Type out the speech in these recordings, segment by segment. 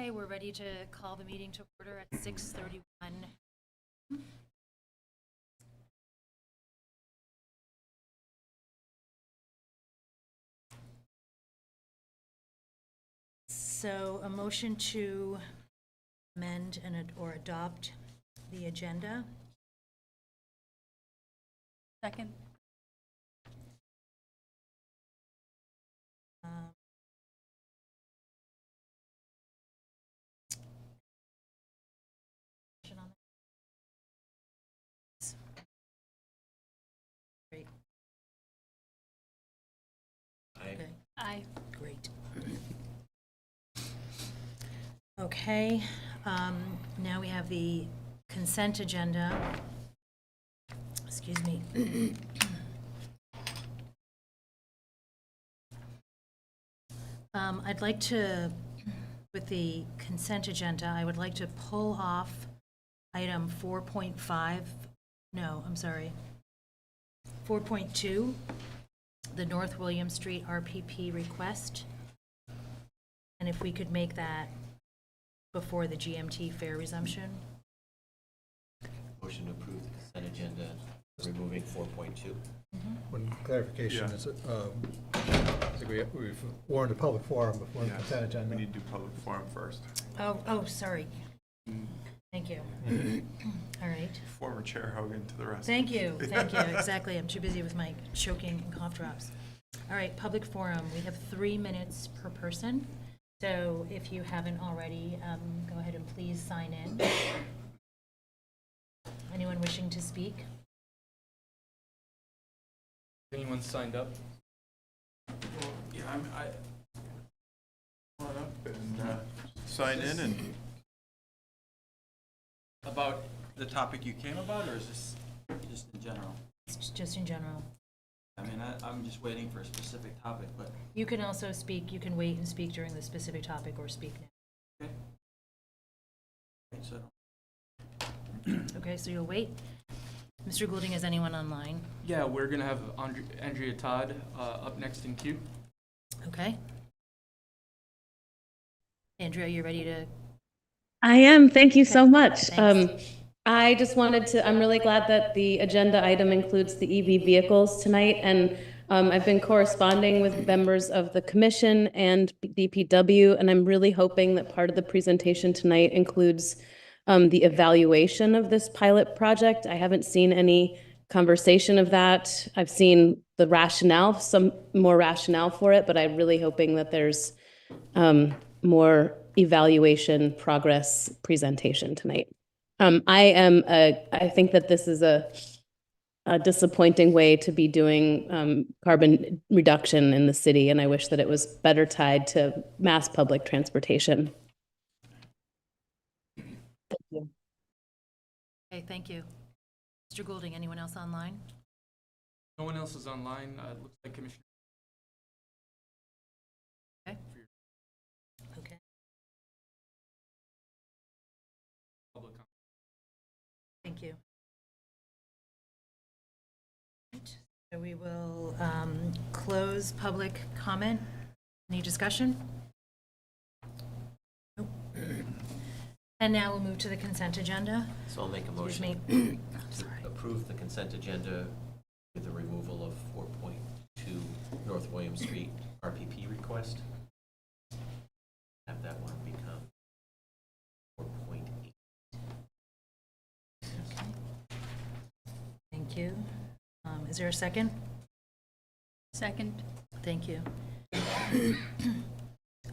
Okay, we're ready to call the meeting to order at 6:31. So a motion to amend or adopt the agenda. Second. Great. Aye. Okay. Aye. Great. Okay, now we have the consent agenda. Excuse me. I'd like to, with the consent agenda, I would like to pull off item 4.5, no, I'm sorry, 4.2, the North William Street RPP request. And if we could make that before the GMT Fare Resumption. Motion to approve the consent agenda, removing 4.2. One clarification, Yeah. is I think we've warned a public forum before the Yes, consent agenda. We need to do public forum first. Oh, sorry. Thank you. All right. Former Chair Hogan to the rescue. Thank you, exactly. I'm too busy with my choking and cough drops. All right, public forum. We have 3 minutes per person. So if you haven't already, go ahead and please sign in. Anyone wishing to speak? Anyone signed up? Well, yeah, I come on up and sign in and About the topic you came about, or is this just in general? It's just in general. I mean, I'm just waiting for a specific topic, but You can also speak, you can wait and speak during the specific topic or speak now. okay, so Okay, so you'll wait. Mr. Goulding, is anyone online? yeah, we're gonna have Andrea Todd up next in queue. Okay. Andrea, you ready to? I am. Thank you so Okay. much. Thanks. I just wanted to, I'm really glad that the agenda item includes the EV vehicles tonight. And I've been corresponding with members of the commission and DPW, and I'm really hoping that part of the presentation tonight includes the evaluation of this pilot project. I haven't seen any conversation of that. I've seen the rationale, some more rationale for it, but I'm really hoping that there's more evaluation progress presentation tonight. I think that this is a disappointing way to be doing carbon reduction in the city, and I wish that it was better tied to mass public transportation. Thank you. Okay, thank you. Mr. Goulding, anyone else online? No one else is online. It looks like Commissioner. Okay. Okay. Public comment. Thank you. Right, so we will close public comment. Any discussion? Nope. And now we'll move to the consent agenda. So I'll make a Excuse motion me. to approve the consent agenda with the removal of 4.2 North William Street RPP request. Have that one become 4.8. Okay. Thank you. Is there a second? Second. Thank you.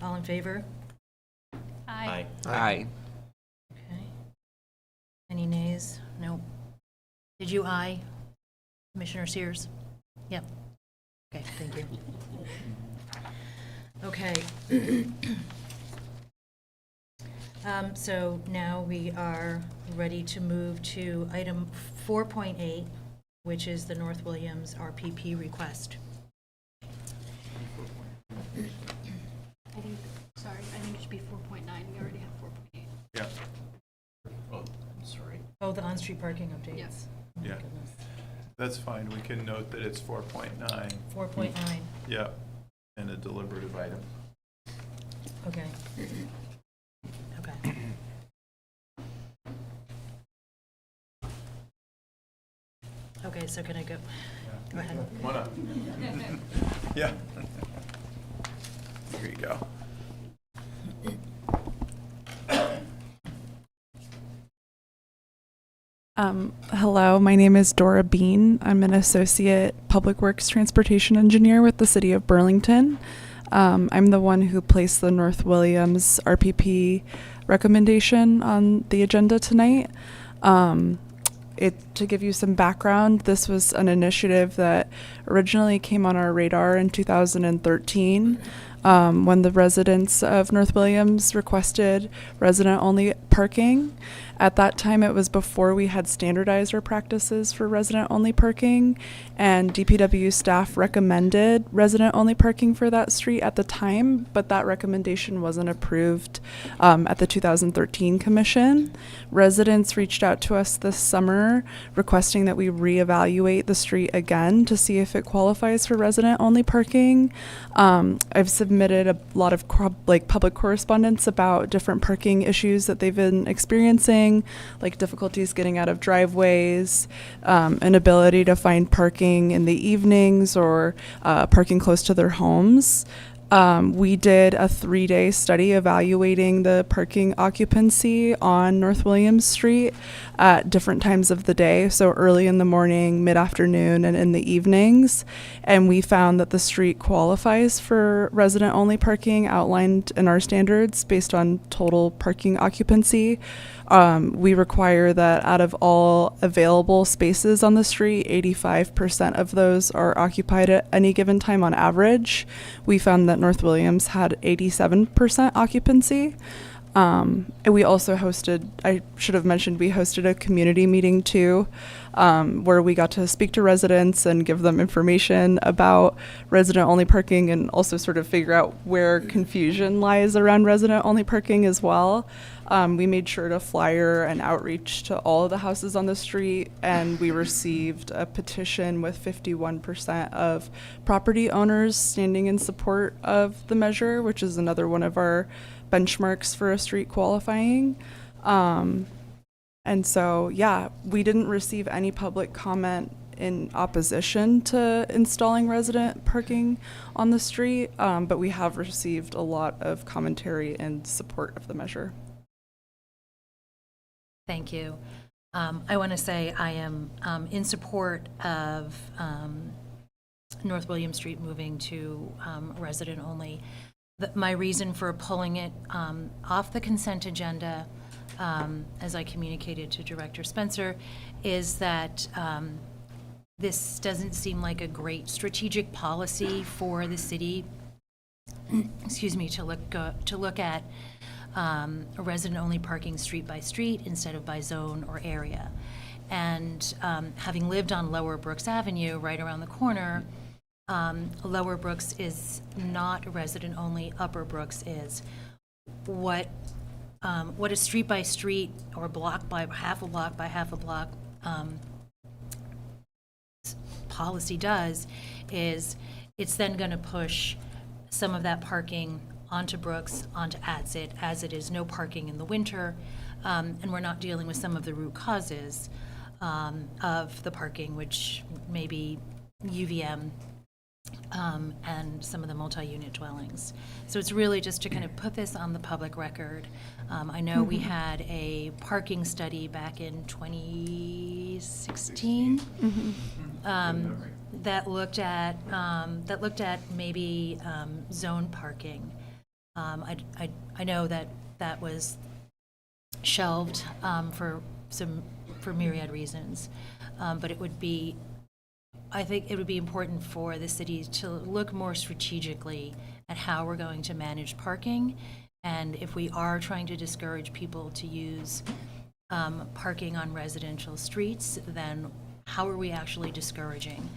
All in favor? Aye. Aye. Okay. Any nays? No. Did you aye? Commissioner Sears? Yep. Okay, thank you. Okay. So now we are ready to move to item 4.8, which is the North Williams RPP request. I think it should be 4.9. We already have 4.8. yeah, Oh, I'm sorry. Oh, the on-street parking updates. Yes. Oh my Yeah. goodness. that's fine. We can note that it's 4.9. 4.9, Yeah, and a deliberative item. okay. Okay, so can I go? Go ahead. Come on up. Yeah. Here you go. Hello, my name is Dora Bean. I'm an associate public works transportation engineer with the city of Burlington. I'm the one who placed the North Williams RPP recommendation on the agenda tonight. To give you some background, this was an initiative that originally came on our radar in 2013 when the residents of North Williams requested resident-only parking. At that time, it was before we had standardized our practices for resident-only parking, and DPW staff recommended resident-only parking for that street at the time, but that recommendation wasn't approved at the 2013 commission. Residents reached out to us this summer requesting that we reevaluate the street again to see if it qualifies for resident-only parking. I've submitted a lot of public correspondence about different parking issues that they've been experiencing, like difficulties getting out of driveways, inability to find parking in the evenings, or parking close to their homes. We did a 3-day study evaluating the parking occupancy on North Williams Street at different times of the day, so early in the morning, mid-afternoon, and in the evenings. And we found that the street qualifies for resident-only parking outlined in our standards based on total parking occupancy. We require that out of all available spaces on the street, 85% of those are occupied at any given time on average. We found that North Williams had 87% occupancy. And we also hosted, I should have mentioned, we hosted a community meeting too, where we got to speak to residents and give them information about resident-only parking, and also sort of figure out where confusion lies around resident-only parking as well. We made sure to flyer and outreach to all of the houses on the street, and we received a petition with 51% of property owners standing in support of the measure, which is another one of our benchmarks for a street qualifying. And so, yeah, we didn't receive any public comment in opposition to installing resident parking on the street, but we have received a lot of commentary in support of the measure. Thank you. I want to say I am in support of North William Street moving to resident only. My reason for pulling it off the consent agenda, as I communicated to Director Spencer, is that this doesn't seem like a great strategic policy for the city, excuse me, to look at a resident-only parking street by street instead of by zone or area. And having lived on Lower Brooks Avenue, right around the corner, Lower Brooks is not resident-only, Upper Brooks is. What a street by street or block by half a block by half a block policy does is it's then going to push some of that parking onto Brooks, onto Adsit, as it is no parking in the winter, and we're not dealing with some of the root causes of the parking, which may be UVM and some of the multi-unit dwellings. So it's really just to kind of put this on the public record. I know we had a parking study back in 2016 that looked at maybe zone parking. I know that was shelved for myriad reasons, but I think it would be important for the city to look more strategically at how we're going to manage parking, and if we are trying to discourage people to use parking on residential streets, then how are we actually discouraging?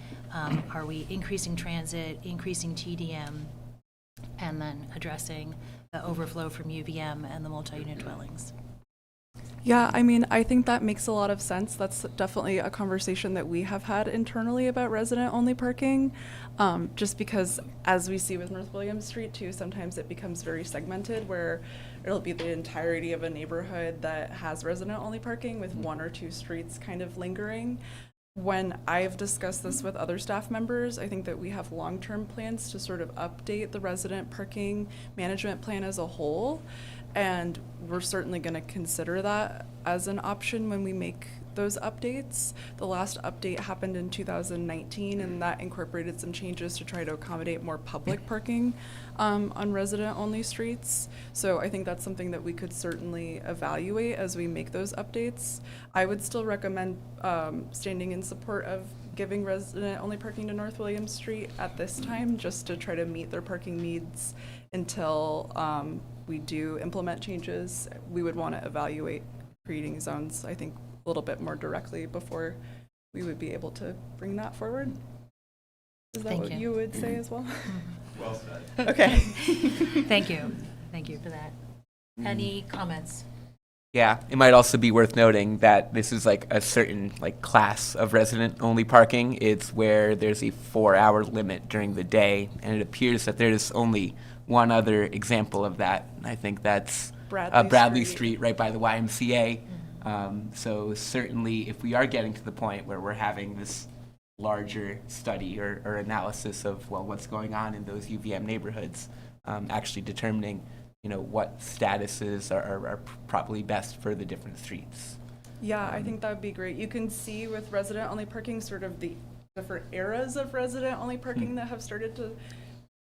Are we increasing transit, increasing TDM, and then addressing the overflow from UVM and the multi-unit dwellings? Yeah, I mean, I think that makes a lot of sense. That's definitely a conversation that we have had internally about resident-only parking, just because, as we see with North Williams Street too, sometimes it becomes very segmented, where it'll be the entirety of a neighborhood that has resident-only parking with one or two streets kind of lingering. when I've discussed this with other staff members, I think that we have long-term plans to sort of update the resident parking management plan as a whole. And we're certainly going to consider that as an option when we make those updates. The last update happened in 2019, and that incorporated some changes to try to accommodate more public parking on resident-only streets. So I think that's something that we could certainly evaluate as we make those updates. I would still recommend standing in support of giving resident-only parking to North William Street at this time, just to try to meet their parking needs until we do implement changes. We would want to evaluate creating zones, I think, a little bit more directly before we would be able to bring that forward. Is that Thank what you. you would say as well? Well said. Okay. Thank you. Thank you for that. Any comments? Yeah, it might also be worth noting that this is like a certain like class of resident-only parking. It's where there's a 4-hour limit during the day, and it appears that there's only one other example of that. And I think that's Bradley Street, right by the YMCA. So certainly, if we are getting to the point where we're having this larger study or analysis of, well, what's going on in those UVM neighborhoods, actually determining, you know, what statuses are probably best for the different streets. Yeah, I think that would be great. You can see with resident-only parking sort of the different eras of resident-only parking that have started to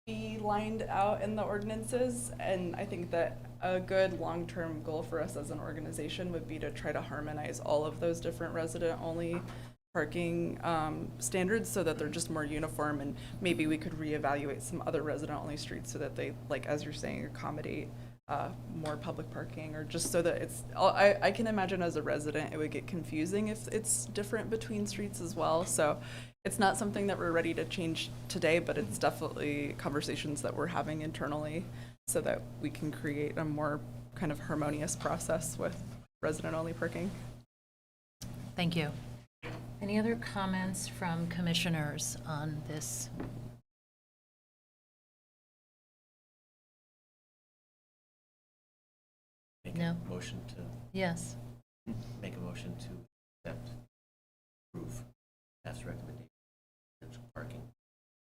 be lined out in the ordinances. And I think that a good long-term goal for us as an organization would be to try to harmonize all of those different resident-only parking standards so that they're just more uniform, and maybe we could reevaluate some other resident-only streets so that they, like as you're saying, accommodate more public parking, or just so that it's, I can imagine as a resident it would get confusing if it's different between streets as well. So it's not something that we're ready to change today, but it's definitely conversations that we're having internally so that we can create a more kind of harmonious process with resident-only parking. Thank you. Any other comments from commissioners on this? Make No. a motion to, Yes. make a motion to accept, approve staff's recommendation in terms of parking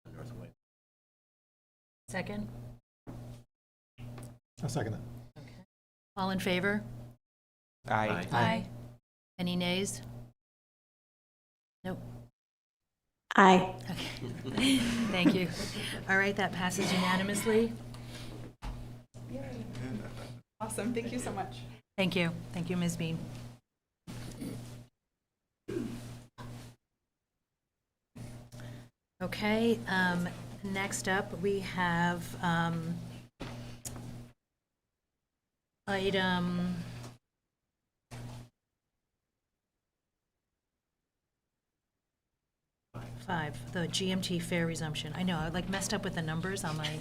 on North William. Second? I'll second that. Okay. All in favor? Aye. Aye. Any nays? Nope. Aye. Okay. Thank you. All right, that passes unanimously. Awesome, thank you so much. Thank you. Thank you, Ms. Bean. Okay, next up, we have item five, the GMT Fare Resumption. I know, I like messed up with the numbers on my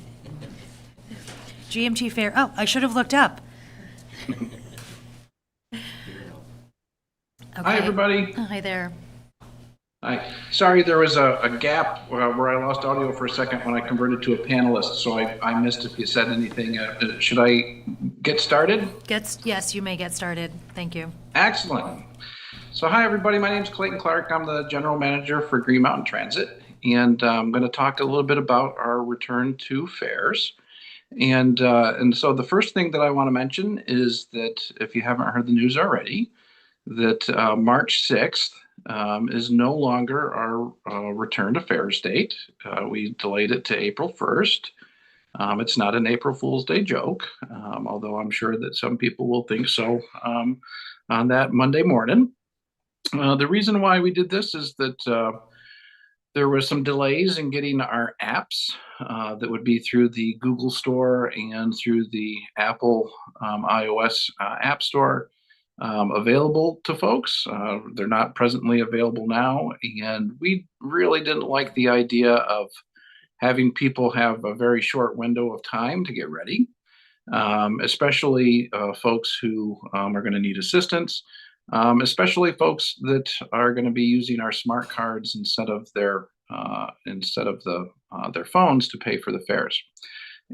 GMT Fare. Oh, I should have looked up. Hi, Okay. everybody. Hi there. Hi. Sorry, there was a gap where I lost audio for a second when I converted to a panelist, so I missed if you said anything. Should I get started? Yes, you may get started. Thank you. Excellent. So hi, everybody. My name is Clayton Clark. I'm the general manager for Green Mountain Transit, and I'm going to talk a little bit about our return to fares. And so the first thing that I want to mention is that if you haven't heard the news already, that March 6th is no longer our return to fares date. We delayed it to April 1st. It's not an April Fool's Day joke, although I'm sure that some people will think so on that Monday morning. The reason why we did this is that there was some delays in getting our apps that would be through the Google Store and through the Apple iOS App Store available to folks. They're not presently available now, and we really didn't like the idea of having people have a very short window of time to get ready, especially folks who are going to need assistance, especially folks that are going to be using our smart cards instead of their phones to pay for the fares.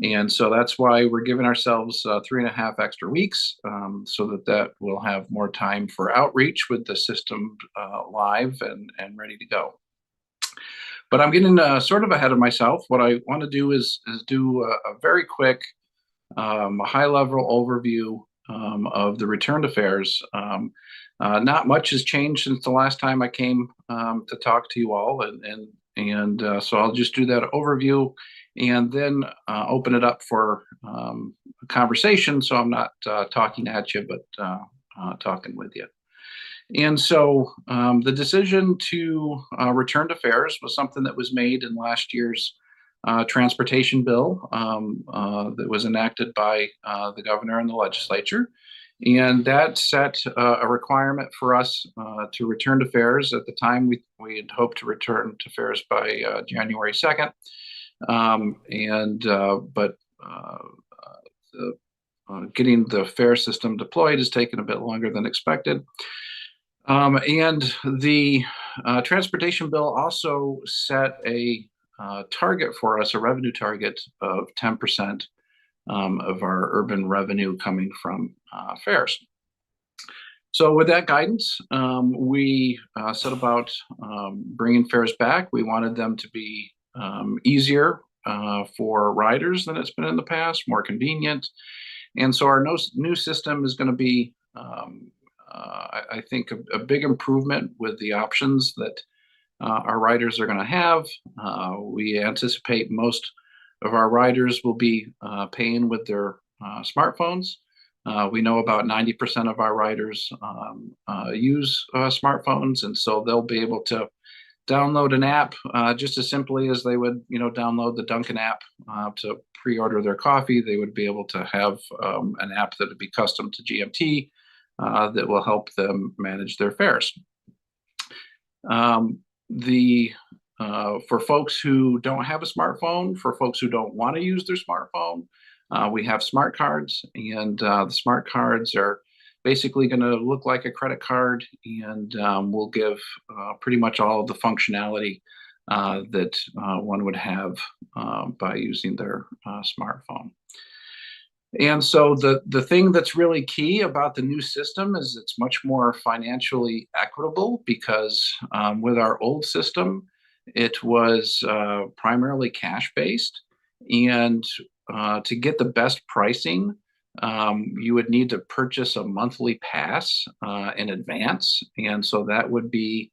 And so that's why we're giving ourselves 3.5 extra weeks, so that will have more time for outreach with the system live and ready to go. But I'm getting sort of ahead of myself. What I want to do is do a very quick, high-level overview of the return to fairs. Not much has changed since the last time I came to talk to you all, and so I'll just do that overview and then open it up for a conversation. So I'm not talking at you, but talking with you. And so the decision to return to fairs was something that was made in last year's transportation bill that was enacted by the governor and the legislature. And that set a requirement for us to return to fairs. At the time, we had hoped to return to fairs by January 2nd. Getting the fare system deployed has taken a bit longer than expected. And the transportation bill also set a target for us, a revenue target of 10% of our urban revenue coming from fares. So with that guidance, we set about bringing fares back. We wanted them to be easier for riders than it's been in the past, more convenient. And so our new system is going to be, I think, a big improvement with the options that our riders are going to have. We anticipate most of our riders will be paying with their smartphones. We know about 90% of our riders use smartphones, and so they'll be able to download an app just as simply as they would, download the Dunkin' app to pre-order their coffee. They would be able to have an app that would be custom to GMT that will help them manage their fares. For folks who don't have a smartphone, for folks who don't want to use their smartphone, we have smart cards, and the smart cards are basically going to look like a credit card, and will give pretty much all of the functionality that one would have by using their smartphone. And so the thing that's really key about the new system is it's much more financially equitable, because with our old system, it was primarily cash-based. And to get the best pricing, you would need to purchase a monthly pass in advance. And so that would be,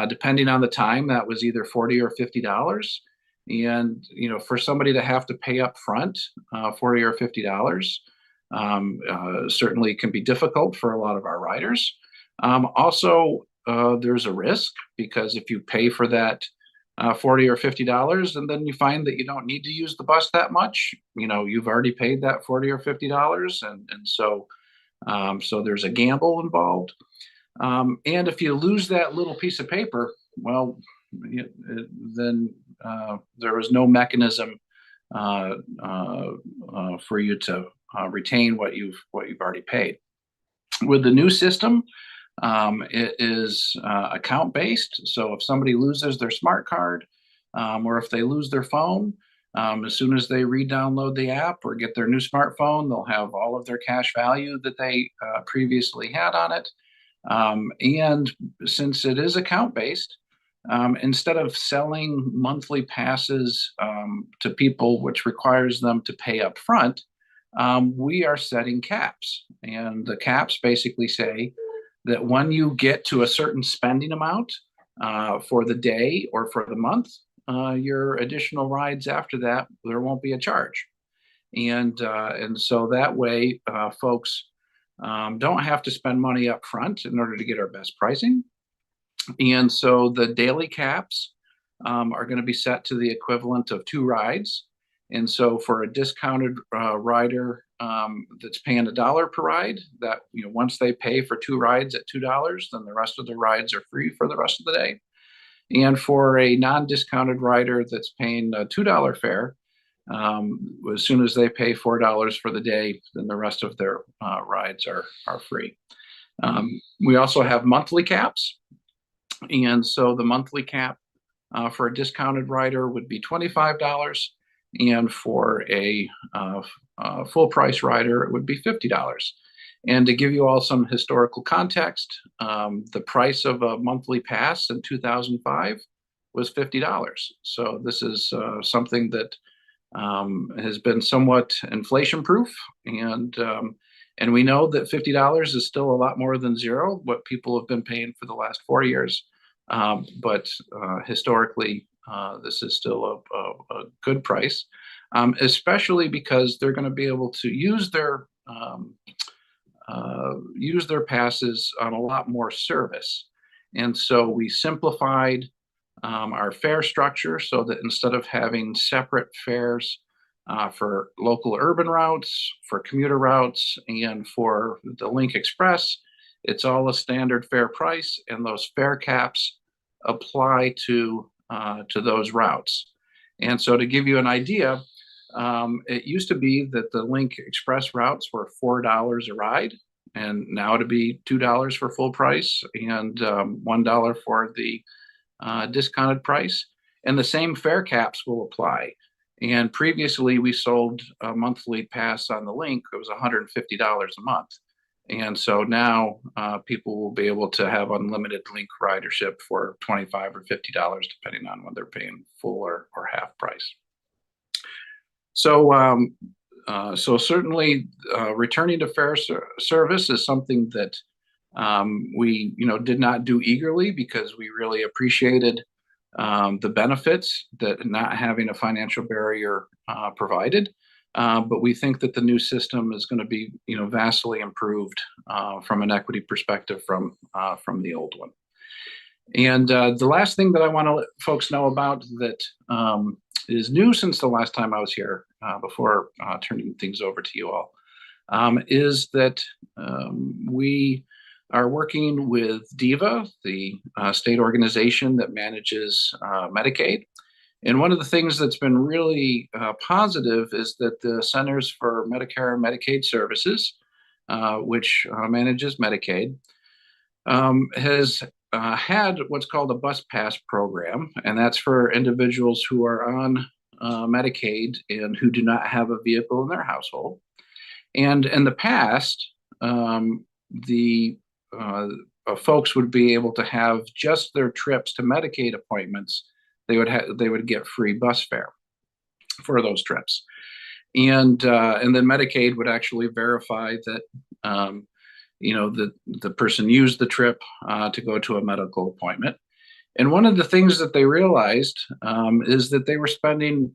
depending on the time, that was either $40 or $50. And, for somebody to have to pay up front $40 or $50 certainly can be difficult for a lot of our riders. Also, there's a risk, because if you pay for that $40 or $50 and then you find that you don't need to use the bus that much, you've already paid that $40 or $50. And so there's a gamble involved. And if you lose that little piece of paper, well, then there was no mechanism for you to retain what you've already paid. With the new system, it is account based. So if somebody loses their smart card, or if they lose their phone, as soon as they re-download the app or get their new smartphone, they'll have all of their cash value that they previously had on it. And since it is account based, instead of selling monthly passes to people, which requires them to pay up front, we are setting caps. And the caps basically say that when you get to a certain spending amount for the day or for the month, your additional rides after that, there won't be a charge. And so that way, folks don't have to spend money up front in order to get our best pricing. And so the daily caps are going to be set to the equivalent of 2 rides. And so for a discounted rider that's paying $1 per ride, that once they pay for 2 rides at $2, then the rest of the rides are free for the rest of the day. And for a non-discounted rider that's paying a $2 fare, as soon as they pay $4 for the day, then the rest of their rides are free. We also have monthly caps. And so the monthly cap for a discounted rider would be $25. and for a full price rider, it would be $50. And to give you all some historical context, the price of a monthly pass in 2005 was $50. So this is something that has been somewhat inflation proof, and we know that $50 is still a lot more than zero, what people have been paying for the last 4 years. But historically, this is still a good price, especially because they're going to be able to use their passes on a lot more service. And so we simplified our fare structure so that instead of having separate fares for local urban routes, for commuter routes, and for the Link Express, it's all a standard fare price, and those fare caps apply to those routes. And so to give you an idea, it used to be that the Link Express routes were $4 a ride, and now to be $2 for full price and $1 for the discounted price. And the same fare caps will apply. And previously, we sold a monthly pass on the Link. It was $150 a month. And so now people will be able to have unlimited Link ridership for $25 or $50, depending on whether they're paying full or half price. So, so certainly returning to fare service is something that we did not do eagerly, because we really appreciated the benefits that not having a financial barrier provided. But we think that the new system is going to be, vastly improved from an equity perspective from the old one. And the last thing that I want to let folks know about that is new since the last time I was here, before turning things over to you all, is that we are working with DEVA, the state organization that manages Medicaid. And one of the things that's been really positive is that the Centers for Medicare and Medicaid Services, which manages Medicaid, has had what's called a bus pass program, and that's for individuals who are on Medicaid and who do not have a vehicle in their household. And in the past, the folks would be able to have just their trips to Medicaid appointments. They would get free bus fare for those trips, and then Medicaid would actually verify that the person used the trip to go to a medical appointment. And one of the things that they realized is that they were spending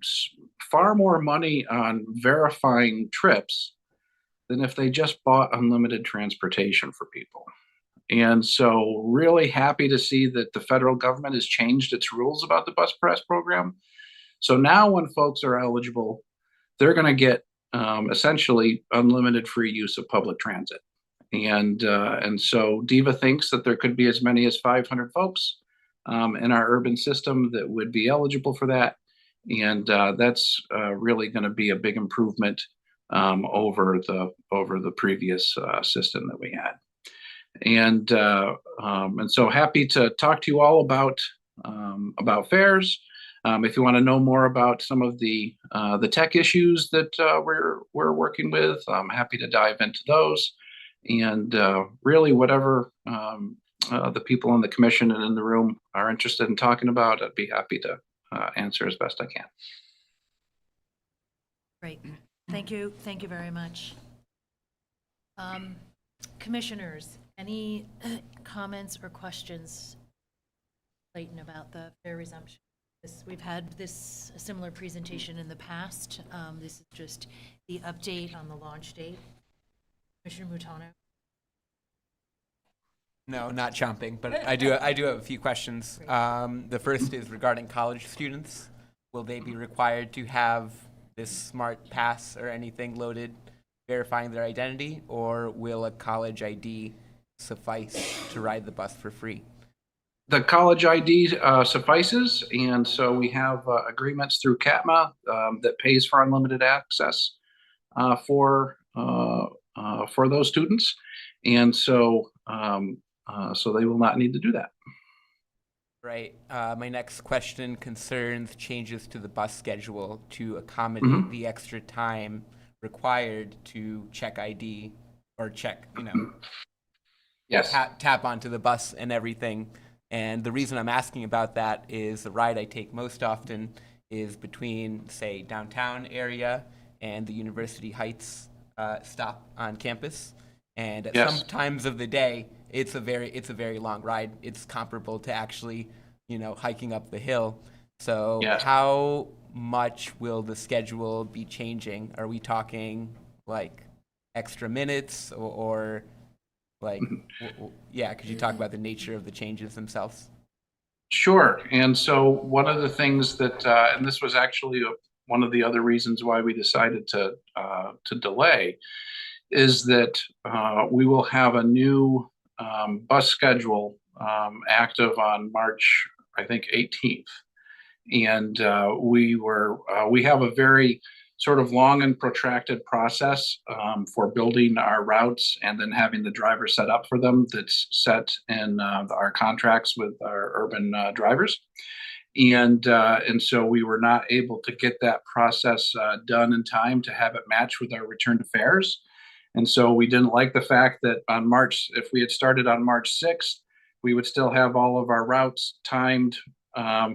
far more money on verifying trips than if they just bought unlimited transportation for people. And so really happy to see that the federal government has changed its rules about the bus pass program. So now when folks are eligible, they're going to get essentially unlimited free use of public transit. And so DEVA thinks that there could be as many as 500 folks in our urban system that would be eligible for that. And that's really going to be a big improvement over the previous system that we had. And so happy to talk to you all about fares. If you want to know more about some of the tech issues that we're working with, I'm happy to dive into those. And really, whatever the people on the commission and in the room are interested in talking about, I'd be happy to answer as best I can. Great. Thank you. Thank you very much. Commissioners, any comments or questions, Clayton, about the fare resumption? We've had a similar presentation in the past. This is just the update on the launch date. Commissioner Mutano? No, not chomping, but I do have a few questions. The first is regarding college students. Will they be required to have this smart pass or anything loaded verifying their identity, or will a college ID suffice to ride the bus for free? The college ID suffices, and so we have agreements through CATMA that pays for unlimited access for those students, and so they will not need to do that. Right. My next question concerns changes to the bus schedule to accommodate the extra time required to check ID or check, Yes. tap onto the bus and everything. And the reason I'm asking about that is the ride I take most often is between, say, downtown area and the University Heights stop on campus. And at Yes. some times of the day, it's a very long ride. It's comparable to actually, hiking up the hill. So Yes. how much will the schedule be changing? Are we talking like extra minutes or like, yeah, could you talk about the nature of the changes themselves? Sure. And so one of the things that, and this was actually one of the other reasons why we decided to delay, is that we will have a new bus schedule active on March, I think, 18th. And we have a very sort of long and protracted process for building our routes and then having the driver set up for them that's set in our contracts with our urban drivers. And so we were not able to get that process done in time to have it match with our return to fares. And so we didn't like the fact that if we had started on March 6th, we would still have all of our routes timed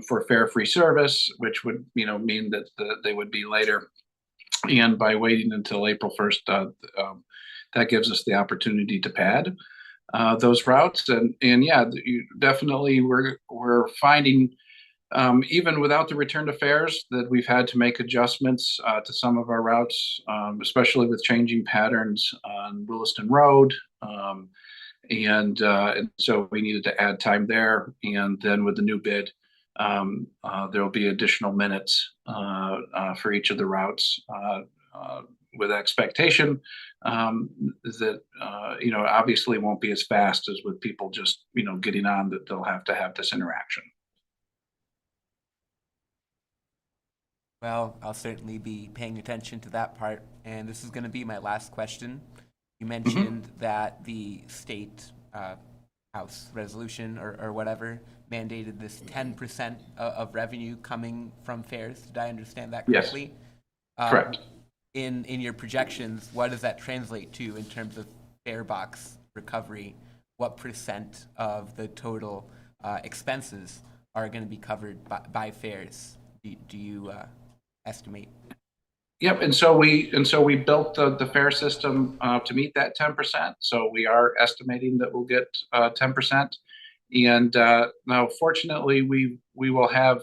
for fare-free service, which would mean that they would be later. And by waiting until April 1st, that gives us the opportunity to pad those routes. And yeah, definitely we're finding even without the return to fares that we've had to make adjustments to some of our routes, especially with changing patterns on Williston Road. And so we needed to add time there. And then with the new bid, there will be additional minutes for each of the routes with expectation that, obviously won't be as fast as with people just, getting on, that they'll have to have this interaction. Well, I'll certainly be paying attention to that part. And this is going to be my last question. You mentioned that the state House resolution or whatever mandated this 10% of revenue coming from fares. Did I understand that correctly? Yes. Correct. In your projections, what does that translate to in terms of fare box recovery? What percent of the total expenses are going to be covered by fares? Do you estimate? Yep, and so we built the fare system to meet that 10%. So we are estimating that we'll get 10%. And now, fortunately, we will have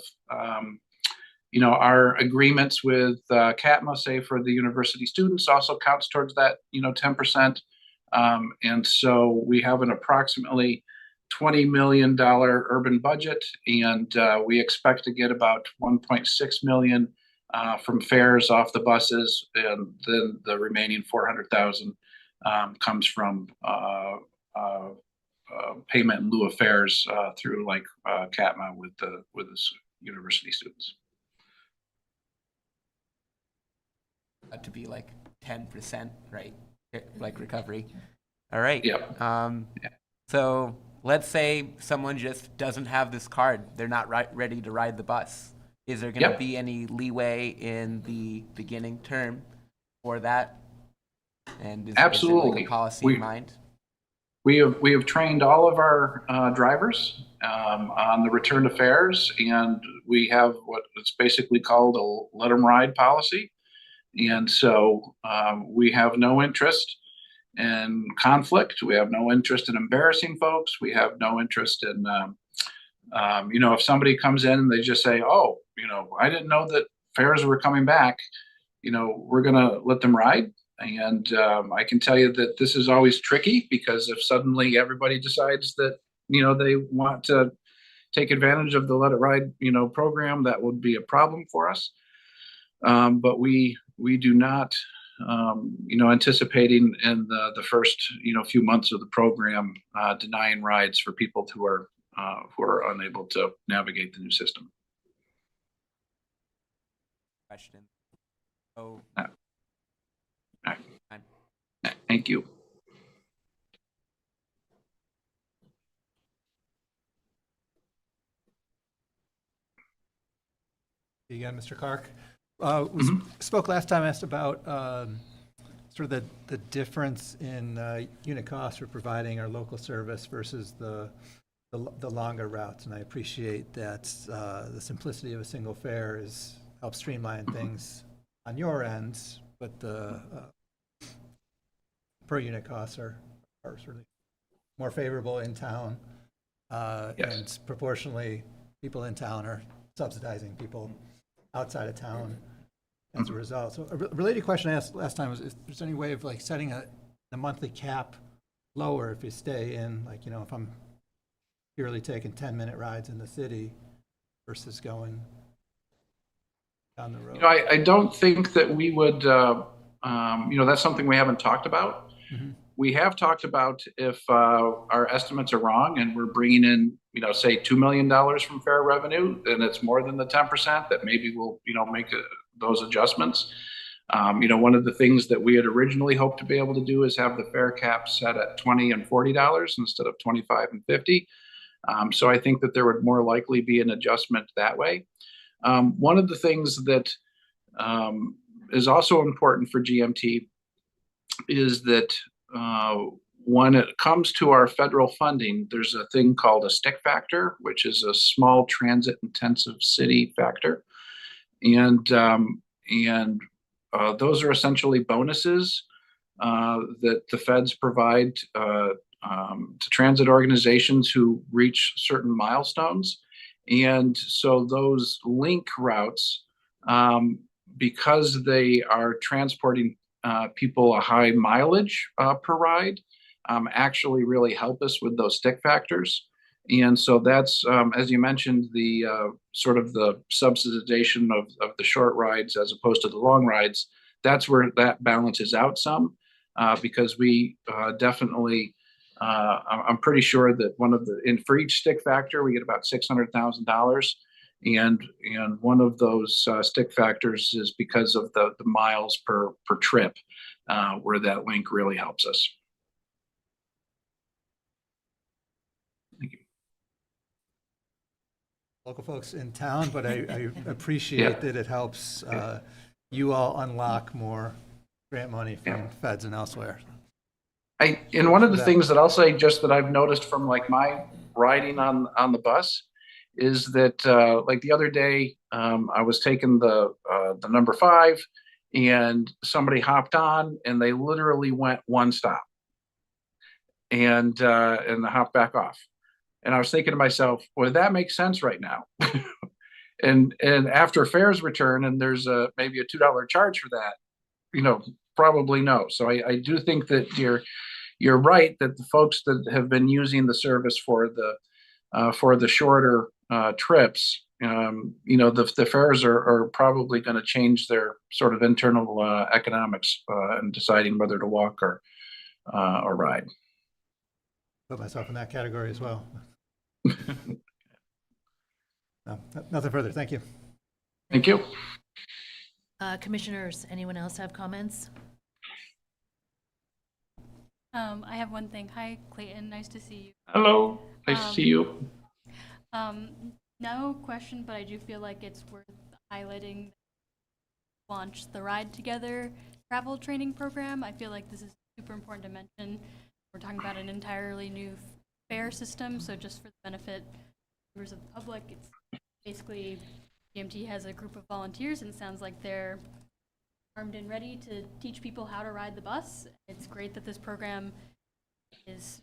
our agreements with CATMA, say for the university students, also counts towards that 10%. And so we have an approximately $20 million urban budget, and we expect to get about 1.6 million from fares off the buses, and then the remaining 400,000 comes from payment in lieu of fares through CATMA with the university students. To be like 10%, right? Like recovery. All right. Yep. So let's say someone just doesn't have this card. They're not ready to ride the bus. Is there going to be any leeway in the beginning term for that? And is Absolutely. there like a policy in mind? We have trained all of our drivers on the return to fares, and we have what is basically called a let them ride policy. And so we have no interest in conflict. We have no interest in embarrassing folks. We have no interest in, if somebody comes in and they just say, oh, I didn't know that fares were coming back, we're going to let them ride. And I can tell you that this is always tricky, because if suddenly everybody decides that, they want to take advantage of the Let It Ride, program, that would be a problem for us. But we do not, anticipating in the first, few months of the program, denying rides for people who are unable to navigate the new system. Question. Oh. Thank you. Again, Mr. Clark. We spoke last time, asked about sort of the difference in unit costs for providing our local service versus the longer routes. And I appreciate that the simplicity of a single fare helps streamline things on your end, but the per unit costs are sort of more favorable in town. Yes. And proportionally, people in town are subsidizing people outside of town as a result. So a related question I asked last time was if there's any way of like setting the monthly cap lower if you stay in, like, you know, if I'm purely taking 10-minute rides in the city versus going down the road. You know, I don't think that we would, that's something we haven't talked about. Mm-hmm. We have talked about if our estimates are wrong and we're bringing in, say $2 million from fare revenue, and it's more than the 10%, that maybe we'll, make those adjustments. One of the things that we had originally hoped to be able to do is have the fare cap set at $20 and $40 instead of $25 and $50. So I think that there would more likely be an adjustment that way. One of the things that is also important for GMT is that when it comes to our federal funding, there's a thing called a stick factor, which is a small transit intensive city factor. And those are essentially bonuses that the feds provide to transit organizations who reach certain milestones. And so those link routes, because they are transporting people a high mileage per ride, actually really help us with those stick factors. And so that's, as you mentioned, the sort of the subsidization of the short rides as opposed to the long rides. That's where that balances out some, because we definitely, I'm pretty sure that for each stick factor, we get about $600,000. And one of those stick factors is because of the miles per trip, where that link really helps us. Thank you. Local folks in town, but I appreciate that it helps you all unlock more grant money from feds and elsewhere. And one of the things that I'll say, just that I've noticed from like my riding on the bus, is that like the other day, I was taking the number 5, and somebody hopped on, and they literally went one stop, and hopped back off. And I was thinking to myself, well, that makes sense right now. and after fares return, and there's maybe a $2 charge for that, probably no. So I do think that you're right that the folks that have been using the service for the shorter trips, the fares are probably going to change their sort of internal economics in deciding whether to walk or ride. Put myself in that category as well. No, nothing further. Thank you. Thank you. Commissioners, anyone else have comments? I have one thing. Hi, Clayton. Nice to see you. Hello. Nice to see you. No question, but I do feel like it's worth highlighting. Launch the Ride Together travel training program. I feel like this is super important to mention. We're talking about an entirely new fare system, so just for the benefit of members of the public, it's basically GMT has a group of volunteers, and it sounds like they're armed and ready to teach people how to ride the bus. It's great that this program is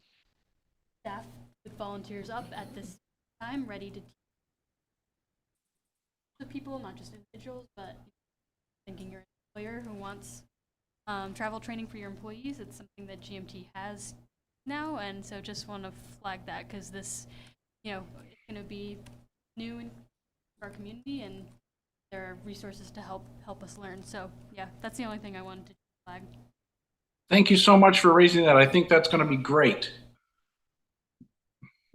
staffed with volunteers up at this time, ready to teach the people, not just individuals, but thinking you're an employer who wants travel training for your employees. It's something that GMT has now, and so just want to flag that because this, it's going to be new in our community, and there are resources to help us learn. So yeah, that's the only thing I wanted to flag. Thank you so much for raising that. I think that's going to be great.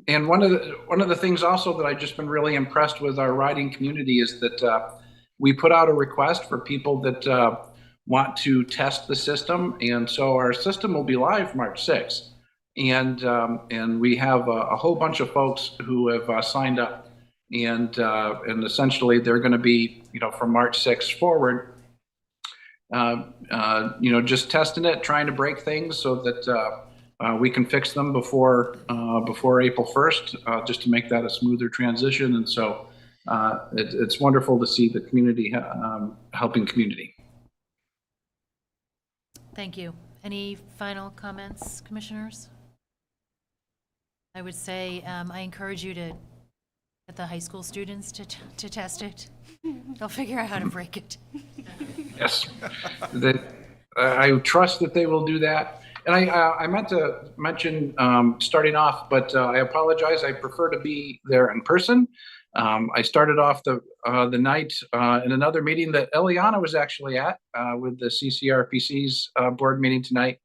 And one of the things also that I've just been really impressed with our riding community is that we put out a request for people that want to test the system, and so our system will be live March 6th, and we have a whole bunch of folks who have signed up and essentially they're going to be, from March 6th forward, just testing it, trying to break things so that we can fix them before April 1st, just to make that a smoother transition. And so it's wonderful to see the community helping community. Thank you. Any final comments, commissioners? I would say I encourage you to get the high school students to test it. They'll figure out how to break it. Yes, I trust that they will do that. And I meant to mention starting off, but I apologize. I prefer to be there in person. I started off the night in another meeting that Eliana was actually at with the CCRPC's board meeting tonight.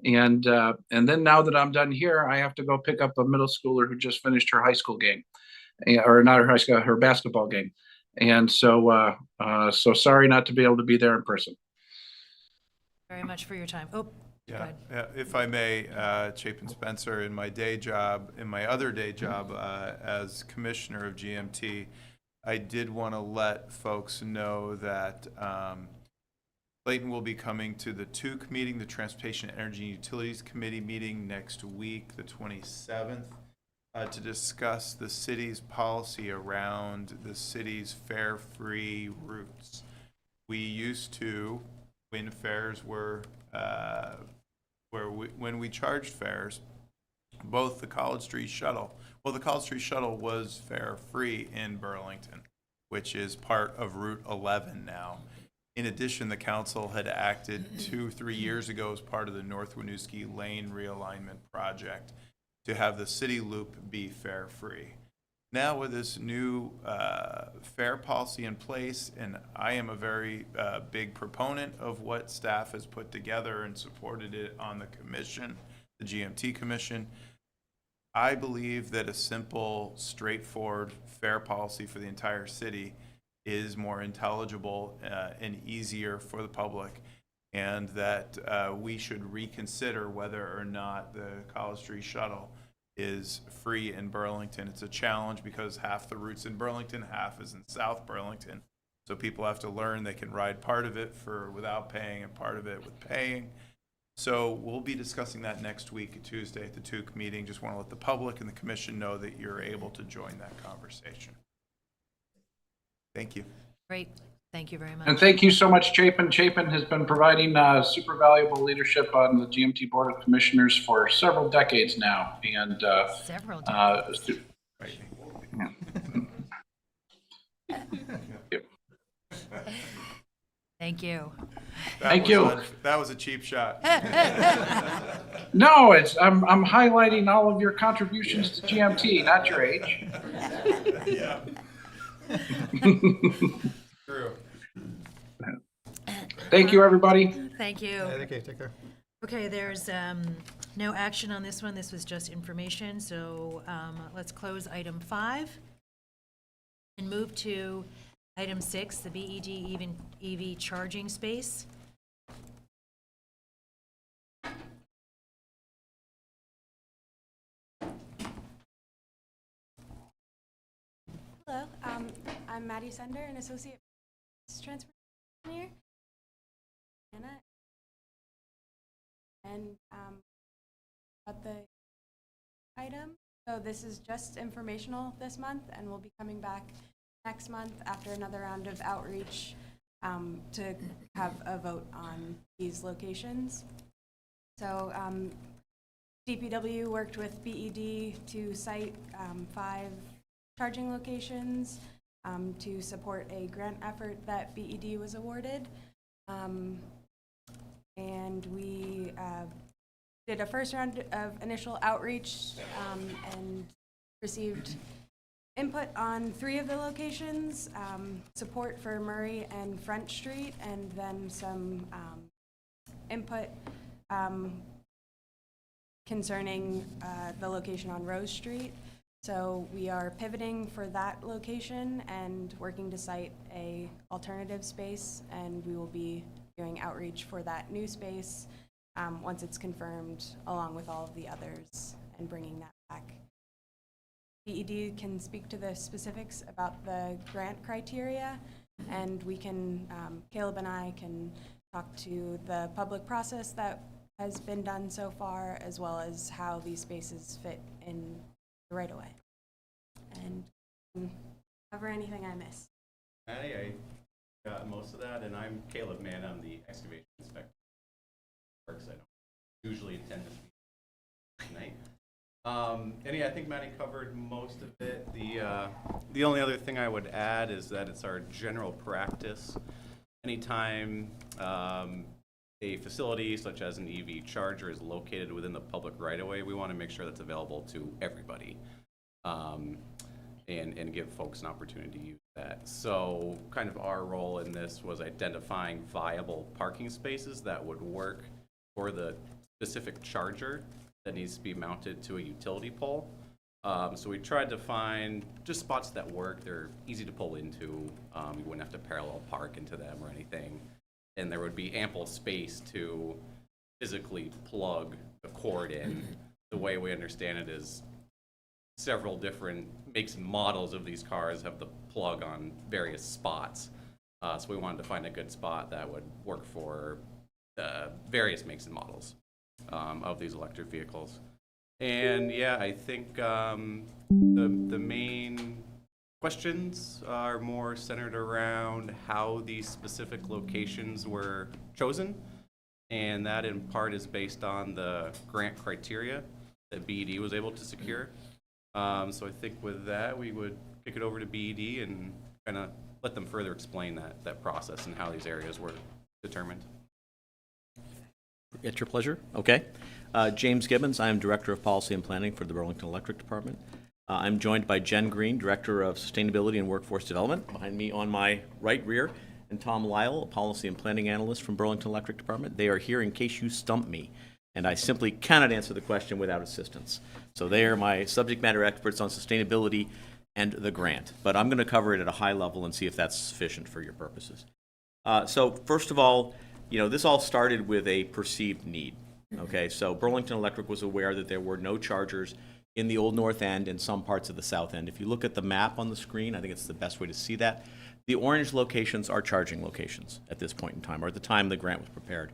And then now that I'm done here, I have to go pick up a middle schooler who just finished her high school game, or not her high school, her basketball game. And so sorry not to be able to be there in person. Very much for your time. Oh, go Yeah, ahead. yeah, if I may, Chapin Spencer, in my other day job as commissioner of GMT, I did want to let folks know that Clayton will be coming to the TUC meeting, the Transportation, Energy, and Utilities Committee meeting next week, the 27th, to discuss the city's policy around the city's fare-free routes. We used to, when fares were, when we charged fares, both the College Street Shuttle, the College Street Shuttle was fare-free in Burlington, which is part of Route 11 now. In addition, the council had acted 2-3 years ago as part of the North Winooski Lane Realignment Project to have the city loop be fare-free. Now with this new fare policy in place, and I am a very big proponent of what staff has put together and supported it on the commission, the GMT commission, I believe that a simple, straightforward fare policy for the entire city is more intelligible and easier for the public, and that we should reconsider whether or not the College Street Shuttle is free in Burlington. It's a challenge because half the routes in Burlington, half is in South Burlington. So people have to learn they can ride part of it without paying and part of it with paying. So we'll be discussing that next week, Tuesday at the TUC meeting. Just want to let the public and the commission know that you're able to join that conversation. Thank you. Great. Thank you very much. And thank you so much, Chapin. Chapin has been providing super valuable leadership on the GMT Board of Commissioners for several decades now. And Several decades. Thank you. Thank you. That was a cheap shot. No, I'm highlighting all of your contributions to GMT, not your age. Yeah. True. Thank you, everybody. Thank you. Okay, take care. Okay, there's no action on this one. This was just information. So let's close item 5 and move to item 6, the BED EV charging space. Hello, I'm Maddie Sender, an associate transport engineer. Anna. And about the item. So this is just informational this month, and we'll be coming back next month after another round of outreach to have a vote on these locations. So DPW worked with BED to cite 5 charging locations to support a grant effort that BED was awarded. And we did a first round of initial outreach and received input on 3 of the locations, support for Murray and Front Street, and then some input concerning the location on Rose Street. So we are pivoting for that location and working to cite a alternative space, and we will be doing outreach for that new space once it's confirmed, along with all of the others, and bringing that back BED can speak to the specifics about the grant criteria, and we can, Caleb and I can talk to the public process that has been done so far, as well as how these spaces fit in the right-of-way. And cover anything I missed. Maddie, I got most of that, and I'm Caleb Mann. I'm the excavation inspector. Works. I don't usually intend to speak tonight. And yeah, I think Maddie covered most of it. The only other thing I would add is that it's our general practice. Anytime a facility such as an EV charger is located within the public right-of-way, we want to make sure that's available to everybody. And give folks an opportunity to use that. So kind of our role in this was identifying viable parking spaces that would work for the specific charger that needs to be mounted to a utility pole. So we tried to find just spots that work. They're easy to pull into. You wouldn't have to parallel park into them or anything. And there would be ample space to physically plug the cord in. The way we understand it is several different makes and models of these cars have the plug on various spots. So we wanted to find a good spot that would work for the various makes and models of these electric vehicles. And yeah, I think the main questions are more centered around how these specific locations were chosen. And that in part is based on the grant criteria that BED was able to secure. So I think with that, we would kick it over to BED and kind of let them further explain that process and how these areas were determined. At your pleasure. Okay. James Gibbons, I am Director of Policy and Planning for the Burlington Electric Department. I'm joined by Jen Green, Director of Sustainability and Workforce Development, behind me on my right rear, and Tom Lyle, a Policy and Planning Analyst from Burlington Electric Department. They are here in case you stump me, and I simply cannot answer the question without assistance. So they are my subject matter experts on sustainability and the grant. But I'm going to cover it at a high level and see if that's sufficient for your purposes. So first of all, this all started with a perceived need. Okay, so Burlington Electric was aware that there were no chargers in the Old North End and some parts of the South End. If you look at the map on the screen, I think it's the best way to see that. The orange locations are charging locations at this point in time, or at the time the grant was prepared.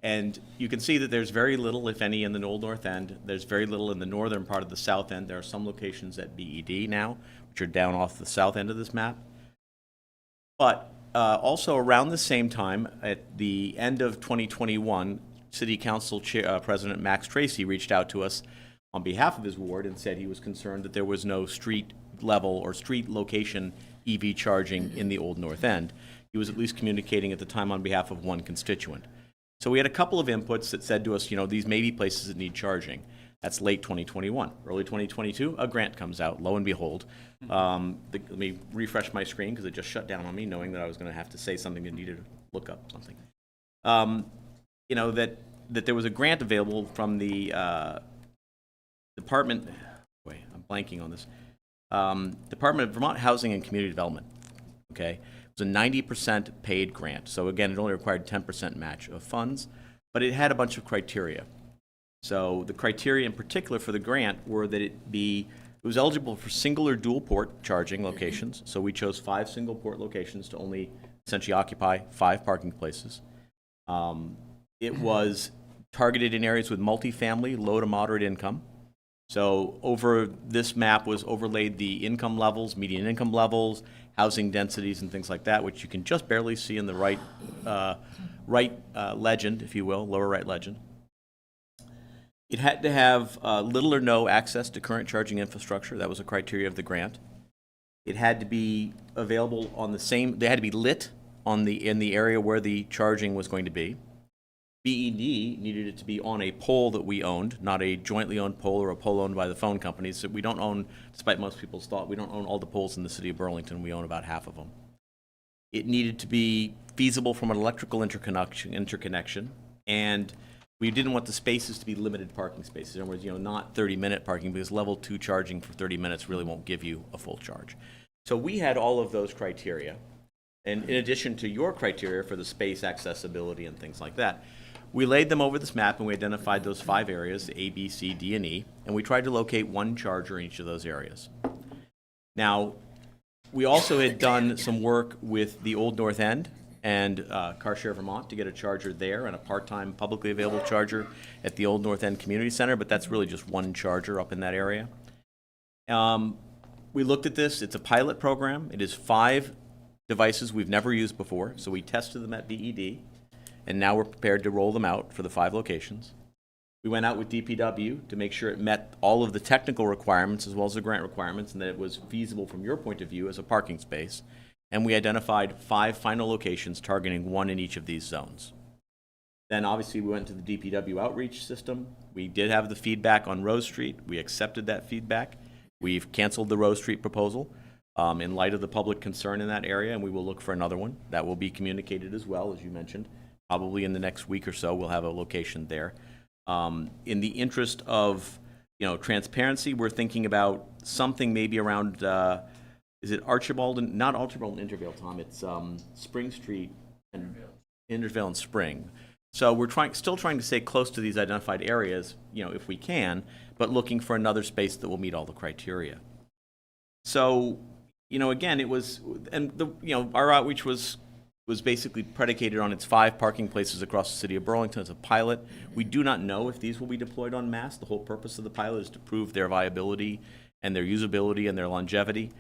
And you can see that there's very little, if any, in the Old North End. There's very little in the northern part of the South End. There are some locations at BED now, which are down off the south end of this map. But also around the same time, at the end of 2021, City Council President Max Tracy reached out to us on behalf of his ward and said he was concerned that there was no street level or street location EV charging in the Old North End. He was at least communicating at the time on behalf of one constituent. So we had a couple of inputs that said to us, these may be places that need charging. That's late 2021. Early 2022, a grant comes out, lo and behold. Let me refresh my screen because it just shut down on me, knowing that I was going to have to say something and needed to look up something. That there was a grant available from the Department, I'm blanking on this, Department of Vermont Housing and Community Development, okay? It was a 90% paid grant. So again, it only required 10% match of funds, but it had a bunch of criteria. So the criteria in particular for the grant were that it was eligible for single or dual port charging locations. So we chose 5 single port locations to only essentially occupy 5 parking places. It was targeted in areas with multifamily, low to moderate income. So over this map was overlaid the income levels, median income levels, housing densities, and things like that, which you can just barely see in the right legend, if you will, lower right legend. It had to have little or no access to current charging infrastructure. That was a criteria of the grant. It had to be available on the same, they had to be lit in the area where the charging was going to be. BED needed it to be on a pole that we owned, not a jointly owned pole or a pole owned by the phone companies. So we don't own, despite most people's thought, we don't own all the poles in the city of Burlington. We own about half of them. It needed to be feasible from an electrical interconnection, and we didn't want the spaces to be limited parking spaces. In other words, not 30-minute parking, because level 2 charging for 30 minutes really won't give you a full charge. So we had all of those criteria, and in addition to your criteria for the space accessibility and things like that. We laid them over this map and we identified those 5 areas, A, B, C, D, and E, and we tried to locate one charger in each of those areas. Now, we also had done some work with the Old North End and Car Share Vermont to get a charger there and a part-time publicly available charger at the Old North End Community Center, but that's really just one charger up in that area. We looked at this. It's a pilot program. It is 5 devices we've never used before, so we tested them at BED, and now we're prepared to roll them out for the 5 locations. We went out with DPW to make sure it met all of the technical requirements as well as the grant requirements and that it was feasible from your point of view as a parking space. And we identified 5 final locations targeting 1 in each of these zones. Then obviously we went to the DPW outreach system. We did have the feedback on Rose Street. We accepted that feedback. We've canceled the Rose Street proposal in light of the public concern in that area, and we will look for another one. That will be communicated as well, as you mentioned. Probably in the next week or so, we'll have a location there. In the interest of, transparency, we're thinking about something maybe around, is it Archibald and, not Archibald and Intervale, Tom, it's Spring Street and Intervale and Spring. So we're still trying to stay close to these identified areas, if we can, but looking for another space that will meet all the criteria. So, again, it was, and our outreach was basically predicated on its 5 parking places across the city of Burlington as a pilot. We do not know if these will be deployed en masse. The whole purpose of the pilot is to prove their viability and their usability and their longevity.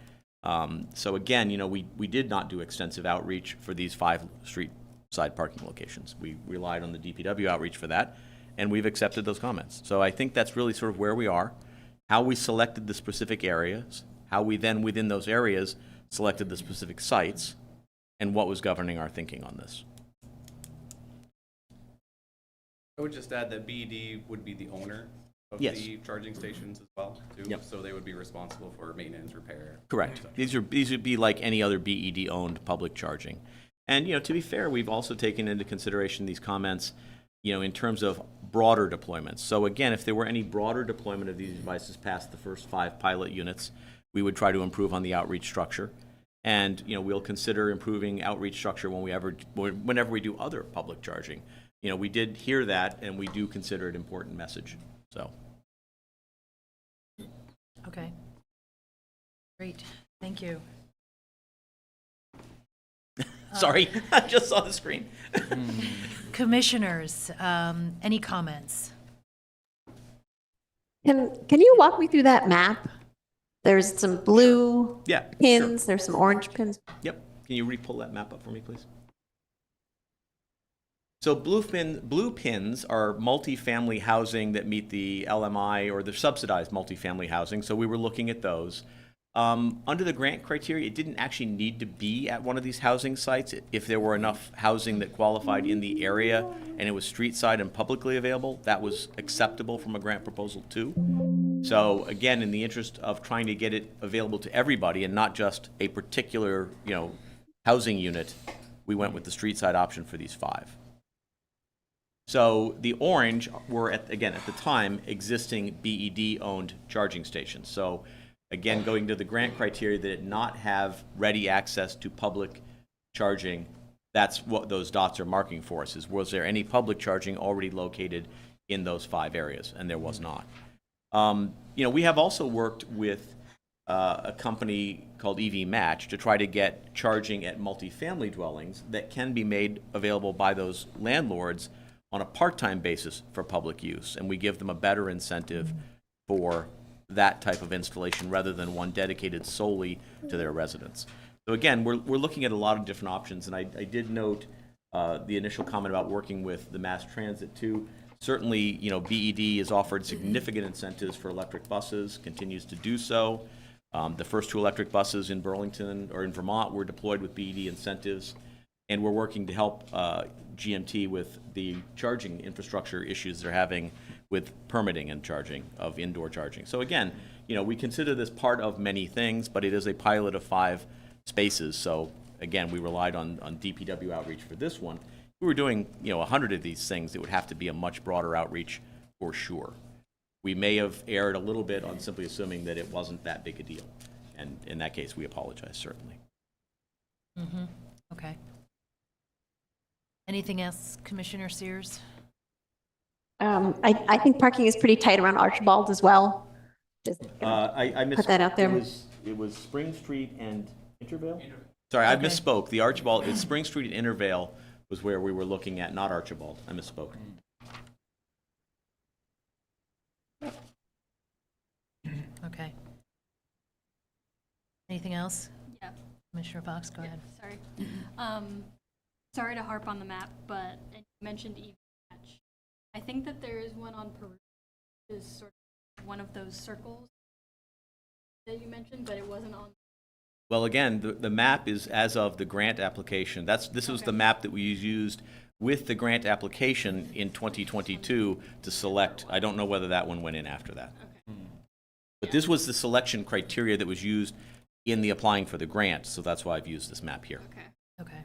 So again, we did not do extensive outreach for these 5 street side parking locations. We relied on the DPW outreach for that, and we've accepted those comments. So I think that's really sort of where we are, how we selected the specific areas, how we then within those areas selected the specific sites, and what was governing our thinking on this. I would just add that BED would be the owner of Yes. the charging stations as well, too. Yep. So they would be responsible for maintenance, repair. Correct. These would be like any other BED-owned public charging. And, to be fair, we've also taken into consideration these comments, in terms of broader deployments. So again, if there were any broader deployment of these devices past the first 5 pilot units, we would try to improve on the outreach structure. And, we'll consider improving outreach structure whenever we do other public charging. We did hear that, and we do consider it important message, so. Okay. Great, thank you. Sorry, I just saw the screen. Commissioners, any comments? Can you walk me through that map? There's some blue Yeah, pins, sure. there's some orange pins. Yep. Can you re-pull that map up for me, please? So blue pins are multifamily housing that meet the LMI or the subsidized multifamily housing. So we were looking at those. Under the grant criteria, it didn't actually need to be at one of these housing sites. If there were enough housing that qualified in the area and it was street side and publicly available, that was acceptable from a grant proposal too. So again, in the interest of trying to get it available to everybody and not just a particular, housing unit, we went with the street side option for these 5. So the orange were, at the time, existing BED-owned charging stations. So again, going to the grant criteria that it not have ready access to public charging, that's what those dots are marking for us, is was there any public charging already located in those 5 areas? And there was not. We have also worked with a company called EV Match to try to get charging at multifamily dwellings that can be made available by those landlords on a part-time basis for public use. And we give them a better incentive for that type of installation rather than one dedicated solely to their residents. So again, we're looking at a lot of different options, and I did note the initial comment about working with the mass transit too. Certainly, BED has offered significant incentives for electric buses, continues to do so. The first 2 electric buses in Burlington or in Vermont were deployed with BED incentives, and we're working to help GMT with the charging infrastructure issues they're having with permitting and charging of indoor charging. So again, we consider this part of many things, but it is a pilot of 5 spaces. So again, we relied on DPW outreach for this one. If we were doing 100 of these things, it would have to be a much broader outreach for sure. We may have erred a little bit on simply assuming that it wasn't that big a deal. And in that case, we apologize, certainly. Mm-hmm. Okay. Anything else, Commissioner Sears? I think parking is pretty tight around Archibald as well. Just I missed. put that out there. It was Spring Street and Intervale? Sorry, I misspoke. The Archibald, it's Spring Street and Intervale was where we were looking at, not Archibald. I misspoke. Okay. Anything else? Yeah. Commissioner Fox, go ahead. Sorry. Sorry to harp on the map, but you mentioned EV match. I think that there is one on Peru, which is sort of one of those circles that you mentioned, but it wasn't on. Well, again, the map is as of the grant application. This was the map that we used with the grant application in 2022 to select. I don't know whether that one went in after that. Okay. But this was the selection criteria that was used in the applying for the grant, so that's why I've used this map here. Okay. Okay.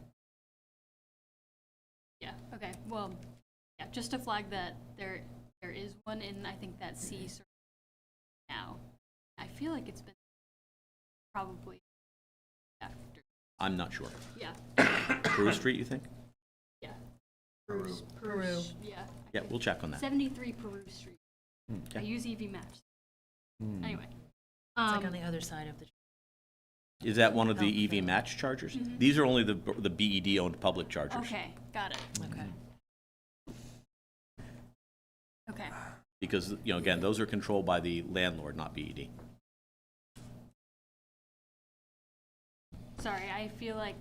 Yeah. Okay. Well, yeah. Just to flag that there is one in, I think, that C circle now. I feel like it's been probably after. I'm not sure. Yeah. Peru Street, you think? Yeah. Peru. Yeah. Yeah, we'll check on that. 73 Peru Street. Okay. I use EV Match. Anyway. It's like on the other side of the. Is that one of the EV match chargers? Mhm. These are only the BED-owned public chargers. Okay, got it. Okay. Okay. Because, you know, again, those are controlled by the landlord, not BED. Sorry, I feel like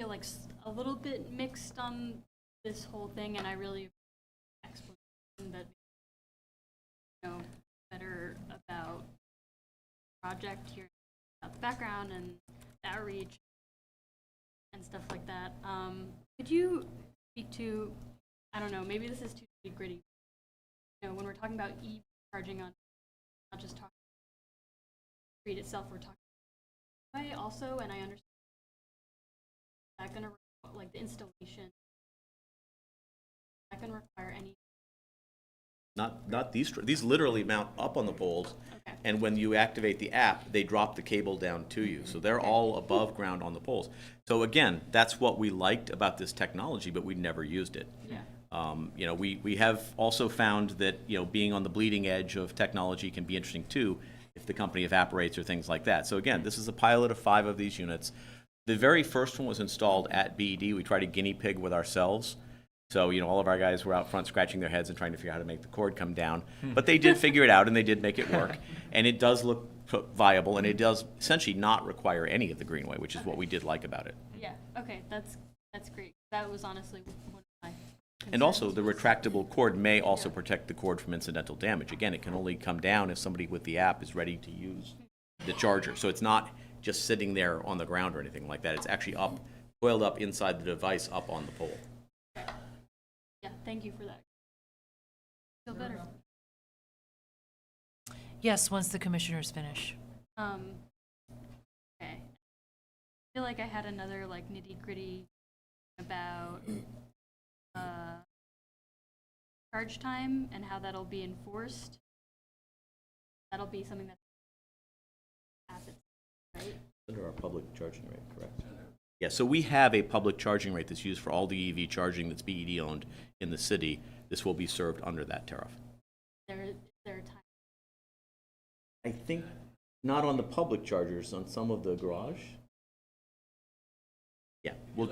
a little bit mixed on this whole thing, and I really explanation that know better about the project here, about the background and the outreach and stuff like that. Could you speak to, I don't know, maybe this is too gritty. You know, when we're talking about EV charging on, not just talking about the street itself, we're talking about also, and I understand that going to like the installation. Is that going to require any? Not these literally mount up on the poles, Okay. and when you activate the app, they drop the cable down to you. So they're all above ground on the poles. So again, that's what we liked about this technology, but we never used it. Yeah. You know, we have also found that, you know, being on the bleeding edge of technology can be interesting too, if the company evaporates or things like that. So again, this is a pilot of 5 of these units. The very first one was installed at BED. We tried a guinea pig with ourselves. So, you know, all of our guys were out front scratching their heads and trying to figure out how to make the cord come down. But they did figure it out, and they did make it work. And it does look viable, and it does essentially not require any of the greenway, which is what we did like about it. Yeah. Okay. That's great. That was honestly one of my And also, the retractable cord may also protect the cord from incidental damage. Again, it can only come down if somebody with the app is ready to use the charger. So it's not just sitting there on the ground or anything like that. It's actually up, coiled up inside the device, up on the pole. Yeah. Thank you for that. Feel better. Yes, once the commissioners finish. Okay. I feel like I had another like nitty gritty about charge time and how that'll be enforced. That'll be something that happens, right? Under our public charging rate, correct? Yeah, so we have a public charging rate that's used for all the EV charging that's BED owned in the city. This will be served under that tariff. Is there a time? I think not on the public chargers, on some of the garage. Yeah, well,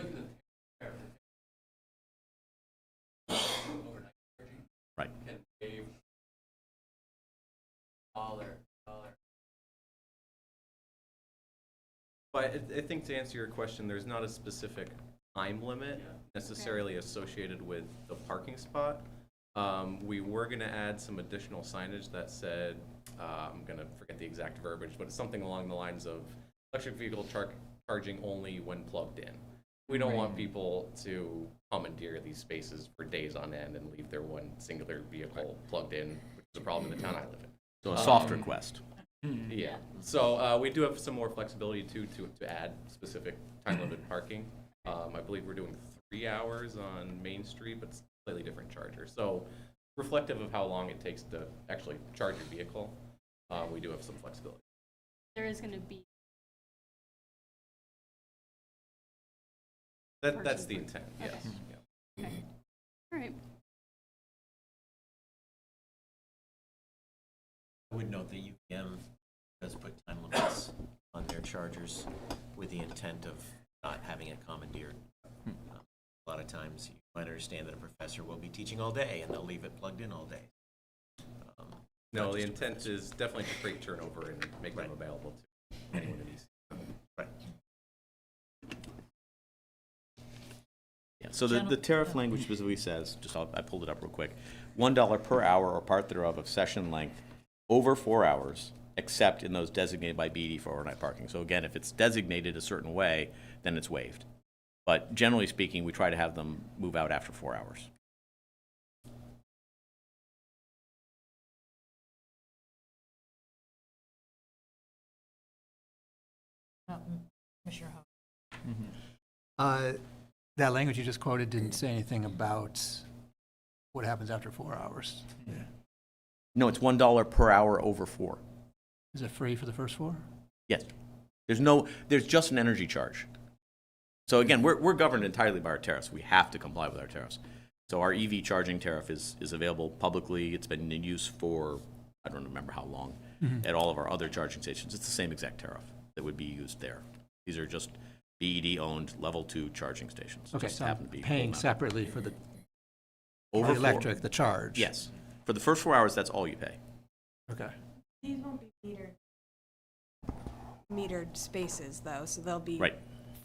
right. But I think to answer your question, there's not a specific time limit necessarily associated with the parking spot. We were going to add some additional signage that said, I'm going to forget the exact verbiage, but it's something along the lines of electric vehicle charging only when plugged in. We don't want people to commandeer these spaces for days on end and leave their one singular vehicle plugged in, which is a problem in the town I live in. So a soft request. Yeah, so we do have some more flexibility too to add specific time limit parking. I believe we're doing 3 hours on Main Street, but it's slightly different charger. So reflective of how long it takes to actually charge your vehicle, we do have some flexibility. There is going to be. That's the intent, yes. Okay. Yeah. Okay. All right. I would note that UVM does put time limits on their chargers with the intent of not having it commandeered. A lot of times you might understand that a professor will be teaching all day and they'll leave it plugged in all day. No, Not the just a intent professor. is definitely to create turnover and make them Right. available to anyone who needs. Right. Yeah, so the tariff language specifically says, I pulled it up real quick, $1 per hour or part thereof of session length over 4 hours, except in those designated by BD for overnight parking. So again, if it's designated a certain way, then it's waived. But generally speaking, we try to have them move out after 4 hours. Commissioner Ho. That language you just quoted didn't say anything about what happens after 4 hours. No, it's $1 per hour over 4. Is it free for the first 4? Yes. There's just an energy charge. So again, we're governed entirely by our tariffs. We have to comply with our tariffs. So our EV charging tariff is available publicly. It's been in use for, I don't remember how long, at all of our other charging stations. It's the same exact tariff that would be used there. These are just BED-owned level 2 charging stations. Okay, Just so happen I'm to be paying full amount. separately for the Over electric, the charge. Yes. For the first 4 hours, that's all you pay. Okay. These won't be metered spaces, though, so they'll be Right.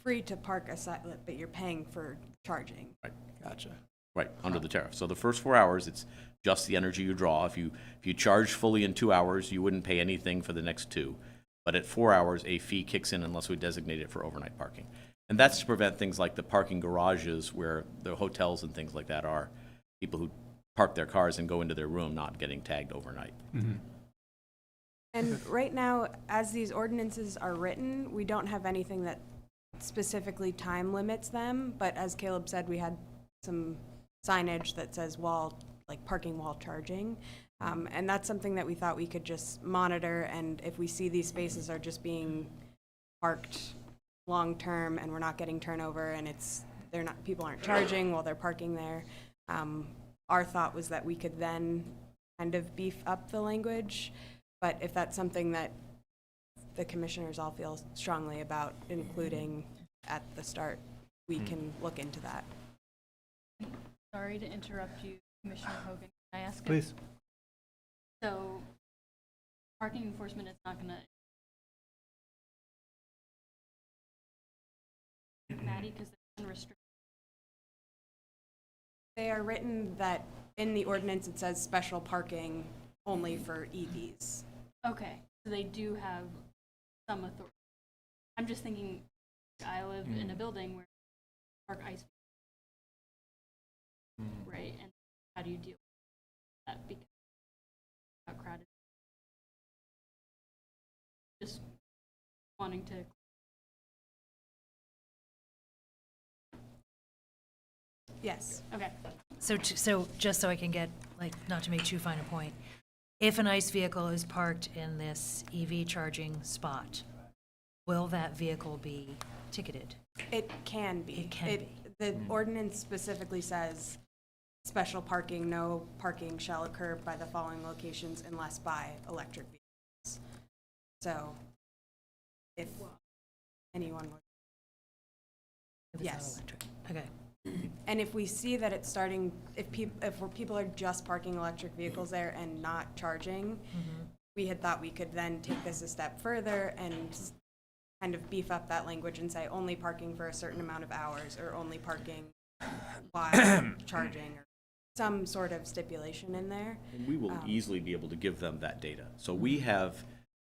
free to park aside, but you're paying for charging. Right. Gotcha. Right, under the tariff. So the first 4 hours, it's just the energy you draw. If you charge fully in 2 hours, you wouldn't pay anything for the next 2. But at 4 hours, a fee kicks in unless we designate it for overnight parking. And that's to prevent things like the parking garages where the hotels and things like that are. People who park their cars and go into their room not getting tagged overnight. And right now, as these ordinances are written, we don't have anything that specifically time limits them, but as Caleb said, we had some signage that says parking while charging. And that's something that we thought we could just monitor, and if we see these spaces are just being parked long-term and we're not getting turnover and people aren't charging while they're parking there, our thought was that we could then kind of beef up the language. But if that's something that the commissioners all feel strongly about including at the start, we can look into that. Sorry to interrupt you, Commissioner Hogan. Can I ask? Please. So, parking enforcement is not going to. Maddie, because they're unrestricted. They are written that in the ordinance it says special parking only for EVs. Okay, so they do have some authority. I'm just thinking, I live in a building where park ice, right? And how do you deal with that because how crowded? Just wanting to. Yes. Okay. So just so I can get, not to make too fine a point, if an ICE vehicle is parked in this EV charging spot, will that vehicle be ticketed? It can be. It can be. The ordinance specifically says special parking, no parking shall occur by the following locations unless by electric vehicles. So if anyone would. If it's not Yes. electric? Okay. And if we see that it's starting, if people are just parking electric vehicles there and not charging, we had thought we could then take this a step further and kind of beef up that language and say only parking for a certain amount of hours or only parking while charging or some sort of stipulation in there. And we will easily be able to give them that data. So we have,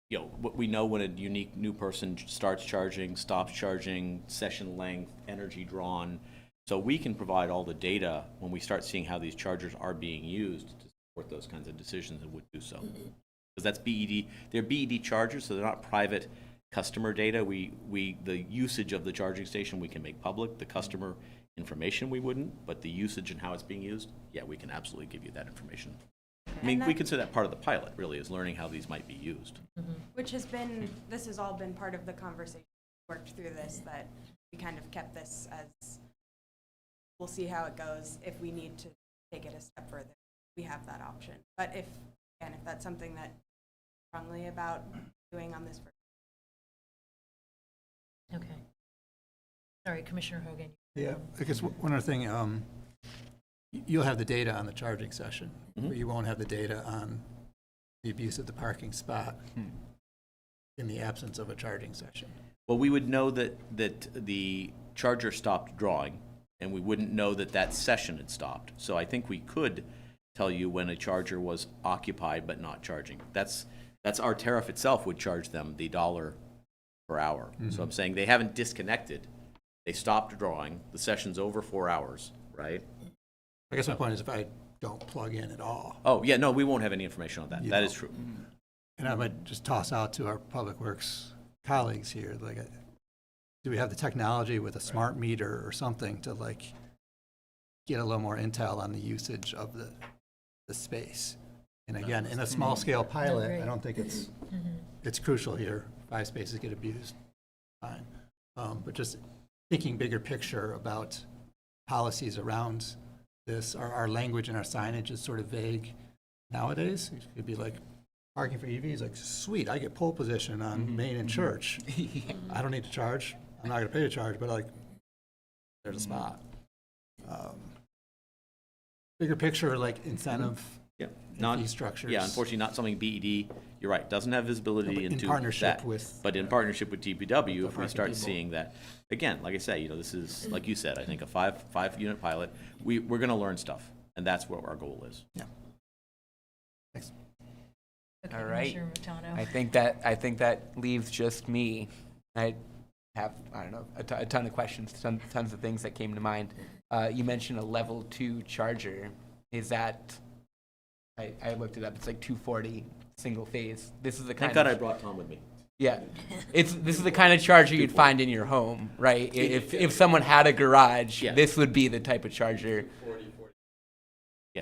what we know when a unique new person starts charging, stops charging, session length, energy drawn. So we can provide all the data when we start seeing how these chargers are being used to support those kinds of decisions and would do so. Because that's BED, they're BED chargers, so they're not private customer data. The usage of the charging station we can make public. The customer information we wouldn't, but the usage and how it's being used, yeah, we can absolutely give you that information. I mean, we consider that part of the pilot, really, is learning how these might be used. Which has been, this has all been part of the conversation, worked through this, that we kind of kept this as, we'll see how it goes. If we need to take it a step further, we have that option. But if that's something that strongly about doing on this. Okay. Sorry, Commissioner Hogan. Yeah, I guess one other thing, you'll have the data on the charging session, but you won't have the data on the abuse of the parking spot in the absence of a charging session. Well, we would know that the charger stopped drawing, and we wouldn't know that that session had stopped. So I think we could tell you when a charger was occupied but not charging. That's our tariff itself would charge them the $1 per hour. So I'm saying they haven't disconnected. They stopped drawing. The session's over 4 hours, right? I guess my point is if I don't plug in at all. Oh, yeah, no, we won't have any information on that. You That don't. is true. And I might just toss out to our Public Works colleagues here, like, do we have the technology with a smart meter or something to like get a little more intel on the usage of the space? And again, in a small scale pilot, I don't think it's crucial here. 5 spaces get abused, fine. But just thinking bigger picture about policies around this, our language and our signage is sort of vague nowadays. It could be like, parking for EVs, like, sweet, I get pole position on Main and Church. I don't need to charge. I'm not gonna pay to charge, but like, there's a spot. Bigger picture, like incentive, fee structures. Yeah, unfortunately, not something BED, you're right, doesn't have visibility In into partnership that. with, But in partnership with DPW, if we parking start people. seeing that, again, like I say, this is, like you said, I think a five unit pilot, we're gonna learn stuff, and that's what our goal is. Yeah. Thanks. Okay, All right. Commissioner Matano. I think that leaves just me. I have, I don't know, a ton of questions, tons of things that came to mind. You mentioned a level 2 charger. Is that, I looked it up, it's like 240 single phase. This is the kind Thank God of, I brought Tom with me. yeah, this is the kind of charger you'd find in your home, right? If someone had a garage, Yeah. this would be the type of charger.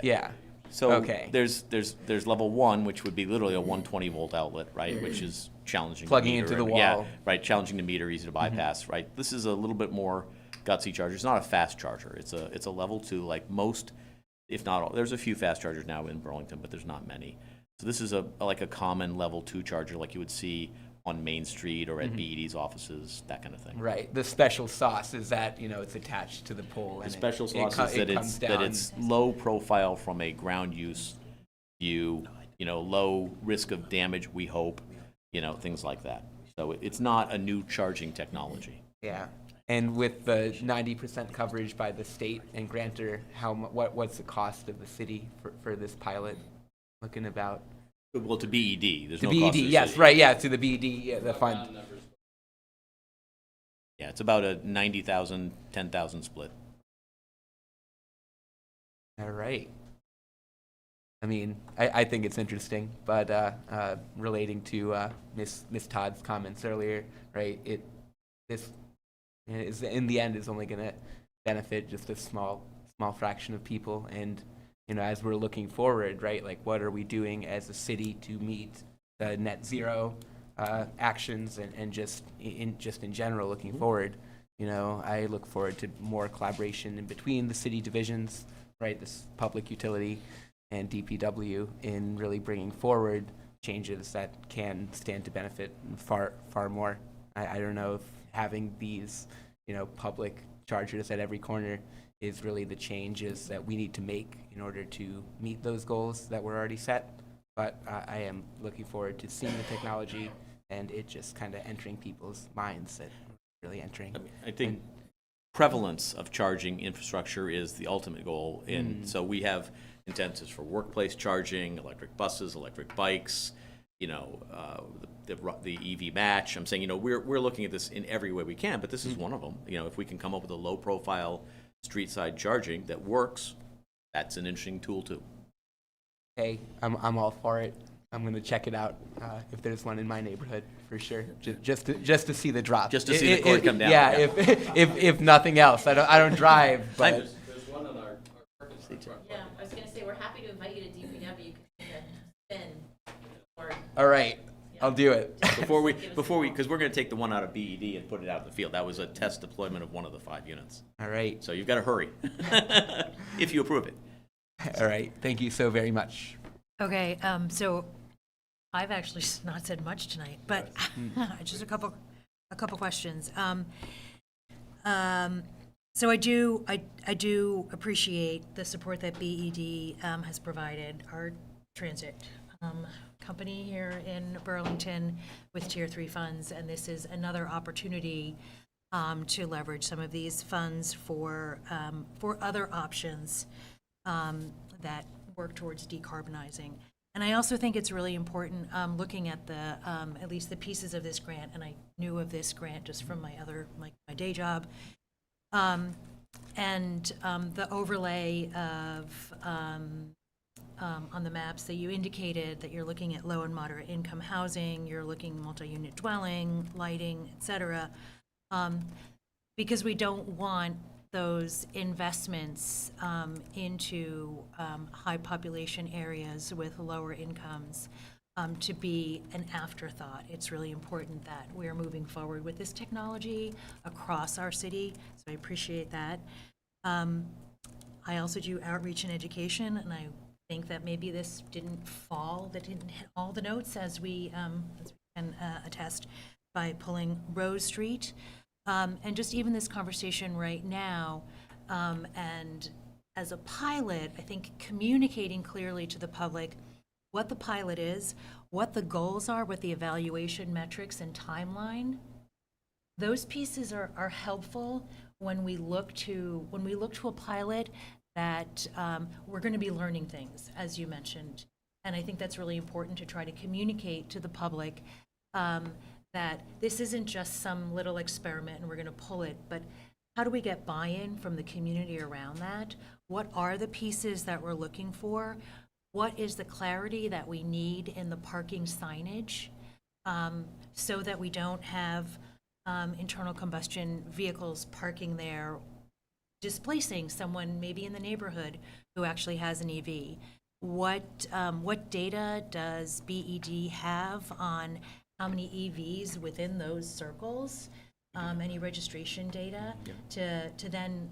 Yeah. So Okay. there's level 1, which would be literally a 120 volt outlet, right? Which is challenging. to Plugging meter into the and- yeah, wall. right. Challenging to meter, easy to bypass, right? This is a little bit more gutsy charger. It's not a fast charger. It's a level 2, like most, if not all. There's a few fast chargers now in Burlington, but there's not many. So this is like a common level 2 charger, like you would see on Main Street or at BED's offices, that kind of thing. Right. The special sauce is that, it's attached to the pole. The And special it sauce is comes that down. it's low profile from a ground use view, low risk of damage, we hope, things like that. So it's not a new charging technology. Yeah. And with the 90% coverage by the state and grantor, what's the cost of the city for this pilot? Looking about. Well, to BED, there's To no BED, cost to the yes, city. right, yeah, to the BED, yeah, the fund. Yeah, it's about a 90,000, 10,000 split. All right. I mean, I think it's interesting, but relating to Miss Todd's comments earlier, right? This is in the end is only going to benefit just a small fraction of people, and as we're looking forward, right? Like, what are we doing as a city to meet the net zero actions, and just in general looking forward? I look forward to more collaboration in between the city divisions, right? This public utility and DPW in really bringing forward changes that can stand to benefit far more. I don't know if having these, public chargers at every corner is really the changes that we need to make in order to meet those goals that were already set. But I am looking forward to seeing the technology and it just kind of entering people's minds, that really entering. I think prevalence of charging infrastructure is the ultimate goal. And so we have incentives for workplace charging, electric buses, electric bikes, the EV match. I'm saying, we're looking at this in every way we can, but this is one of them. If we can come up with a low profile street side charging that works, that's an interesting tool too. Hey, I'm all for it. I'm gonna check it out if there's one in my neighborhood for sure. Just to see the drop. Just to see the cord come down. Yeah, if nothing else, I don't drive, but. There's one on our parking lot. Yeah, I was gonna say, we're happy to invite you to DPW, spin. All right, I'll do it. Before we, because we're going to take the one out of BED and put it out in the field. That was a test deployment of one of the 5 units. All right. So you've got to hurry, if you approve it. All right, thank you so very much. Okay, so I've actually not said much tonight, but just a couple questions. So I do appreciate the support that BED has provided our transit company here in Burlington with Tier 3 funds, and this is another opportunity to leverage some of these funds for other options that work towards decarbonizing. And I also think it's really important looking at the at least the pieces of this grant, and I knew of this grant just from my day job, and the overlay of on the maps that you indicated that you're looking at low and moderate income housing, you're looking multi-unit dwelling, lighting, et cetera, because we don't want those investments into high population areas with lower incomes to be an afterthought. It's really important that we're moving forward with this technology across our city, so I appreciate that. I also do outreach and education, and I think that maybe this didn't hit all the notes as we can attest by pulling Rose Street. And just even this conversation right now, and as a pilot, I think communicating clearly to the public what the pilot is, what the goals are, what the evaluation metrics and timeline, those pieces are helpful when we look to a pilot that we're going to be learning things, as you mentioned. And I think that's really important to try to communicate to the public that this isn't just some little experiment and we're going to pull it, but how do we get buy-in from the community around that? What are the pieces that we're looking for? What is the clarity that we need in the parking signage so that we don't have internal combustion vehicles parking there, displacing someone maybe in the neighborhood who actually has an EV? What data does BED have on how many EVs within those circles? Any registration data to then,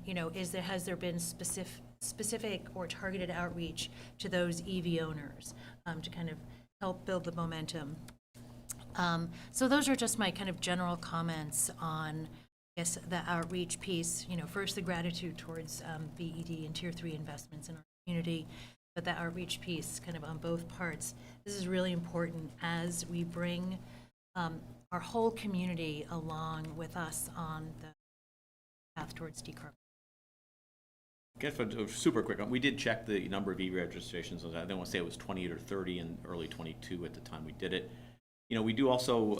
has there been specific or targeted outreach to those EV owners to kind of help build the momentum? So those are just my kind of general comments on, I guess, the outreach piece. First the gratitude towards BED and Tier 3 investments in our community, but the outreach piece kind of on both parts. This is really important as we bring our whole community along with us on the path towards decarbonization. Guess a super quick one. We did check the number of e-registrations. I don't want to say it was 28 or 30 in early 22 at the time we did it. We do also,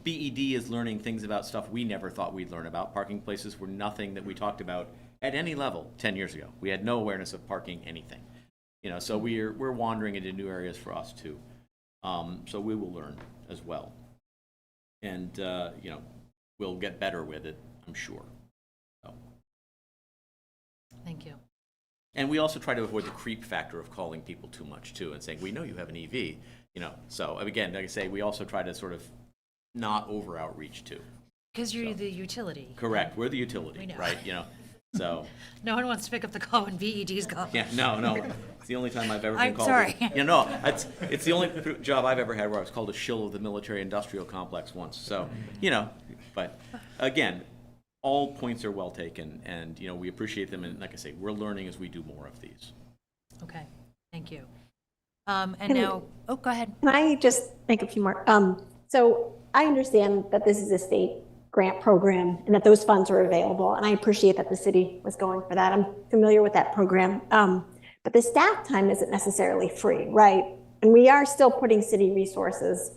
BED is learning things about stuff we never thought we'd learn about. Parking places were nothing that we talked about at any level 10 years ago. We had no awareness of parking anything. So we're wandering into new areas for us too. So we will learn as well. And, we'll get better with it, I'm sure. So. Thank you. And we also try to avoid the creep factor of calling people too much too and saying, we know you have an EV, So again, like I say, we also try to sort of not over outreach too. Because you're the utility. Correct. We're the utility, right? So. No one wants to pick up the call when BED's calling. Yeah, no. It's the only time I've ever been I'm called. sorry. It's the only job I've ever had where I was called a shill of the military industrial complex once. So, but again, all points are well taken, and we appreciate them. And like I say, we're learning as we do more of these. Okay, thank you. Now, go ahead. Can I just make a few more? So I understand that this is a state grant program and that those funds are available, and I appreciate that the city was going for that. I'm familiar with that program. But the staff time isn't necessarily free, right? And we are still putting city resources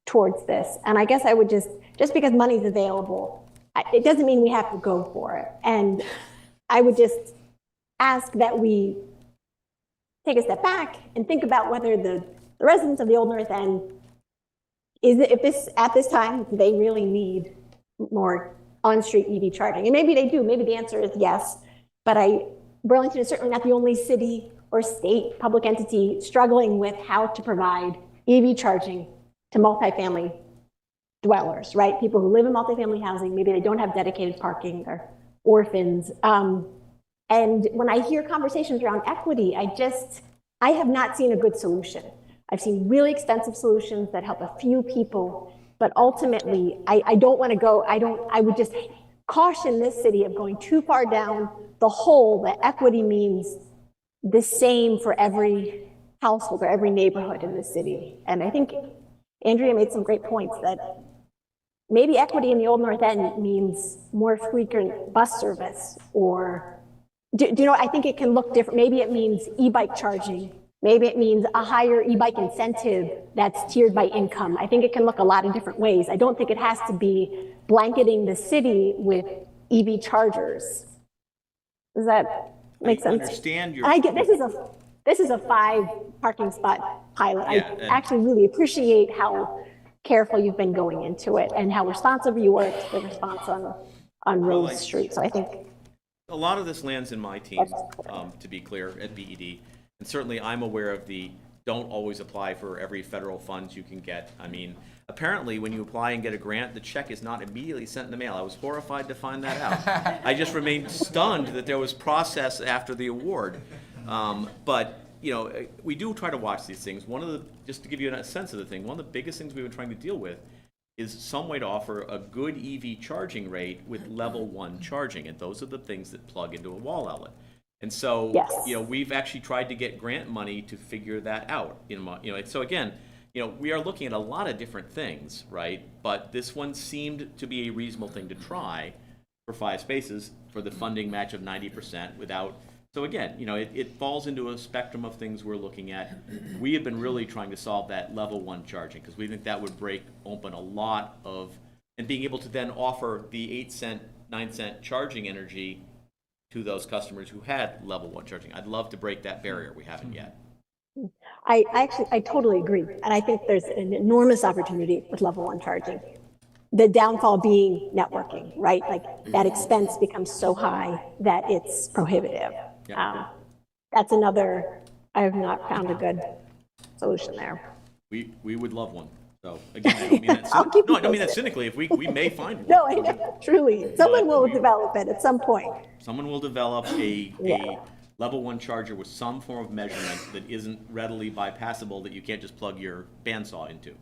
towards this. And I guess I would just because money's available, it doesn't mean we have to go for it. And I would just ask that we take a step back and think about whether the residents of the Old North End, at this time, they really need more on-street EV charging. And maybe they do. Maybe the answer is yes. But Burlington is certainly not the only city or state public entity struggling with how to provide EV charging to multifamily dwellers, right? People who live in multifamily housing, maybe they don't have dedicated parking, they're orphans. And when I hear conversations around equity, I have not seen a good solution I've seen really extensive solutions that help a few people, but ultimately, I don't want to go, I would just caution this city of going too far down the hole that equity means the same for every household or every neighborhood in the city. And I think Andrea made some great points that maybe equity in the Old North End means more frequent bus service, or, do you know, I think it can look different. Maybe it means e-bike charging. Maybe it means a higher e-bike incentive that's tiered by income. I think it can look a lot of different ways. I don't think it has to be blanketing the city with EV chargers. Does that make sense? I understand your. I get, this is a 5 parking spot pilot. Yeah, I actually really appreciate how careful you've been going into it and how responsive you were to the response on Rose Street. So I think a lot of this lands in my team, to be clear, at BED. And certainly I'm aware of the don't always apply for every federal funds you can get. I mean, apparently when you apply and get a grant, the check is not immediately sent in the mail. I was horrified to find that out. I just remained stunned that there was process after the award. But, you know, we do try to watch these things. One of the, just to give you a sense of the thing, one of the biggest things we've been trying to deal with is some way to offer a good EV charging rate with level 1 charging. And those are the things that plug into a wall outlet. And so, you know, we've actually tried to get grant money to figure that out. You know, so again, you know, we are looking at a lot of different things, right? But this one seemed to be a reasonable thing to try for 5 spaces for the funding match of 90% without. So again, you know, it falls into a spectrum of things we're looking at. We have been really trying to solve that level 1 charging because we think that would break open a lot of, and being able to then offer the 8-cent, 9-cent charging energy to those customers who had level 1 charging. I'd love to break that barrier. We haven't yet. I totally agree. And I think there's an enormous opportunity with level 1 charging. The downfall being networking, right? Like that expense becomes so high that it's prohibitive. That's another, I have not found a good solution there. We would love one. So again, I don't mean that. No, I don't mean that cynically. If we may find one. No, I know, truly, someone will develop it at some point. Someone will develop a level 1 charger with some form of measurement that isn't readily bypassable that you can't just plug your bandsaw into.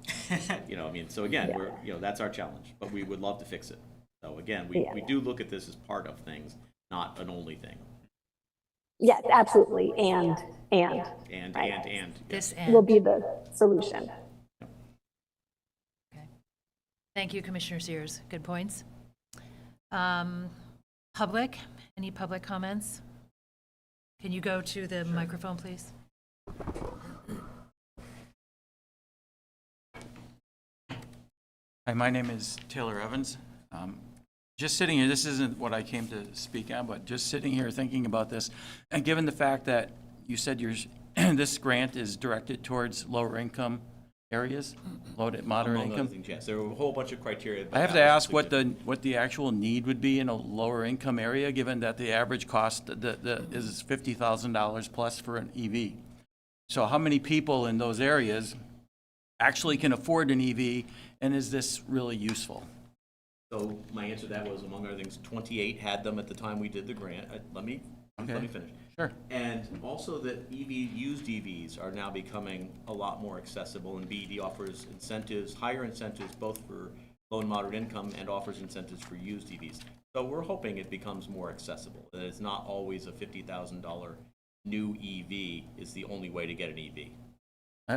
You know, I mean, so again, we're, you know, that's our challenge, but we would love to fix it. So again, we do look at this as part of things, not an only thing. Yes, absolutely, and This will be the solution. Thank you, Commissioner Sears. Good points. Public, any public comments? Can you go to the microphone, please? Hi, my name is Taylor Evans. Just sitting here, this isn't what I came to speak on, but just sitting here thinking about this, and given the fact that you said this grant is directed towards lower income areas, low to moderate Among income. other things, yes. There are a whole bunch of criteria. I have to ask what the actual need would be in a lower income area, given that the average cost is $50,000 plus for an EV. So how many people in those areas actually can afford an EV, and is this really useful? So my answer to that was, among other things, 28 had them at the time we did the grant. Let me finish. Sure. And also that used EVs are now becoming a lot more accessible, and BED offers incentives, higher incentives, both for low and moderate income, and offers incentives for used EVs. So we're hoping it becomes more accessible, that it's not always a $50,000 new EV is the only way to get an EV.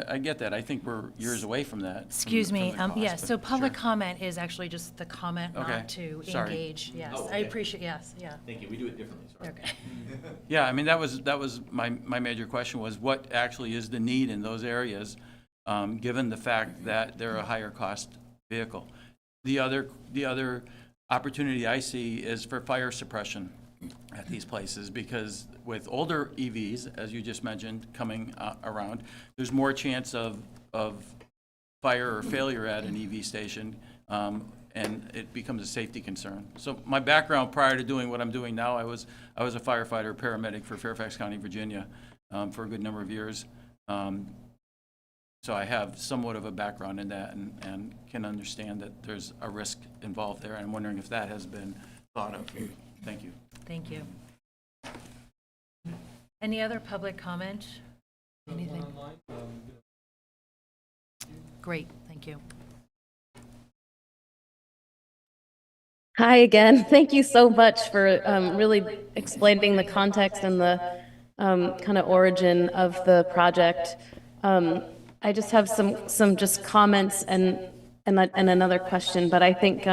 I get that. I think we're years away from that. Excuse me, from the cost, yes, but so public sure. comment is actually just the comment Okay. not to Sorry. engage, yes. Oh, I okay. appreciate, yes, yeah. Thank you. We do it differently. Sorry. Okay. Yeah, I mean, that was my major question was what actually is the need in those areas, given the fact that they're a higher cost vehicle. The other opportunity I see is for fire suppression at these places, because with older EVs, as you just mentioned, coming around, there's more chance of fire or failure at an EV station, and it becomes a safety concern. So my background prior to doing what I'm doing now, I was a firefighter, paramedic for Fairfax County, Virginia, for a good number of years. So I have somewhat of a background in that and can understand that there's a risk involved there. I'm wondering if that has been thought of. Thank you. Thank you. Any other public comment? Anything? Great, thank you. Hi again. Thank you so much for really explaining the context and the kind of origin of the project. I just have some just comments and another question, but I think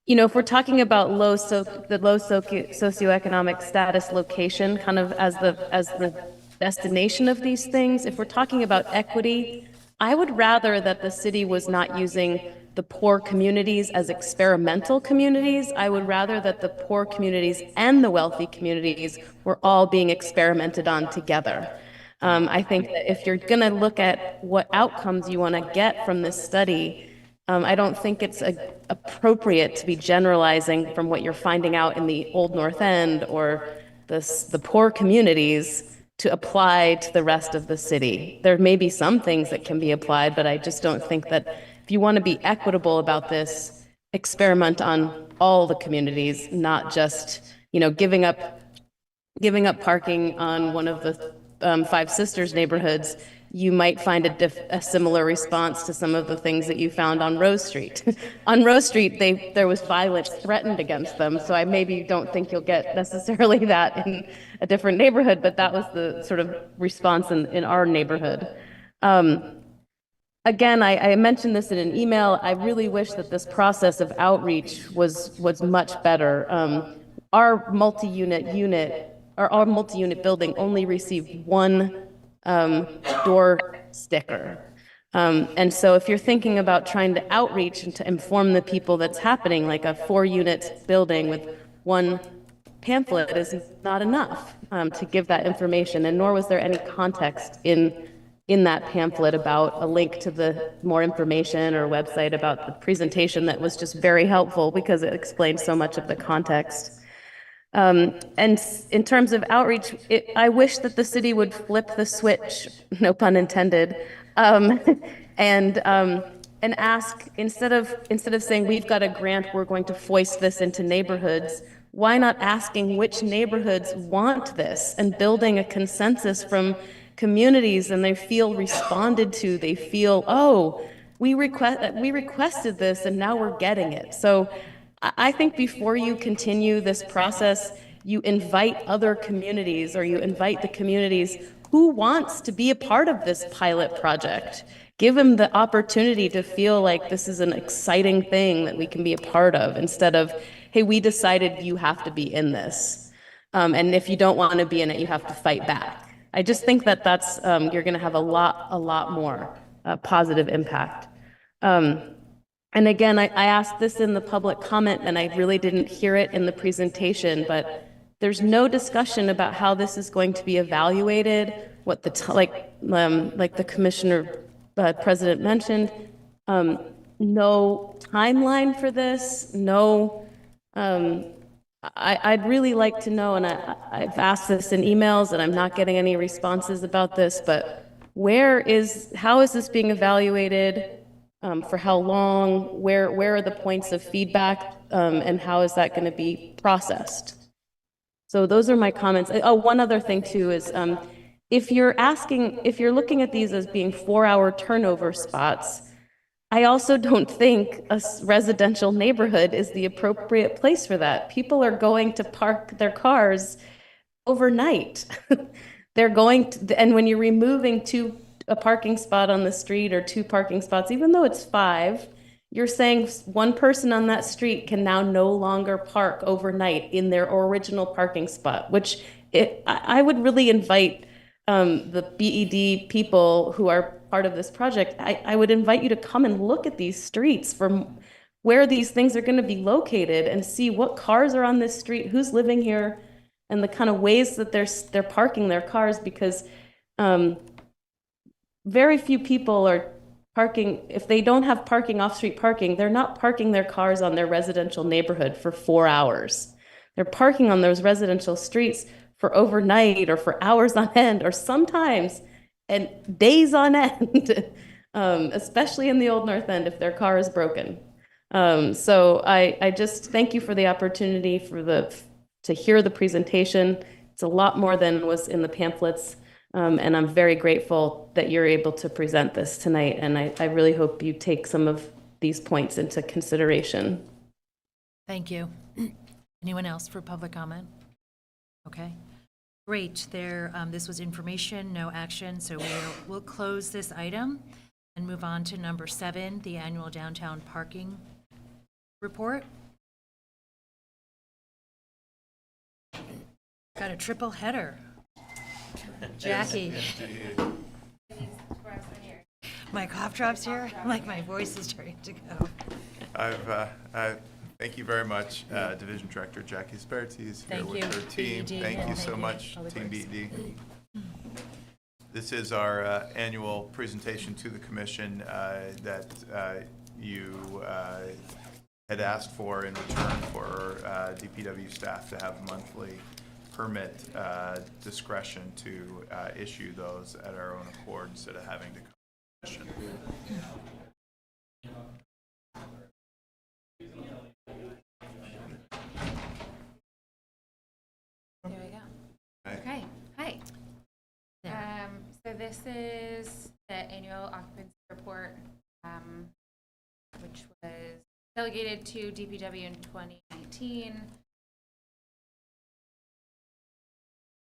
if we're talking about the low socioeconomic status location, kind of as the destination of these things, if we're talking about equity, I would rather that the city was not using the poor communities as experimental communities. I would rather that the poor communities and the wealthy communities were all being experimented on together. I think that if you're going to look at what outcomes you want to get from this study, I don't think it's appropriate to be generalizing from what you're finding out in the Old North End or the poor communities to apply to the rest of the city. There may be some things that can be applied, but I just don't think that if you want to be equitable about this, experiment on all the communities, not just, giving up parking on one of the Five Sisters neighborhoods. You might find a similar response to some of the things that you found on Rose Street. On Rose Street, there was violence threatened against them, so I maybe don't think you'll get necessarily that in a different neighborhood, but that was the sort of response in our neighborhood. Again, I mentioned this in an email. I really wish that this process of outreach was much better. Our multi-unit building only received one door sticker. And so if you're thinking about trying to outreach and to inform the people that's happening, like a 4-unit building with one pamphlet is not enough to give that information, and nor was there any context in that pamphlet about a link to the more information or website about the presentation that was just very helpful because it explained so much of the context. And in terms of outreach, I wish that the city would flip the switch, no pun intended, and ask, instead of saying we've got a grant, we're going to foist this into neighborhoods, why not asking which neighborhoods want this and building a consensus from communities, and they feel responded to, they feel, oh, we requested this and now we're getting it. So I think before you continue this process, you invite other communities, or you invite the communities who wants to be a part of this pilot project. Give them the opportunity to feel like this is an exciting thing that we can be a part of, instead of, hey, we decided you have to be in this. And if you don't want to be in it, you have to fight back. I just think that that's, you're going to have a lot more positive impact. And again, I asked this in the public comment, and I really didn't hear it in the presentation, but there's no discussion about how this is going to be evaluated, what like the commissioner president mentioned, no timeline for this, no, I'd really like to know, and I've asked this in emails and I'm not getting any responses about this, but how is this being evaluated? For how long? Where are the points of feedback? And how is that going to be processed? So those are my comments. Oh, one other thing too is if you're looking at these as being 4-hour turnover spots, I also don't think a residential neighborhood is the appropriate place for that. People are going to park their cars overnight. They're going to, and when you're removing a parking spot on the street or 2 parking spots, even though it's 5, you're saying one person on that street can now no longer park overnight in their original parking spot, which I would really invite the BED people who are part of this project, I would invite you to come and look at these streets from where these things are going to be located and see what cars are on this street, who's living here, and the kind of ways that they're parking their cars, because very few people are parking. If they don't have parking, off-street parking, they're not parking their cars on their residential neighborhood for 4 hours. They're parking on those residential streets for overnight or for hours on end, or sometimes and days on end, especially in the Old North End if their car is broken. So I just thank you for the opportunity to hear the presentation. It's a lot more than was in the pamphlets. And I'm very grateful that you're able to present this tonight, and I really hope you take some of these points into consideration. Thank you. Anyone else for public comment? Okay. Great. This was information, no action, so we'll close this item and move on to number 7, the annual downtown parking report. Got a triple header. Jackie. My cough drops here, like my voice is starting to go. Thank you very much, Division Director Jackie Sperti is here Thank with you, her team. BED, Thank and you so thank you, much, Public Team Works. BED. This is our annual presentation to the commission that you had asked for in return for DPW staff to have monthly permit discretion to issue those at our own accord instead of having to come to the commission. There we go. Okay, hi. So this is the annual occupancy report, which was delegated to DPW in 2019.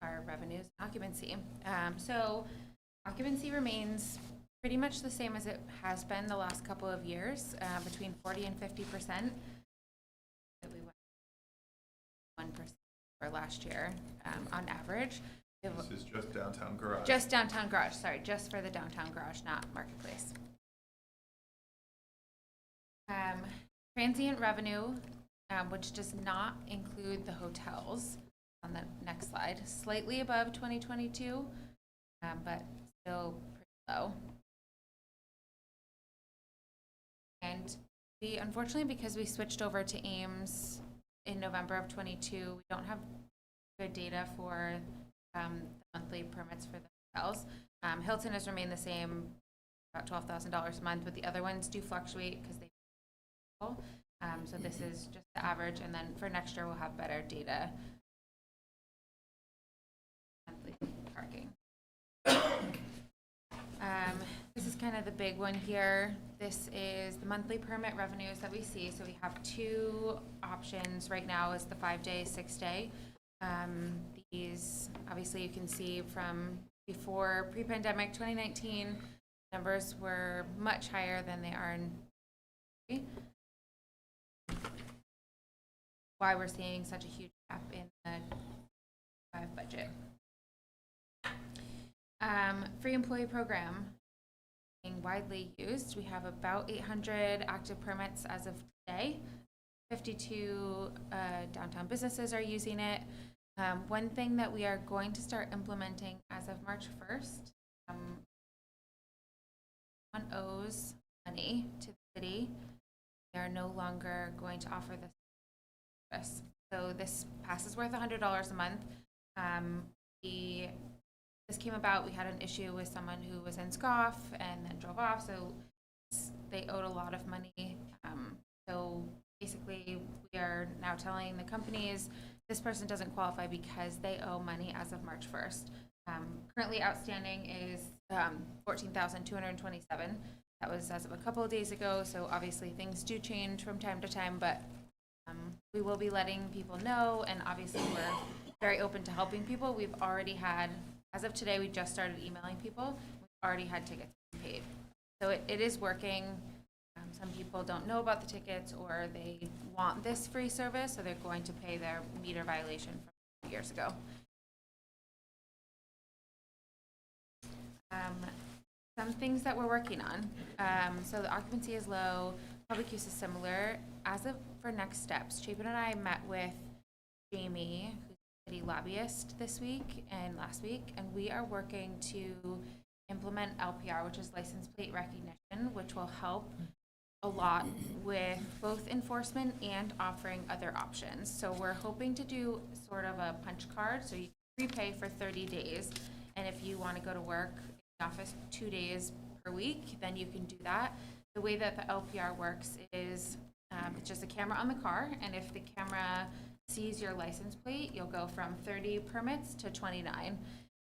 Our revenues and occupancy. So occupancy remains pretty much the same as it has been the last couple of years, between 40 and 50%. We went 1% for last year on average. This is just downtown garage. Just downtown garage, sorry, just for the downtown garage, not marketplace. Transient revenue, which does not include the hotels, on the next slide, slightly above 2022, but still pretty low. And we, unfortunately, because we switched over to Ames in November of 22, we don't have good data for the monthly permits for the hotels. Hilton has remained the same, about $12,000 a month, but the other ones do fluctuate because they so this is just the average, and then for next year we'll have better data. Monthly parking. This is kind of the big one here. This is the monthly permit revenues that we see. So we have two options right now, is the 5-day, 6-day. These, obviously you can see from before pre-pandemic 2019, numbers were much higher than they are in. Why we're seeing such a huge gap in the budget. Free employee program being widely used. We have about 800 active permits as of today. 52 downtown businesses are using it. One thing that we are going to start implementing as of March 1st, one owes money to the city. They are no longer going to offer this service. So this pass is worth $100 a month. This came about, we had an issue with someone who was in SCOF and then drove off, so they owed a lot of money. So basically, we are now telling the companies this person doesn't qualify because they owe money as of March 1st. Currently outstanding is $14,227. That was as of a couple of days ago, so obviously things do change from time to time, but we will be letting people know, and obviously we're very open to helping people. We've already had, as of today, we just started emailing people. We've already had tickets paid. So it is working. Some people don't know about the tickets, or they want this free service, so they're going to pay their meter violation from years ago. Some things that we're working on. So the occupancy is low. Public use is similar. As of for next steps, Chapin and I met with Jamie, who's a city lobbyist, this week and last week, and we are working to implement LPR, which is license plate recognition, which will help a lot with both enforcement and offering other options. So we're hoping to do sort of a punch card, so you can prepay for 30 days, and if you want to go to work in the office 2 days per week, then you can do that. The way that the LPR works is it's just a camera on the car, and if the camera sees your license plate, you'll go from 30 permits to 29.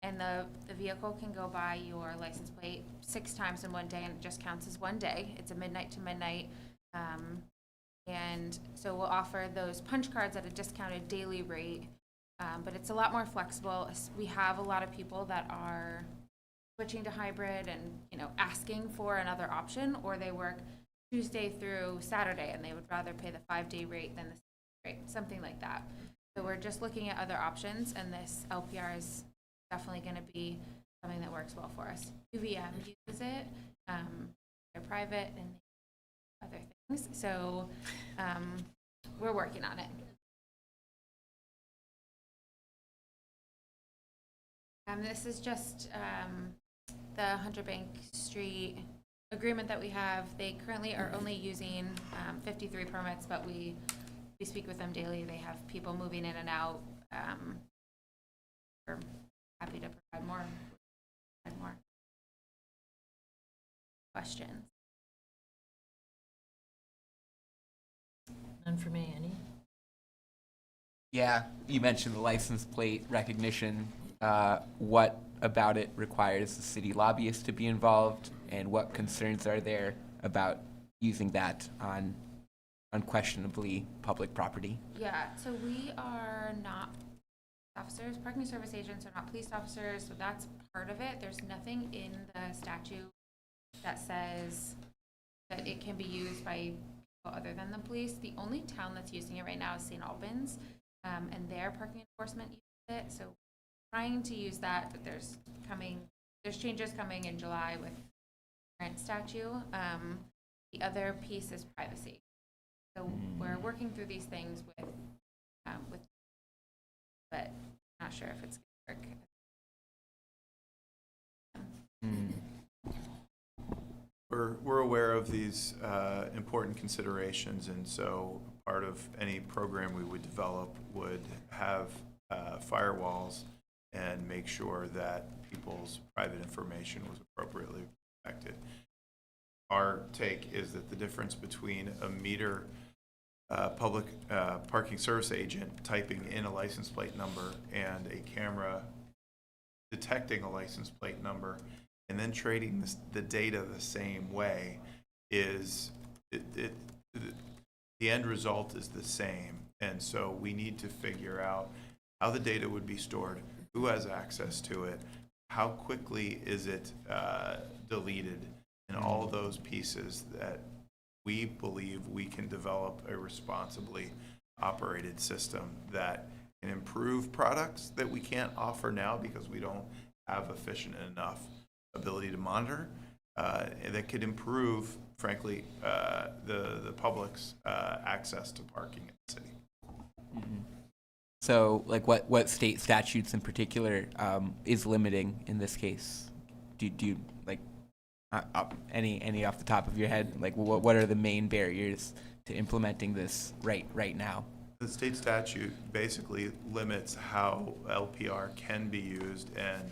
And the vehicle can go by your license plate 6 times in one day, and it just counts as one day. It's a midnight to midnight. And so we'll offer those punch cards at a discounted daily rate, but it's a lot more flexible. We have a lot of people that are switching to hybrid and, asking for another option, or they work Tuesday through Saturday and they would rather pay the 5-day rate than the 6-day rate, something like that. So we're just looking at other options, and this LPR is definitely going to be something that works well for us. UVM uses it. They're private and other things. So we're working on it. This is just the Hunter Bank Street agreement that we have. They currently are only using 53 permits, but we speak with them daily. They have people moving in and out. We're happy to provide more. Questions? None for me, any? Yeah, you mentioned the license plate recognition. What about it requires the city lobbyist to be involved, and what concerns are there about using that on unquestionably public property? Yeah, so we are not officers. Parking service agents are not police officers, so that's part of it. There's nothing in the statute that says that it can be used by people other than the police. The only town that's using it right now is St. Albans, and their parking enforcement uses it. So trying to use that, but there's changes coming in July with current statute. The other piece is privacy. So we're working through these things with, but not sure if it's going to work. We're aware of these important considerations, and so part of any program we would develop would have firewalls and make sure that people's private information was appropriately protected. Our take is that the difference between a meter public parking service agent typing in a license plate number and a camera detecting a license plate number and then trading the data the same way is the end result is the same. And so we need to figure out how the data would be stored, who has access to it, how quickly is it deleted, and all those pieces that we believe we can develop a responsibly operated system that can improve products that we can't offer now because we don't have efficient enough ability to monitor, and that could improve, frankly, the public's access to parking in the city. Mm-hmm. So, like, what state statutes in particular is limiting in this case? Do you like any off the top of your head? Like, what are the main barriers to implementing this right now? The state statute basically limits how LPR can be used, and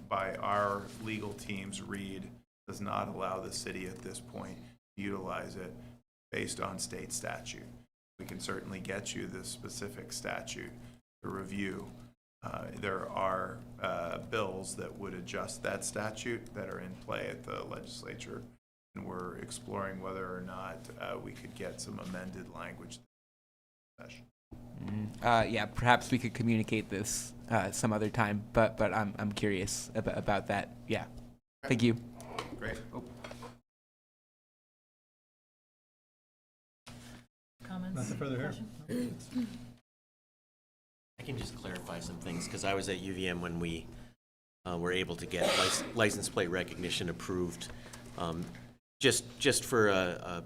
by our legal team's read, does not allow the city at this point to utilize it based on state statute. We can certainly get you the specific statute to review. There are bills that would adjust that statute that are in play at the legislature, and we're exploring whether or not we could get some amended language. Yeah, perhaps we could communicate this some other time, but I'm curious about that. Yeah, thank you. Great. Comments? Nothing further here. Questions? I can just clarify some things, because I was at UVM when we were able to get license plate recognition approved. Just for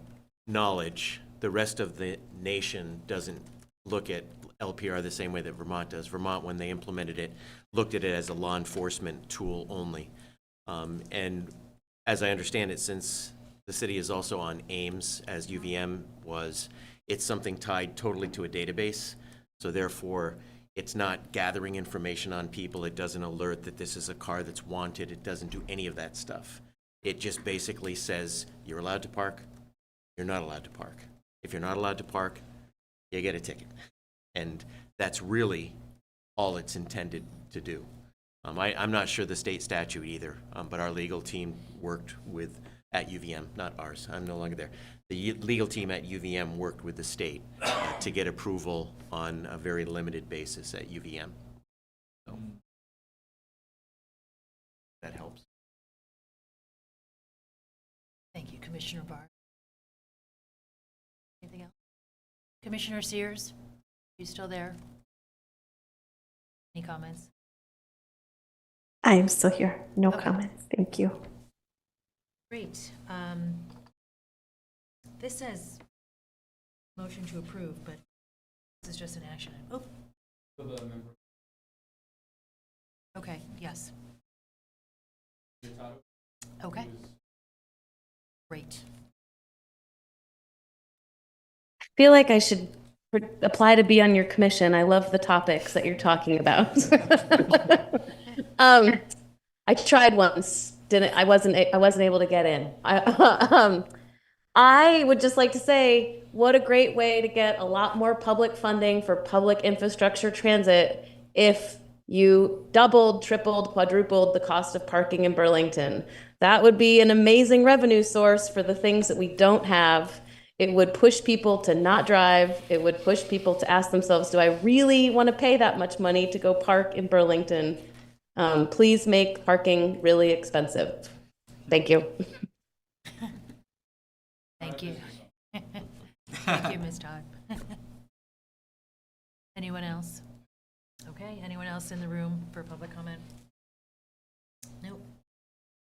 knowledge, the rest of the nation doesn't look at LPR the same way that Vermont does. Vermont, when they implemented it, looked at it as a law enforcement tool only. And as I understand it, since the city is also on AIMS, as UVM was, it's something tied totally to a database. So therefore, it's not gathering information on people. It doesn't alert that this is a car that's wanted. It doesn't do any of that stuff. It just basically says, you're allowed to park, you're not allowed to park. If you're not allowed to park, you get a ticket. And that's really all it's intended to do. I'm not sure the state statute either, but our legal team worked with, at UVM, not ours, I'm no longer there. The legal team at UVM worked with the state to get approval on a very limited basis at UVM. So that helps. Thank you, Commissioner Barr. Anything else? Commissioner Sears, you still there? Any comments? I am still here. No Okay. comments. Thank you. Great. This says motion to approve, but this is just an action. Oh. Okay, yes. Okay. Great. I feel like I should apply to be on your commission. I love the topics that you're talking about. I tried once. I wasn't able to get in. I would just like to say, what a great way to get a lot more public funding for public infrastructure transit if you doubled, tripled, quadrupled the cost of parking in Burlington. That would be an amazing revenue source for the things that we don't have. It would push people to not drive. It would push people to ask themselves, do I really want to pay that much money to go park in Burlington? Please make parking really expensive. Thank you. Thank you. Thank you, Ms. Todd. Anyone else? Okay, anyone else in the room for public comment? Nope.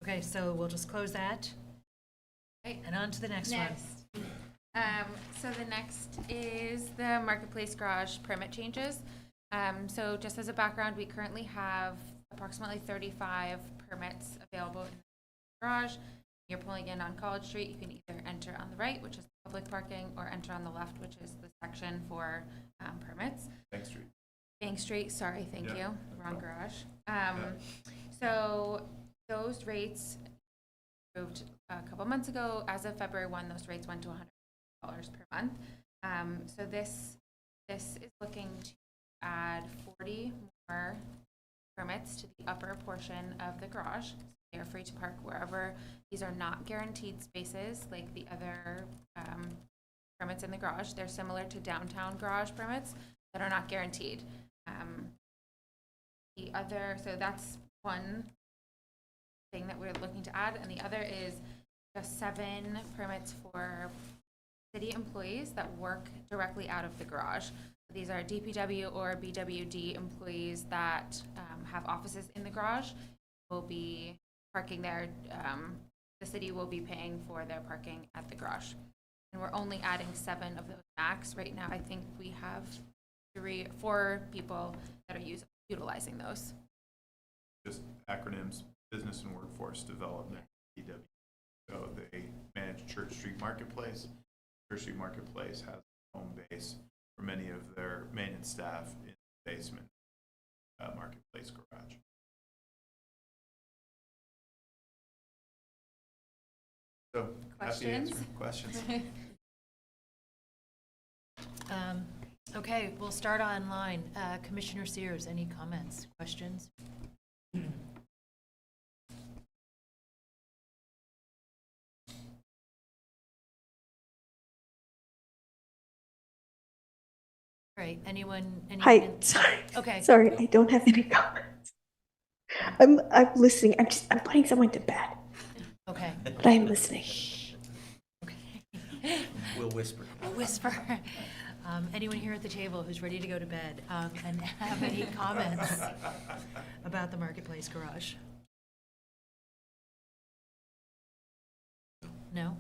Okay, so we'll just close that. Okay, and on to the next one. So the next is the Marketplace Garage permit changes. So just as a background, we currently have approximately 35 permits available in the garage. You're pulling in on College Street, you can either enter on the right, which is public parking, or enter on the left, which is the section for permits. Bank Street. Bank Street, sorry, thank Yeah. you, wrong garage. So those rates approved a couple months ago. As of February 1, those rates went to $100 per month. So this is looking to add 40 more permits to the upper portion of the garage. They are free to park wherever. These are not guaranteed spaces like the other permits in the garage. They're similar to downtown garage permits that are not guaranteed. So that's one thing that we're looking to add, and the other is just 7 permits for city employees that work directly out of the garage. These are DPW or BWD employees that have offices in the garage, will be parking there. The city will be paying for their parking at the garage. And we're only adding 7 of those max. Right now, I think we have 4 people that are utilizing those. Just acronyms, Business and Workforce Development, BW. So they manage Church Street Marketplace. Church Street Marketplace has a home base for many of their maintenance staff in the basement Marketplace garage. So, happy to answer questions. Okay, we'll start online. Commissioner Sears, any comments, questions? All right, anyone? Hi, sorry. Okay. Sorry, I don't have any comments. I'm listening. I'm putting someone to bed, Okay. but I'm listening. We'll whisper. We'll whisper. Anyone here at the table who's ready to go to bed and have any comments about the Marketplace Garage? No?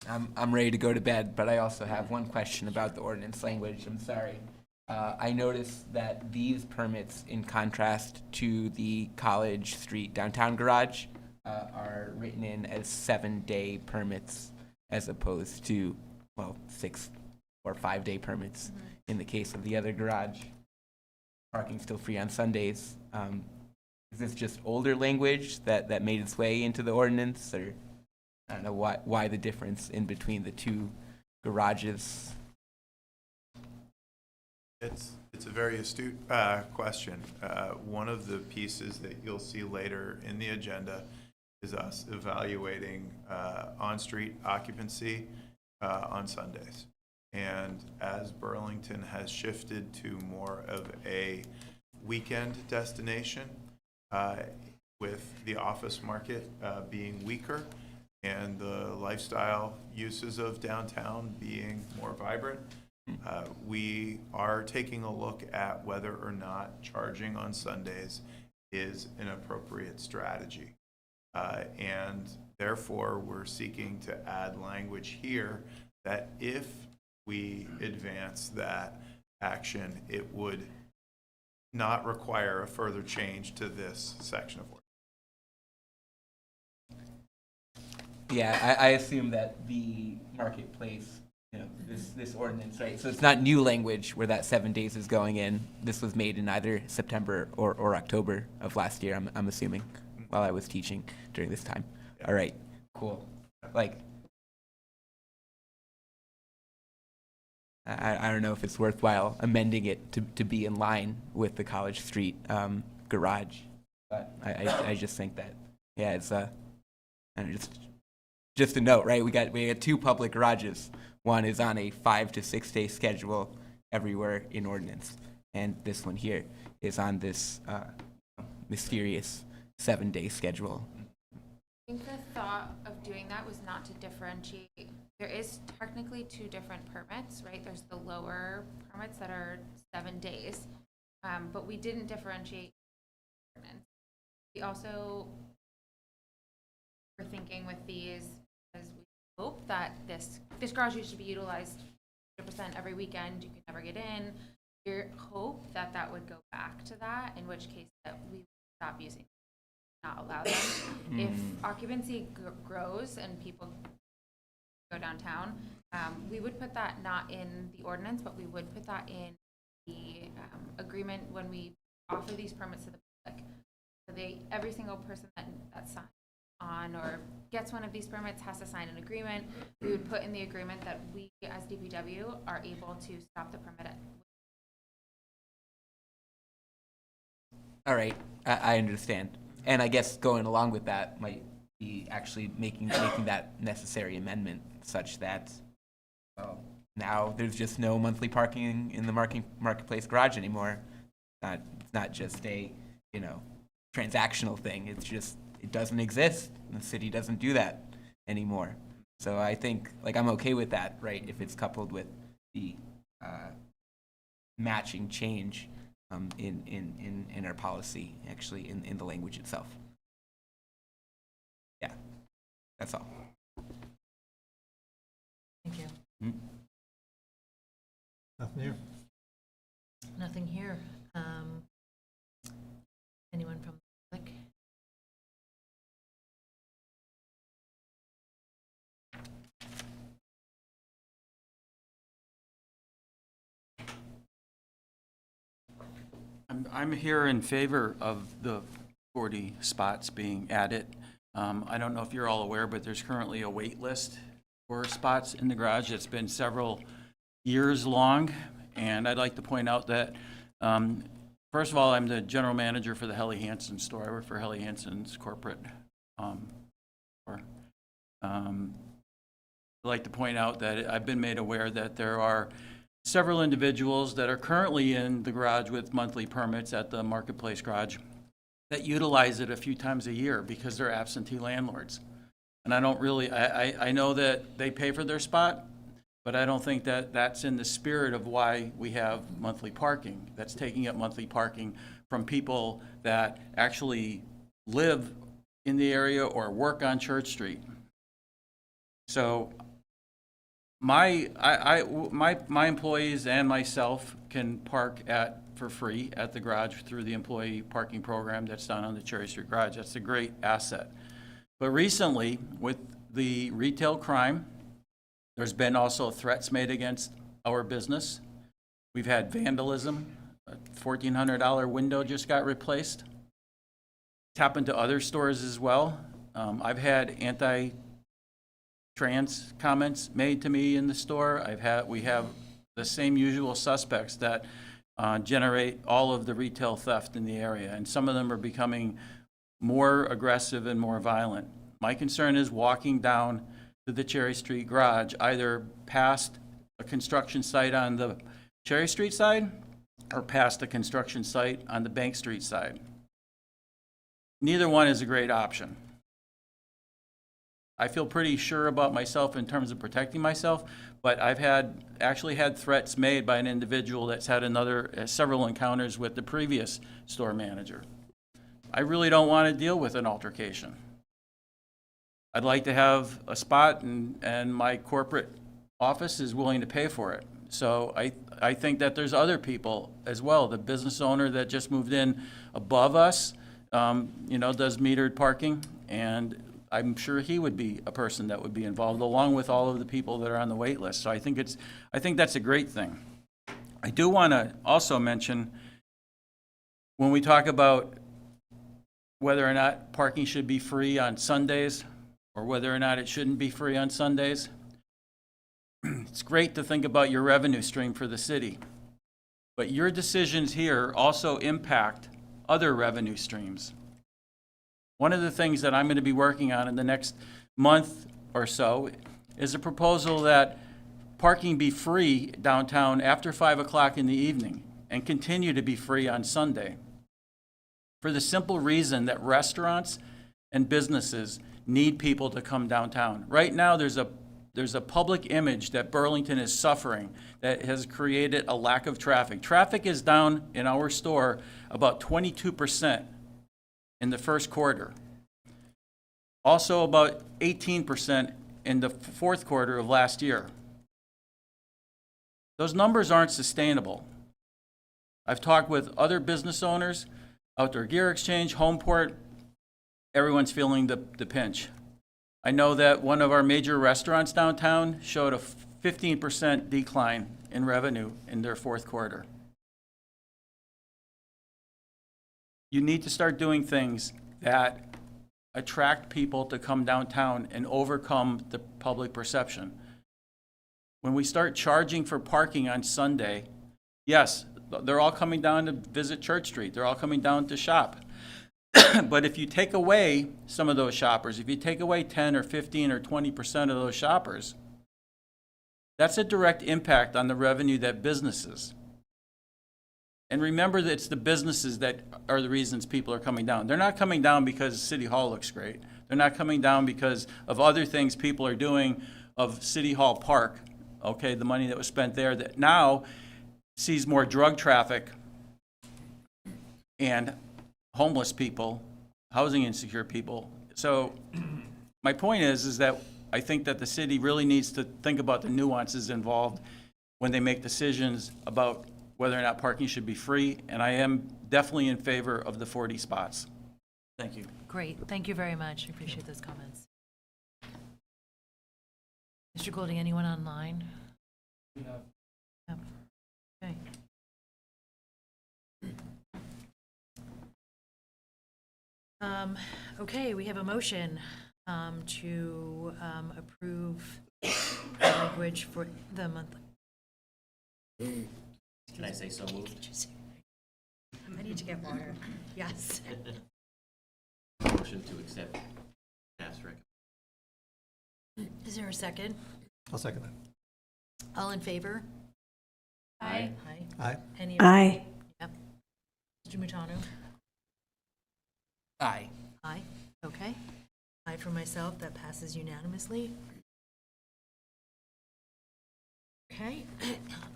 I'm ready to go to bed, but I also have one question about the ordinance language. I'm sorry. I noticed that these permits, in contrast to the College Street downtown garage, are written in as 7-day permits as opposed to, 6 or 5-day permits in the case of the other garage. Parking still free on Sundays. Is this just older language that made its way into the ordinance, or I don't know why the difference in between the two garages? It's a very astute question. One of the pieces that you'll see later in the agenda is us evaluating on-street occupancy on Sundays. And as Burlington has shifted to more of a weekend destination, with the office market being weaker and the lifestyle uses of downtown being more vibrant, we are taking a look at whether or not charging on Sundays is an appropriate strategy. And therefore, we're seeking to add language here that if we advance that action, it would not require a further change to this section of ordinance. Yeah, I assume that the marketplace, this ordinance, right? So it's not new language where that 7 days is going in. This was made in either September or October of last year, I'm assuming, while I was teaching during this time. Yeah. All right, cool. Like, I don't know if it's worthwhile amending it to be in line with the College Street garage, but I just think that, yeah, it's and just a note, right? We got 2 public garages. One is on a 5 to 6 day schedule everywhere in ordinance, and this one here is on this mysterious 7 day schedule. I think the thought of doing that was not to differentiate. There is technically 2 different permits, right? There's the lower permits that are 7 days, but we didn't differentiate. We also were thinking with these, as we hope that this garage should be utilized 100% every weekend. You could never get in. We hope that that would go back to that, in which case that we would stop using, not allow them. If occupancy grows and people go downtown, we would put that not in the ordinance, but we would put that in the agreement when we offer these permits to the public. So every single person that signs on or gets one of these permits has to sign an agreement. We would put in the agreement that we as DPW are able to stop the permit. All right, I understand. And I guess going along with that might be actually making that necessary amendment such that, well, now there's just no monthly parking in the marketplace garage anymore. It's not just a, transactional thing. It's just, it doesn't exist. The city doesn't do that anymore. So I think, I'm okay with that, right, if it's coupled with the matching change in our policy, actually, in the language itself. Yeah, that's all. Thank you. Mm-hmm. Nothing here. Nothing here. Anyone from the public? I'm here in favor of the 40 spots being added. I don't know if you're all aware, but there's currently a wait list for spots in the garage. It's been several years long, and I'd like to point out that, first of all, I'm the general manager for the Helly Hansen store. I work for Helly Hansen's corporate store. I'd like to point out that I've been made aware that there are several individuals that are currently in the garage with monthly permits at the Marketplace Garage that utilize it a few times a year because they're absentee landlords. And I don't really, I know that they pay for their spot, but I don't think that that's in the spirit of why we have monthly parking. That's taking up monthly parking from people that actually live in the area or work on Church Street. So my employees and myself can park for free at the garage through the employee parking program that's done on the Cherry Street Garage. That's a great asset. But recently, with the retail crime, there's been also threats made against our business. We've had vandalism. A $1,400 window just got replaced. It's happened to other stores as well. I've had anti-trans comments made to me in the store. We have the same usual suspects that generate all of the retail theft in the area, and some of them are becoming more aggressive and more violent. My concern is walking down to the Cherry Street garage, either past a construction site on the Cherry Street side or past a construction site on the Bank Street side. Neither one is a great option. I feel pretty sure about myself in terms of protecting myself, but I've actually had threats made by an individual that's had several encounters with the previous store manager. I really don't want to deal with an altercation. I'd like to have a spot, and my corporate office is willing to pay for it. So I think that there's other people as well. The business owner that just moved in above us, does metered parking, and I'm sure he would be a person that would be involved, along with all of the people that are on the wait list. So I think that's a great thing. I do want to also mention, when we talk about whether or not parking should be free on Sundays, or whether or not it shouldn't be free on Sundays, it's great to think about your revenue stream for the city, but your decisions here also impact other revenue streams. One of the things that I'm going to be working on in the next month or so is a proposal that parking be free downtown after 5 o'clock in the evening and continue to be free on Sunday, for the simple reason that restaurants and businesses need people to come downtown. Right now, there's a public image that Burlington is suffering that has created a lack of traffic. Traffic is down in our store about 22% in the first quarter. Also about 18% in the fourth quarter of last year. Those numbers aren't sustainable. I've talked with other business owners, Outdoor Gear Exchange, Homeport. Everyone's feeling the pinch. I know that one of our major restaurants downtown showed a 15% decline in revenue in their fourth quarter. You need to start doing things that attract people to come downtown and overcome the public perception. When we start charging for parking on Sunday, yes, they're all coming down to visit Church Street. They're all coming down to shop. But if you take away some of those shoppers, if you take away 10 or 15 or 20% of those shoppers, that's a direct impact on the revenue that businesses. And remember that it's the businesses that are the reasons people are coming down. They're not coming down because City Hall looks great. They're not coming down because of other things people are doing of City Hall Park, okay, the money that was spent there that now sees more drug traffic and homeless people, housing insecure people. So my point is that I think that the city really needs to think about the nuances involved when they make decisions about whether or not parking should be free, and I am definitely in favor of the 40 spots. Thank you. Great, thank you very much. I appreciate those comments. Mr. Golding, anyone online? No. Okay. Okay, we have a motion to approve the language for the month. Can I say so moved? I need to get water. Yes. Motion to accept staff's recommendation. Is there a second? I'll second that. All in favor? Aye. Aye. Aye. Any Aye. Yep. Mr. Mutano? Aye. Aye. Okay. Aye for myself. That passes unanimously. Okay.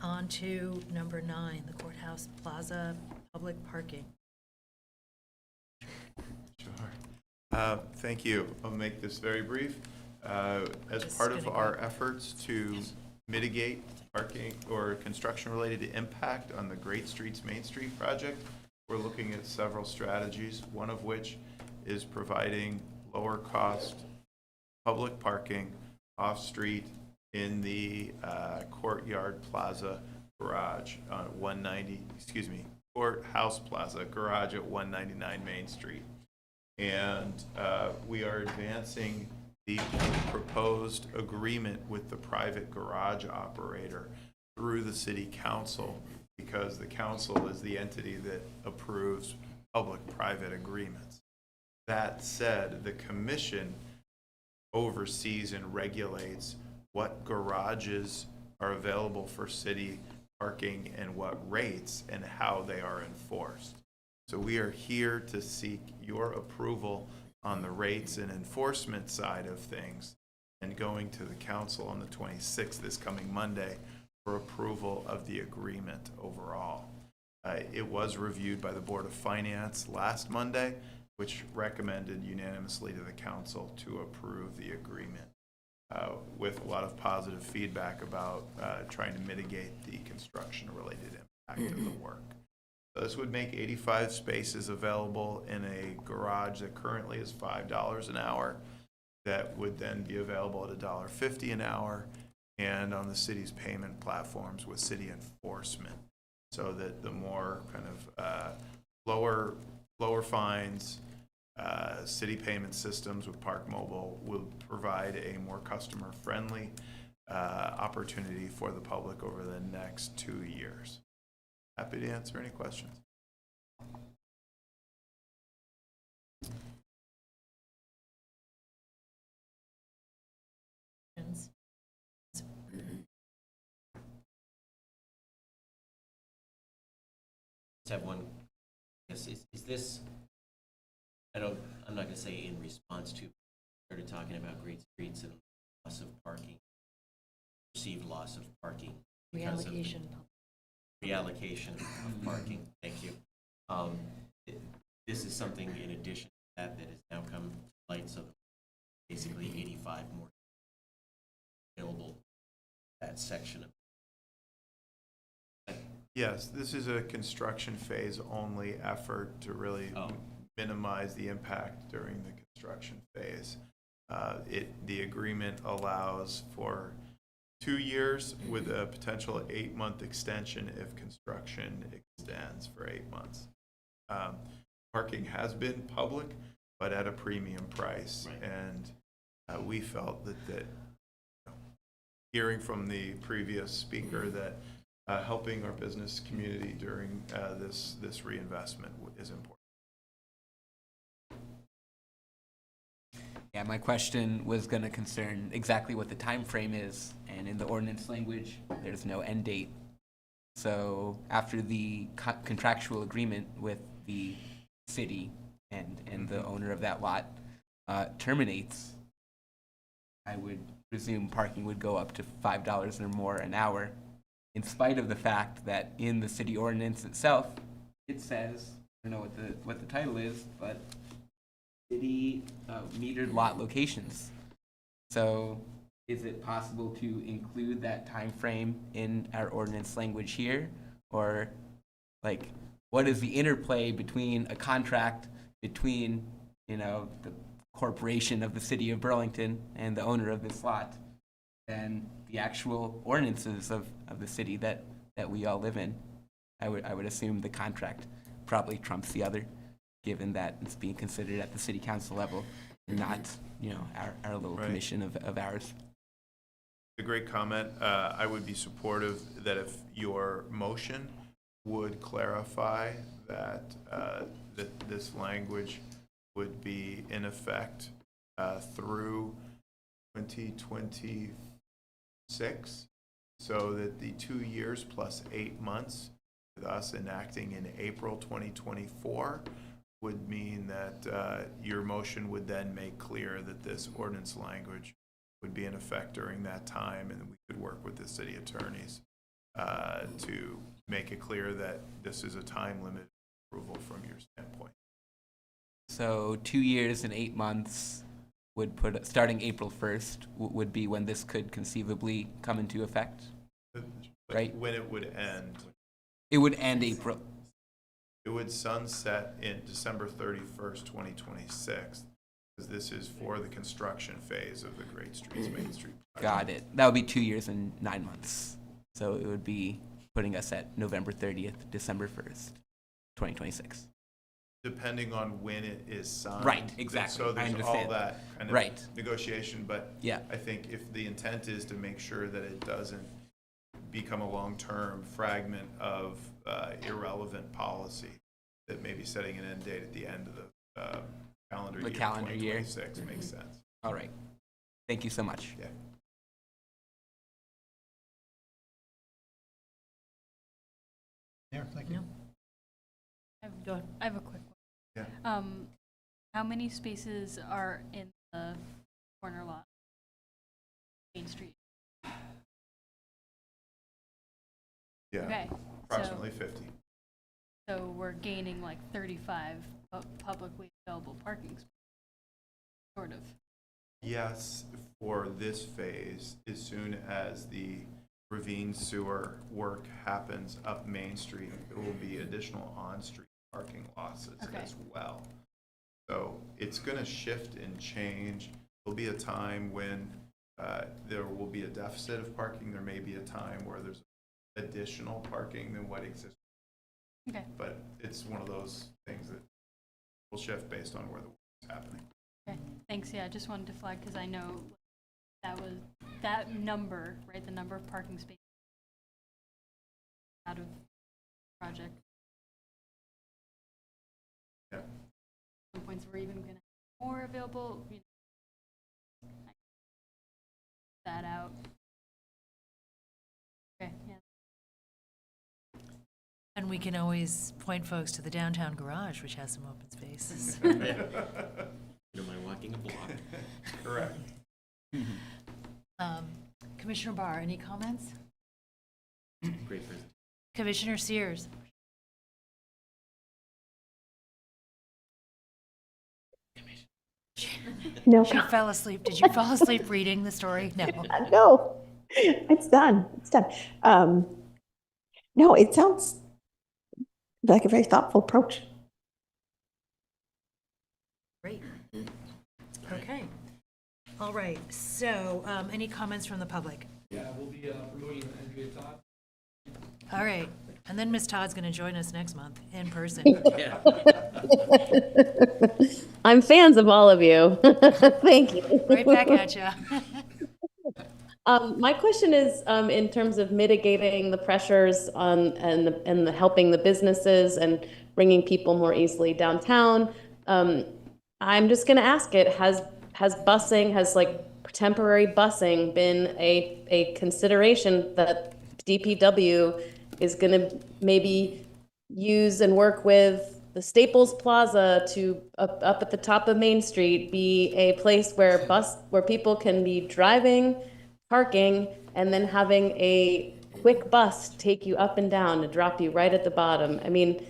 On to number 9, the Courthouse Plaza public parking. Sure. Thank you. I'll make this very brief. As Just part of gonna our efforts to mitigate parking or construction-related impact on the Great Streets Main Street project, we're looking at several strategies, one of which is providing lower-cost public parking off-street in the Courtyard Plaza garage on Courthouse Plaza garage at 199 Main Street. And we are advancing the proposed agreement with the private garage operator through the city council, because the council is the entity that approves public-private agreements. That said, the commission oversees and regulates what garages are available for city parking and what rates and how they are enforced. So we are here to seek your approval on the rates and enforcement side of things, and going to the council on the 26th, this coming Monday, for approval of the agreement overall. It was reviewed by the Board of Finance last Monday, which recommended unanimously to the council to approve the agreement, with a lot of positive feedback about trying to mitigate the construction-related impact of the work. So this would make 85 spaces available in a garage that currently is $5 an hour, that would then be available at $1.50 an hour, and on the city's payment platforms with city enforcement, so that the more kind of lower fines, city payment systems with Park Mobile will provide a more customer-friendly opportunity for the public over the next 2 years. Happy to answer any questions. Have one. Yes, is this? I'm not going to say in response to. Started talking about great streets and loss of parking, perceived loss of parking. Reallocation. Reallocation of parking. Thank you. This is something in addition to that has now come to light. So basically, 85 more available. That section of. Yes, this is a construction phase only effort to really minimize the impact during the construction phase. The agreement allows for 2 years with a potential 8-month extension if construction extends for 8 months. Parking has been public, but at a premium price. Right. And we felt that hearing from the previous speaker that helping our business community during this reinvestment is important. Yeah, my question was going to concern exactly what the time frame is, and in the ordinance language, there's no end date. So after the contractual agreement with the city and the owner of that lot terminates, I would presume parking would go up to $5 or more an hour, in spite of the fact that in the city ordinance itself, it says, I don't know what the title is, but city metered lot locations. So is it possible to include that time frame in our ordinance language here? Or like, what is the interplay between a contract between, the corporation of the city of Burlington and the owner of this lot and the actual ordinances of the city that we all live in? I would assume the contract probably trumps the other, given that it's being considered at the city council level, and not, our little Right. commission of ours. A great comment. I would be supportive that if your motion would clarify that that this language would be in effect through 2026, so that the 2 years plus 8 months, with us enacting in April 2024, would mean that your motion would then make clear that this ordinance language would be in effect during that time, and we could work with the city attorneys to make it clear that this is a time limit approval from your standpoint. So 2 years and 8 months would put, starting April 1st, would be when this could conceivably come into effect, right? When it would end. It would end April. It would sunset in December 31st, 2026, because this is for the construction phase of the Great Streets Main Street project. Got it. That would be 2 years and 9 months. So it would be putting us at November 30th, December 1st, 2026. Depending on when it is signed. Right, exactly. So there's all that kind of right. negotiation, but yeah. I think if the intent is to make sure that it doesn't become a long-term fragment of irrelevant policy that maybe setting an end date at the end of the calendar The year calendar year. 2026 makes sense. All right. Thank you so much. Yeah. Yeah, thank you. Go ahead. I have a quick one. Yeah. How many spaces are in the corner lot? Main Street? Yeah. Okay. Approximately 50. So we're gaining like 35 publicly available parking spaces, sort of. Yes, for this phase, as soon as the ravine sewer work happens up Main Street, there will be additional on-street parking losses Okay. as well. So it's going to shift and change. There'll be a time when there will be a deficit of parking. There may be a time where there's additional parking than what exists. Okay. But it's one of those things that will shift based on where the work is happening. Okay, thanks. Yeah, I just wanted to flag because I know that was that number, right? The number of parking spaces out of project. Yeah. Some points we're even going to have more available. You know, that out. Okay. Yeah. And we can always point folks to the downtown garage, which has some open spaces. You don't mind walking a block. Correct. Commissioner Barr, any comments? Great presentation. Commissioner Sears? No. She fell asleep. Did you fall asleep reading the story? No. No, it's done. It's done. No, it sounds like a very thoughtful approach. Great. Okay. All right. So, any comments from the public? Yeah, we'll be promoting Andrea Todd. All right. And then Ms. Todd's going to join us next month in person. Yeah. I'm fans of all of you. Thank you. Right back at you. My question is, in terms of mitigating the pressures on and helping the businesses and bringing people more easily downtown. I'm just going to ask it: has busing, has like temporary busing been a consideration that DPW is going to maybe use and work with the Staples Plaza to up at the top of Main Street be a place where people can be driving, parking, and then having a quick bus take you up and down to drop you right at the bottom. I mean,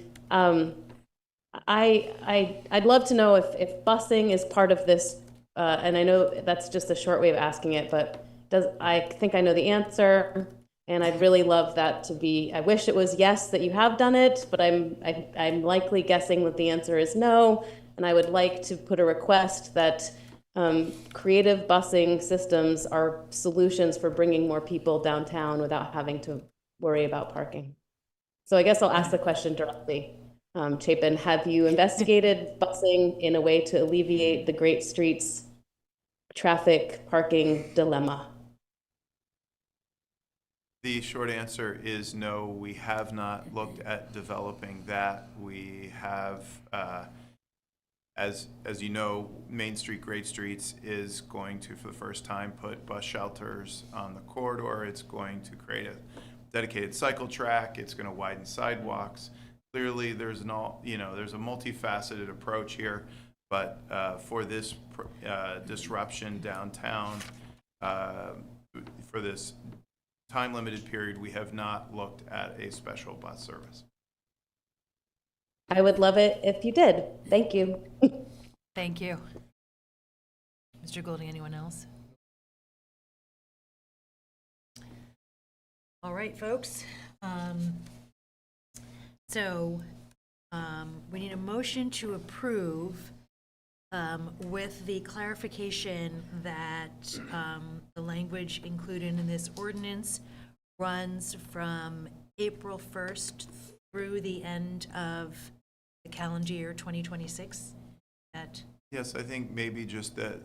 I'd love to know if busing is part of this, and I know that's just a short way of asking it, but I think I know the answer, and I'd really love that to be. I wish it was yes that you have done it, but I'm likely guessing that the answer is no, and I would like to put a request that creative busing systems are solutions for bringing more people downtown without having to worry about parking. So I guess I'll ask the question directly. Chapin, have you investigated busing in a way to alleviate the Great Streets traffic parking dilemma? The short answer is no, we have not looked at developing that. We have, as you know, Main Street, Great Streets is going to, for the first time, put bus shelters on the corridor. It's going to create a dedicated cycle track. It's going to widen sidewalks. Clearly, there's a multifaceted approach here, but for this disruption downtown, for this time-limited period, we have not looked at a special bus service. I would love it if you did. Thank you. Thank you. Mr. Goulding, anyone else? All right, folks. We need a motion to approve with the clarification that the language included in this ordinance runs from April 1st through the end of the calendar year 2026. Yes, I think maybe just the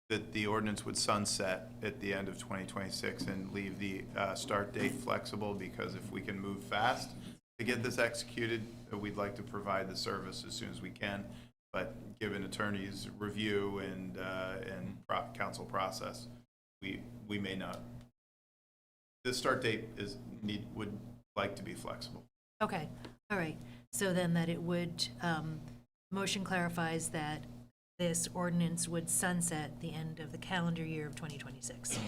that the ordinance would sunset at the end of 2026 and leave the start date flexible, because if we can move fast to get this executed, we'd like to provide the service as soon as we can. But given attorney's review and council process, we may not. The start date would like to be flexible. Okay, all right. So then that it would, motion clarifies that this ordinance would sunset the end of the calendar year of 2026.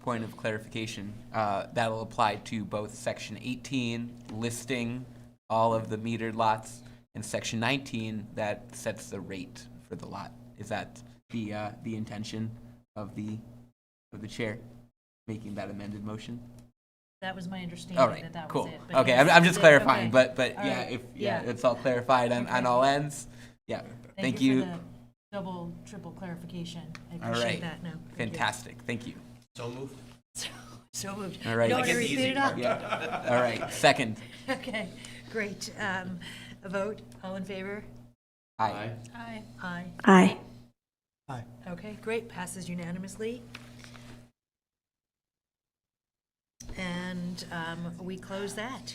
Point of clarification, that'll apply to both Section 18, listing all of the metered lots, and Section 19, that sets the rate for the lot. Is that the intention of the chair, making that amended motion? That was my understanding. All right, that cool. was it. But Okay, yes, I'm just okay, clarifying, okay. but All yeah, right, if yeah. it's all clarified on Okay. all ends. Yeah, thank you. For the double, triple clarification. I All appreciate right, that. No, thank you. fantastic. Thank you. So moved. So moved. All right. You don't want I to get the repeat easy it all? part. Yeah. All right. Second. Okay, great. A vote, all in favor? Aye. Aye. Aye. Aye. Aye. Okay, great, passes unanimously. And we close that.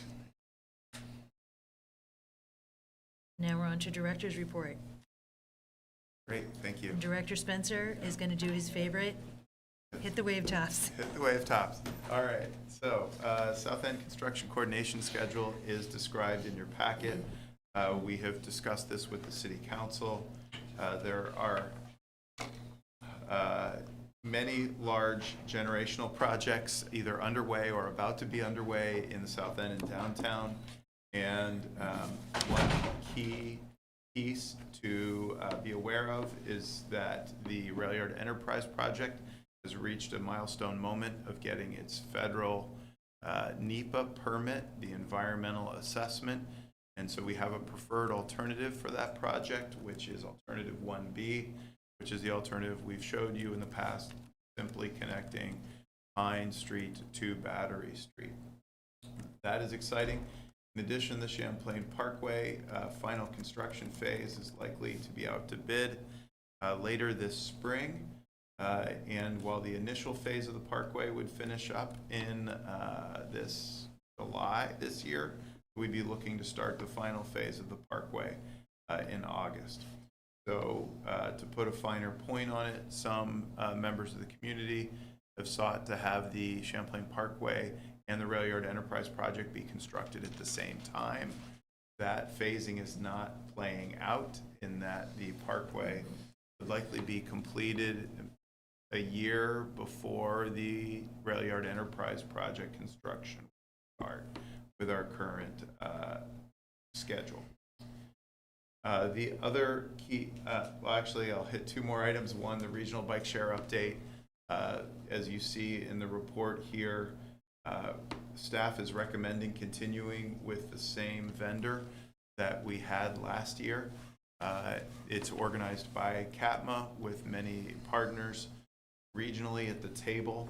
Now we're on to director's report. Great, thank you. Director Spencer is going to do his favorite, hit the wave tops. Hit the wave tops. All right, so South End construction coordination schedule is described in your packet. We have discussed this with the city council. There are many large generational projects either underway or about to be underway in the South End and downtown. And one key piece to be aware of is that the Rail Yard Enterprise project has reached a milestone moment of getting its federal NEPA permit, the environmental assessment. And so we have a preferred alternative for that project, which is alternative 1B, which is the alternative we've showed you in the past, simply connecting Pine Street to Battery Street. That is exciting. In addition, the Champlain Parkway final construction phase is likely to be out to bid later this spring. And while the initial phase of the parkway would finish up in this July this year, we'd be looking to start the final phase of the parkway in August. So to put a finer point on it, some members of the community have sought to have the Champlain Parkway and the Rail Yard Enterprise project be constructed at the same time. That phasing is not playing out in that the parkway would likely be completed a year before the Rail Yard Enterprise project construction will start with our current schedule. The other key, well, actually, I'll hit two more items. One, the regional bike share update. As you see in the report here, staff is recommending continuing with the same vendor that we had last year. It's organized by CATMA with many partners regionally at the table.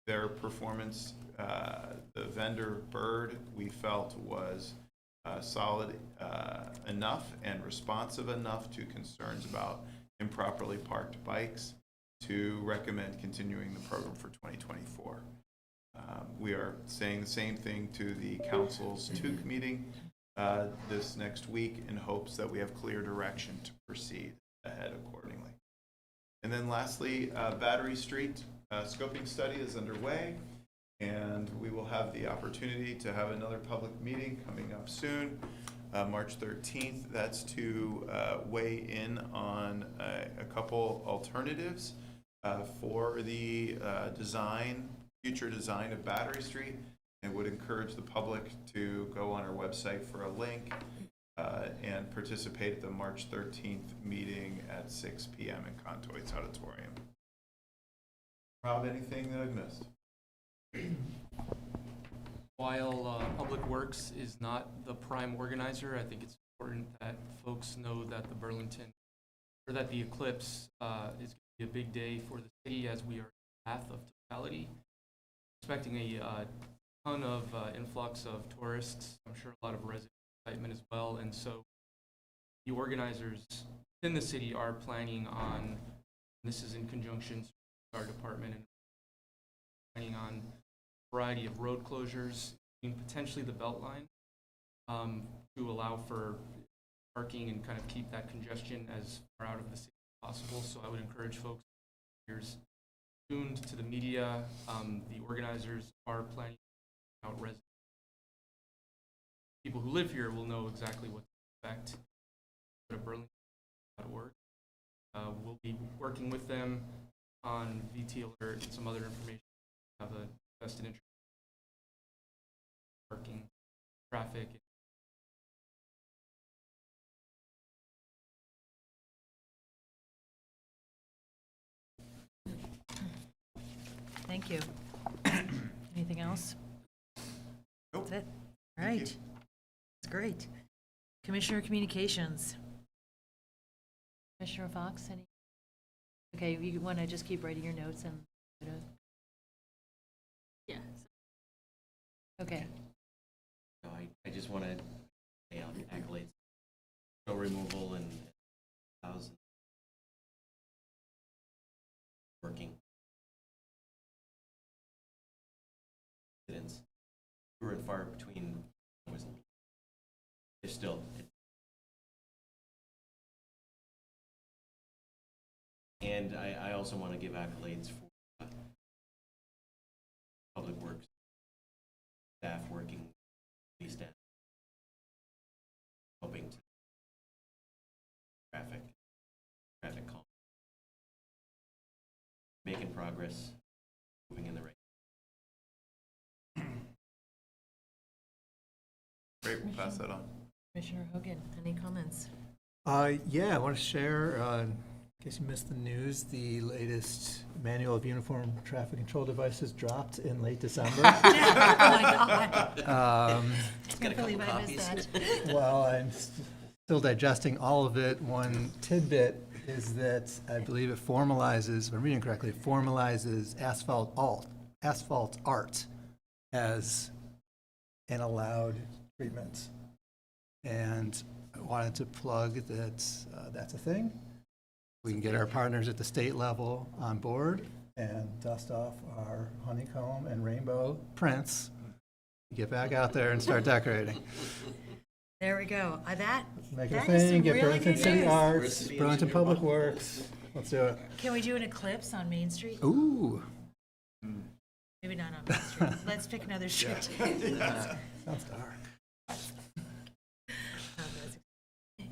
Their performance, the vendor Bird, we felt was solid enough and responsive enough to concerns about improperly parked bikes to recommend continuing the program for 2024. We are saying the same thing to the council's TUC meeting this next week in hopes that we have clear direction to proceed ahead accordingly. And then lastly, Battery Street scoping study is underway, and we will have the opportunity to have another public meeting coming up soon, March 13th. That's to weigh in on a couple alternatives for the future design of Battery Street, and would encourage the public to go on our website for a link and participate at the March 13th meeting at 6 p.m. in Contoy's Auditorium. Rob, anything that I've missed? While Public Works is not the prime organizer, I think it's important that folks know that the Eclipse is going to be a big day for the city, as we are in the path of totality. Expecting a ton of influx of tourists. I'm sure a lot of resident excitement as well. And so the organizers in the city are planning on This is in conjunction with our department and planning on a variety of road closures, including potentially the Beltline, to allow for parking and kind of keep that congestion as far out of the city as possible. So I would encourage folks ears tuned to the media. The organizers are planning out residents. People who live here will know exactly what to expect. Go to Burlington.org. We'll be working with them on VT alert and some other information. Have a vested interest in parking, traffic. Thank you. Anything else? Nope. That's it. All Thank right. you. That's great. Commissioner Communications. Commissioner Fox, any? Okay, you want to just keep writing your notes and. Yeah. Okay. No, I just want to say on accolades, snow removal and thousands working incidents. Fewer and far between. There's still. And I also want to give accolades for public works staff working, police staff, helping to traffic calm, making progress, moving in the right. Great, we'll pass that on. Commissioner Hogan, any comments? Yeah, I want to share, in case you missed the news, the latest manual of uniform traffic control devices dropped in late December. Oh my God. Got a Can't couple believe I missed copies. that. Well, I'm still digesting all of it. One tidbit is that I believe it formalizes, if I'm reading correctly, it formalizes asphalt art as an allowed treatment. And I wanted to plug that that's a thing. We can get our partners at the state level on board and dust off our honeycomb and rainbow prints. Get back out there and start decorating. There we go. Make it a That is thing, some get really Burlington good City news. Arts, Burlington Public Works. Let's do it. Can we do an eclipse on Main Street? Ooh. Maybe not on Main Street. Let's pick another street. Sounds dark.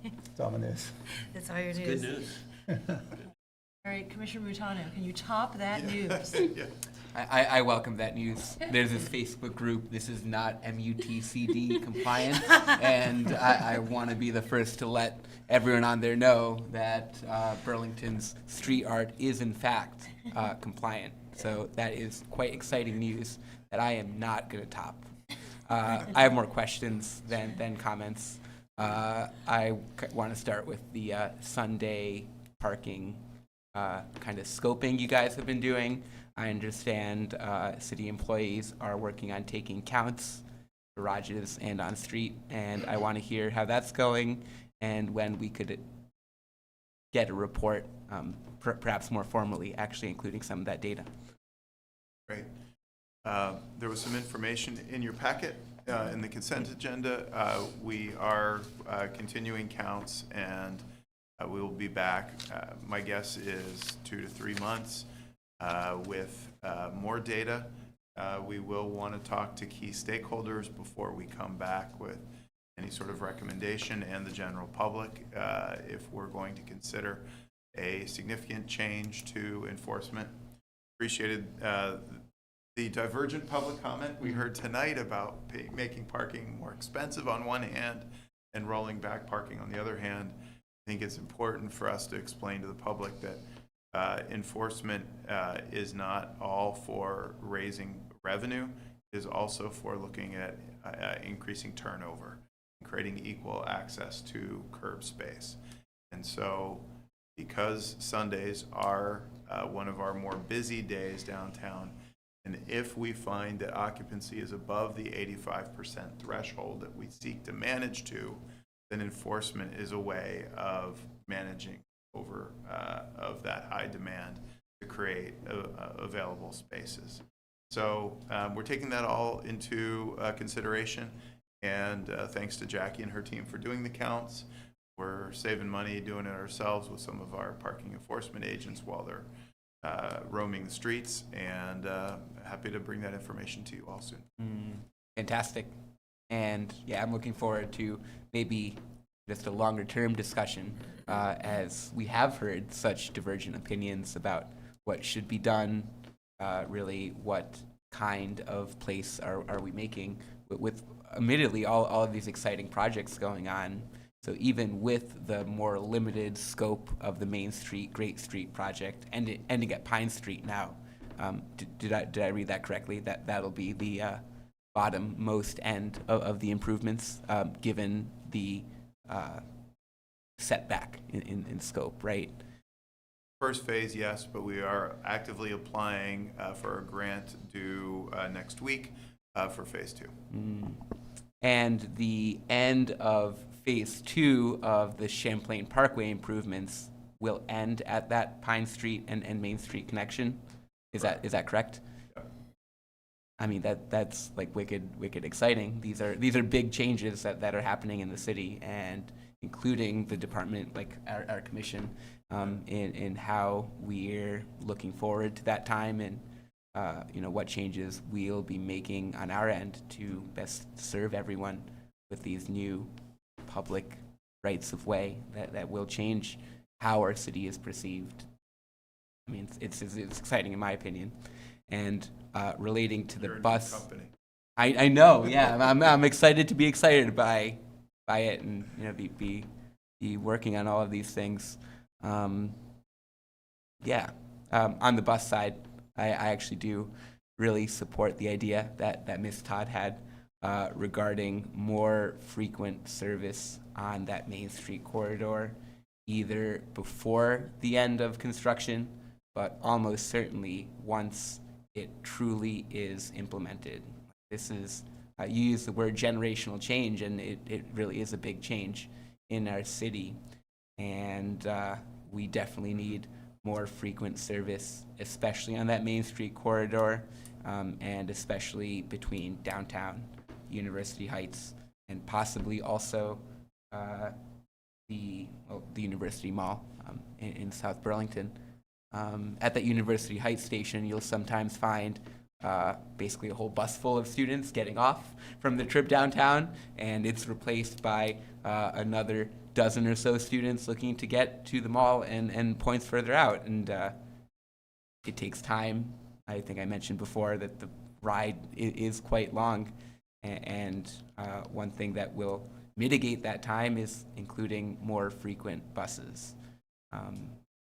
It's ominous. That's all your news. Good news. All right, Commissioner Mutano, can you top that news? Yeah. I welcome that news. There's this Facebook group, this is not MUTCD compliant, and I want to be the first to let everyone on there know that Burlington's street art is in fact compliant. So that is quite exciting news that I am not going to top. I have more questions than comments. I want to start with the Sunday parking kind of scoping you guys have been doing. I understand city employees are working on taking counts, garages, and on street, and I want to hear how that's going and when we could get a report, perhaps more formally, actually including some of that data. Great. There was some information in your packet in the consent agenda. We are continuing counts, and we will be back. My guess is 2 to 3 months with more data. We will want to talk to key stakeholders before we come back with any sort of recommendation, and the general public if we're going to consider a significant change to enforcement. Appreciated the divergent public comment we heard tonight about making parking more expensive on one hand and rolling back parking on the other hand. I think it's important for us to explain to the public that enforcement is not all for raising revenue, it is also for looking at increasing turnover and creating equal access to curb space. And so because Sundays are one of our more busy days downtown, and if we find that occupancy is above the 85% threshold that we seek to manage to, then enforcement is a way of managing over of that high demand to create available spaces. So we're taking that all into consideration, and thanks to Jackie and her team for doing the counts. We're saving money doing it ourselves with some of our parking enforcement agents while they're roaming the streets, and happy to bring that information to you all soon. Fantastic. And yeah, I'm looking forward to maybe just a longer term discussion as we have heard such divergent opinions about what should be done, really what kind of place are we making with admittedly all of these exciting projects going on. So even with the more limited scope of the Main Street, Great Street project, ending at Pine Street now, did I read that correctly? That'll be the bottom most end of the improvements, given the setback in scope, right? First phase, yes, but we are actively applying for a grant due next week for phase 2. And the end of phase 2 of the Champlain Parkway improvements will end at that Pine Street and Main Street connection. Is that correct? Yeah. I mean, that's like wicked exciting. These are big changes that are happening in the city, and including the department, like our commission, in how we're looking forward to that time, and what changes we'll be making on our end to best serve everyone with these new public rights of way that will change how our city is perceived. I mean, it's exciting in my opinion. And relating to the bus, company. I know, yeah, I'm excited to be excited by it, and be working on all of these things. On the bus side, I actually do really support the idea that Ms. Todd had regarding more frequent service on that Main Street corridor, either before the end of construction, but almost certainly once it truly is implemented. This is, you use the word generational change, and it really is a big change in our city. And we definitely need more frequent service, especially on that Main Street corridor, and especially between downtown, University Heights, and possibly also the University Mall in South Burlington. At that University Heights station, you'll sometimes find basically a whole bus full of students getting off from the trip downtown, and it's replaced by another dozen or so students looking to get to the mall and points further out. And it takes time. I think I mentioned before that the ride is quite long, and one thing that will mitigate that time is including more frequent buses.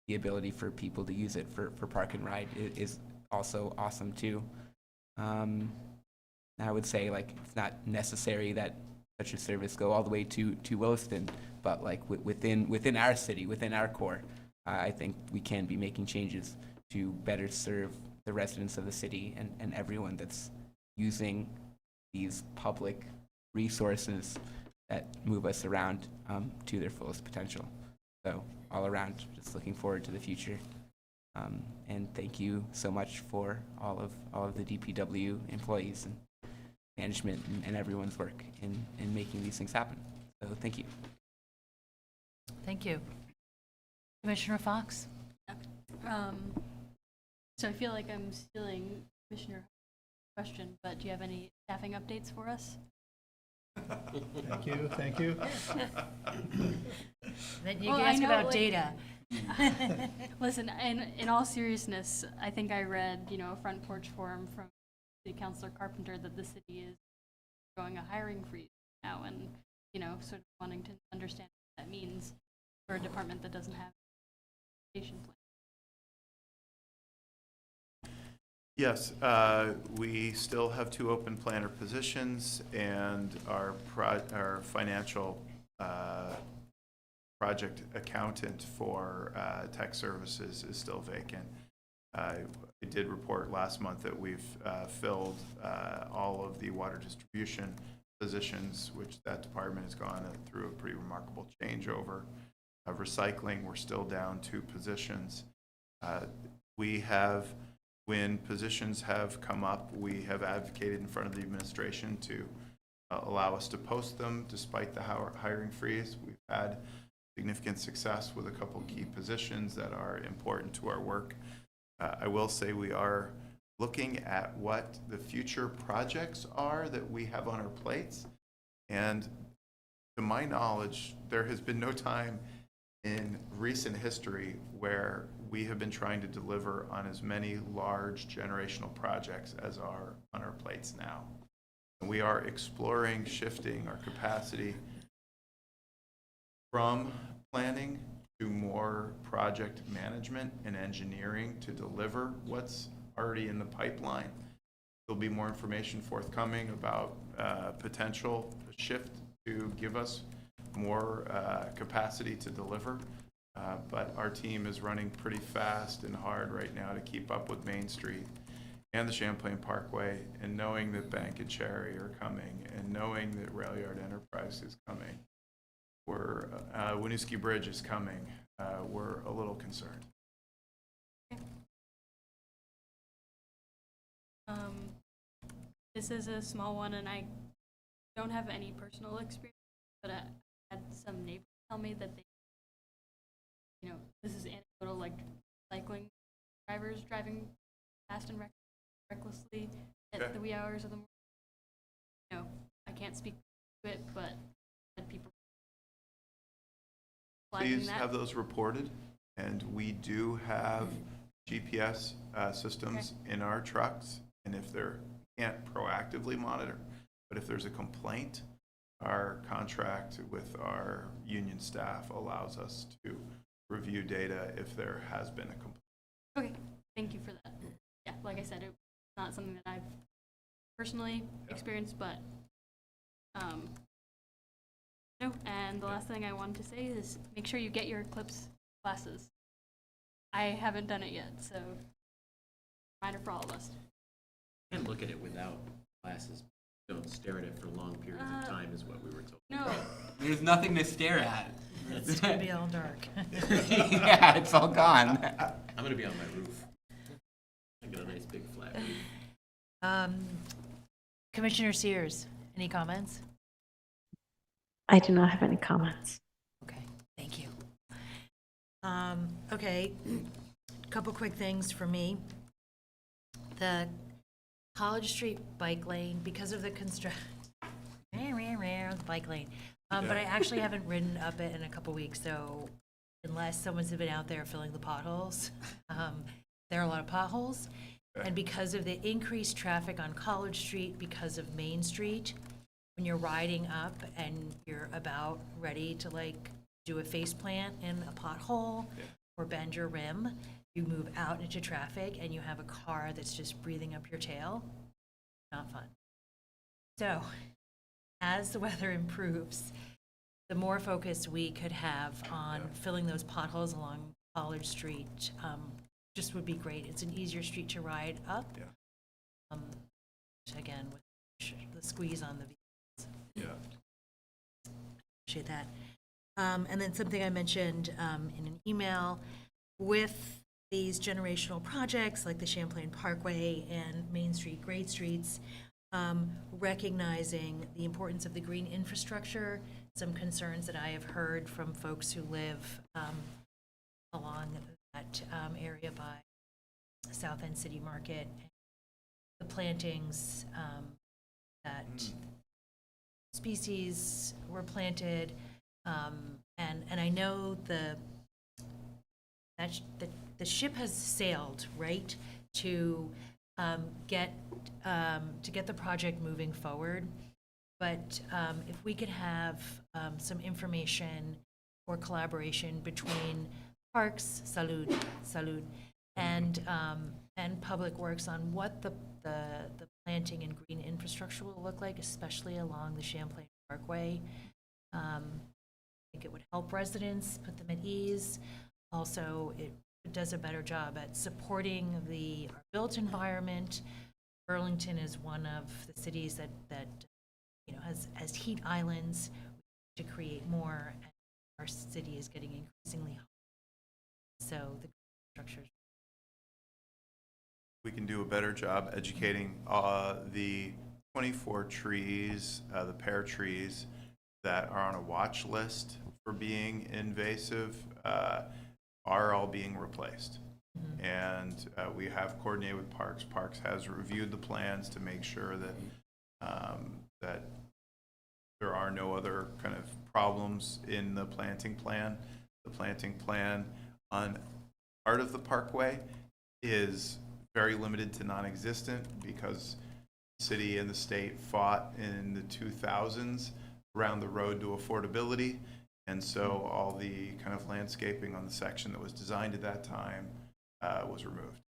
The ability for people to use it for park and ride is also awesome too. I would say, like, it's not necessary that such a service go all the way to Williston, but like within our city, within our core, I think we can be making changes to better serve the residents of the city and everyone that's using these public resources that move us around to their fullest potential. So all around, just looking forward to the future. And thank you so much for all of the DPW employees and management and everyone's work in making these things happen. So thank you. Thank you. Commissioner Fox? So I feel like I'm stealing Commissioner's question, but do you have any staffing updates for us? Thank you. Then you Well, can I ask know, about like- data. Listen, in all seriousness, I think I read, a front porch forum from City Councilor Carpenter that the city is going a hiring freeze now, and, sort of wanting to understand what that means for a department that doesn't have a station plan. Yes, we still have 2 open planner positions, and our financial project accountant for tech services is still vacant. I did report last month that we've filled all of the water distribution positions, which that department has gone through a pretty remarkable changeover. Recycling, we're still down 2 positions. When positions have come up, we have advocated in front of the administration to allow us to post them despite the hiring freeze. We've had significant success with a couple key positions that are important to our work. I will say we are looking at what the future projects are that we have on our plates. And to my knowledge, there has been no time in recent history where we have been trying to deliver on as many large generational projects as are on our plates now. And we are exploring shifting our capacity from planning to more project management and engineering to deliver what's already in the pipeline. There'll be more information forthcoming about potential shift to give us more capacity to deliver. But our team is running pretty fast and hard right now to keep up with Main Street and the Champlain Parkway, and knowing that Bank and Cherry are coming, and knowing that Rail Yard Enterprise is coming. Winooski Bridge is coming. We're a little concerned. This is a small one, and I don't have any personal experience, but I had some neighbors tell me that they, this is anecdotal, like cycling drivers driving fast and recklessly at the wee hours of the morning. I can't speak to it, but I had people flagging Please that. have those reported, and we do have GPS systems in our trucks, and if they're can't proactively monitor, but if there's a complaint, our contract with our union staff allows us to review data if there has been a complaint. Okay, thank you for that. Yeah, like I said, it's not something that I've personally experienced, but no. And the last thing I wanted to say is make sure you get your Eclipse classes. I haven't done it yet, so reminder for all of us. You can look at it without glasses. Don't stare at it for long periods of time is what we were told. No. There's nothing to stare at. It's gonna be all dark. Yeah, it's all gone. I'm gonna be on my roof. I got a nice big flat roof. Commissioner Sears, any comments? I do not have any comments. Okay, thank you. Okay, couple quick things for me. The College Street bike lane, because of the bike lane. But I actually haven't ridden up it in a couple weeks, so unless someone's been out there filling the potholes, there are a lot of potholes. And because of the increased traffic on College Street, because of Main Street, when you're riding up and you're about ready to like do a face plant in a pothole or bend your rim, you move out into traffic and you have a car that's just breathing up your tail. Not fun. So, as the weather improves, the more focus we could have on filling those potholes along College Street just would be great. It's an easier street to ride up. Again, with the squeeze on the vehicles. Appreciate that. And then something I mentioned in an email, with these generational projects like the Champlain Parkway and Main Street, Great Streets, recognizing the importance of the green infrastructure, some concerns that I have heard from folks who live along that area by South End City Market, the plantings that species were planted, and I know the ship has sailed, right, to get the project moving forward. But if we could have some information or collaboration between Parks, Salud, and Public Works on what the planting and green infrastructure will look like, especially along the Champlain Parkway. I think it would help residents, put them at ease. Also, it does a better job at supporting our built environment. Burlington is one of the cities that has heat islands to create more. our city is getting increasingly hot. So the structures. We can do a better job educating the 24 trees, the pear trees that are on a watch list for being invasive are all being replaced. And we have coordinated with Parks. Parks has reviewed the plans to make sure that that there are no other kind of problems in the planting plan. The planting plan on part of the parkway is very limited to non-existent because the city and the state fought in the 2000s around the road to affordability. And so all the kind of landscaping on the section that was designed at that time was removed.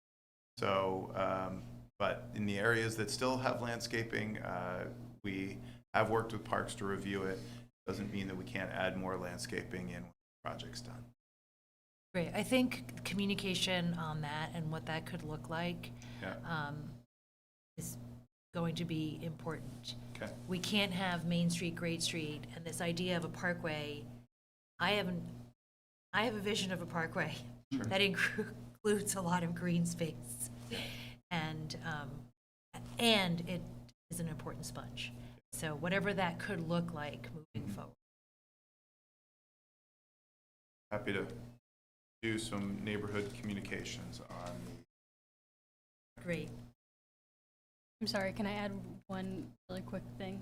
So, but in the areas that still have landscaping, we have worked with Parks to review it. Doesn't mean that we can't add more landscaping in when the project's done. Great. I think communication on that and what that could look like is going to be important. Okay. We can't have Main Street, Great Street, and this idea of a parkway. I have a vision of a parkway that includes a lot of green space, and it is an important sponge. So whatever that could look like moving forward. Happy to do some neighborhood communications on Great. I'm sorry, can I add one really quick thing?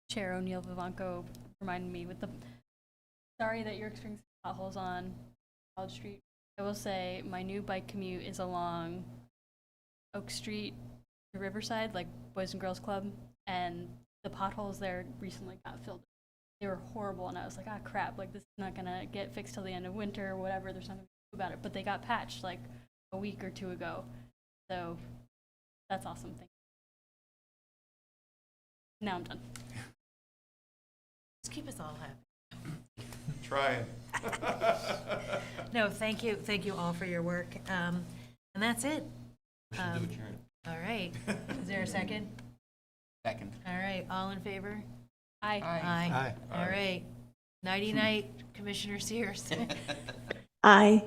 Chair O'Neill Vivanco reminded me with the, sorry that you're experiencing potholes on College Street. I will say my new bike commute is along Oak Street to Riverside, like Boys and Girls Club, and the potholes there recently got filled. They were horrible, and I was like, ah, crap, like this is not gonna get fixed till the end of winter or whatever, there's nothing to do about it. But they got patched like a week or two ago. So that's awesome. Thank you. Now I'm done. Let's keep us all happy. trying. No, thank you. Thank you all for your work. And that's it. All right. Is there a second? Second. All right. All in favor? Aye. Aye. All right. Nighty night, Commissioner Sears. Aye.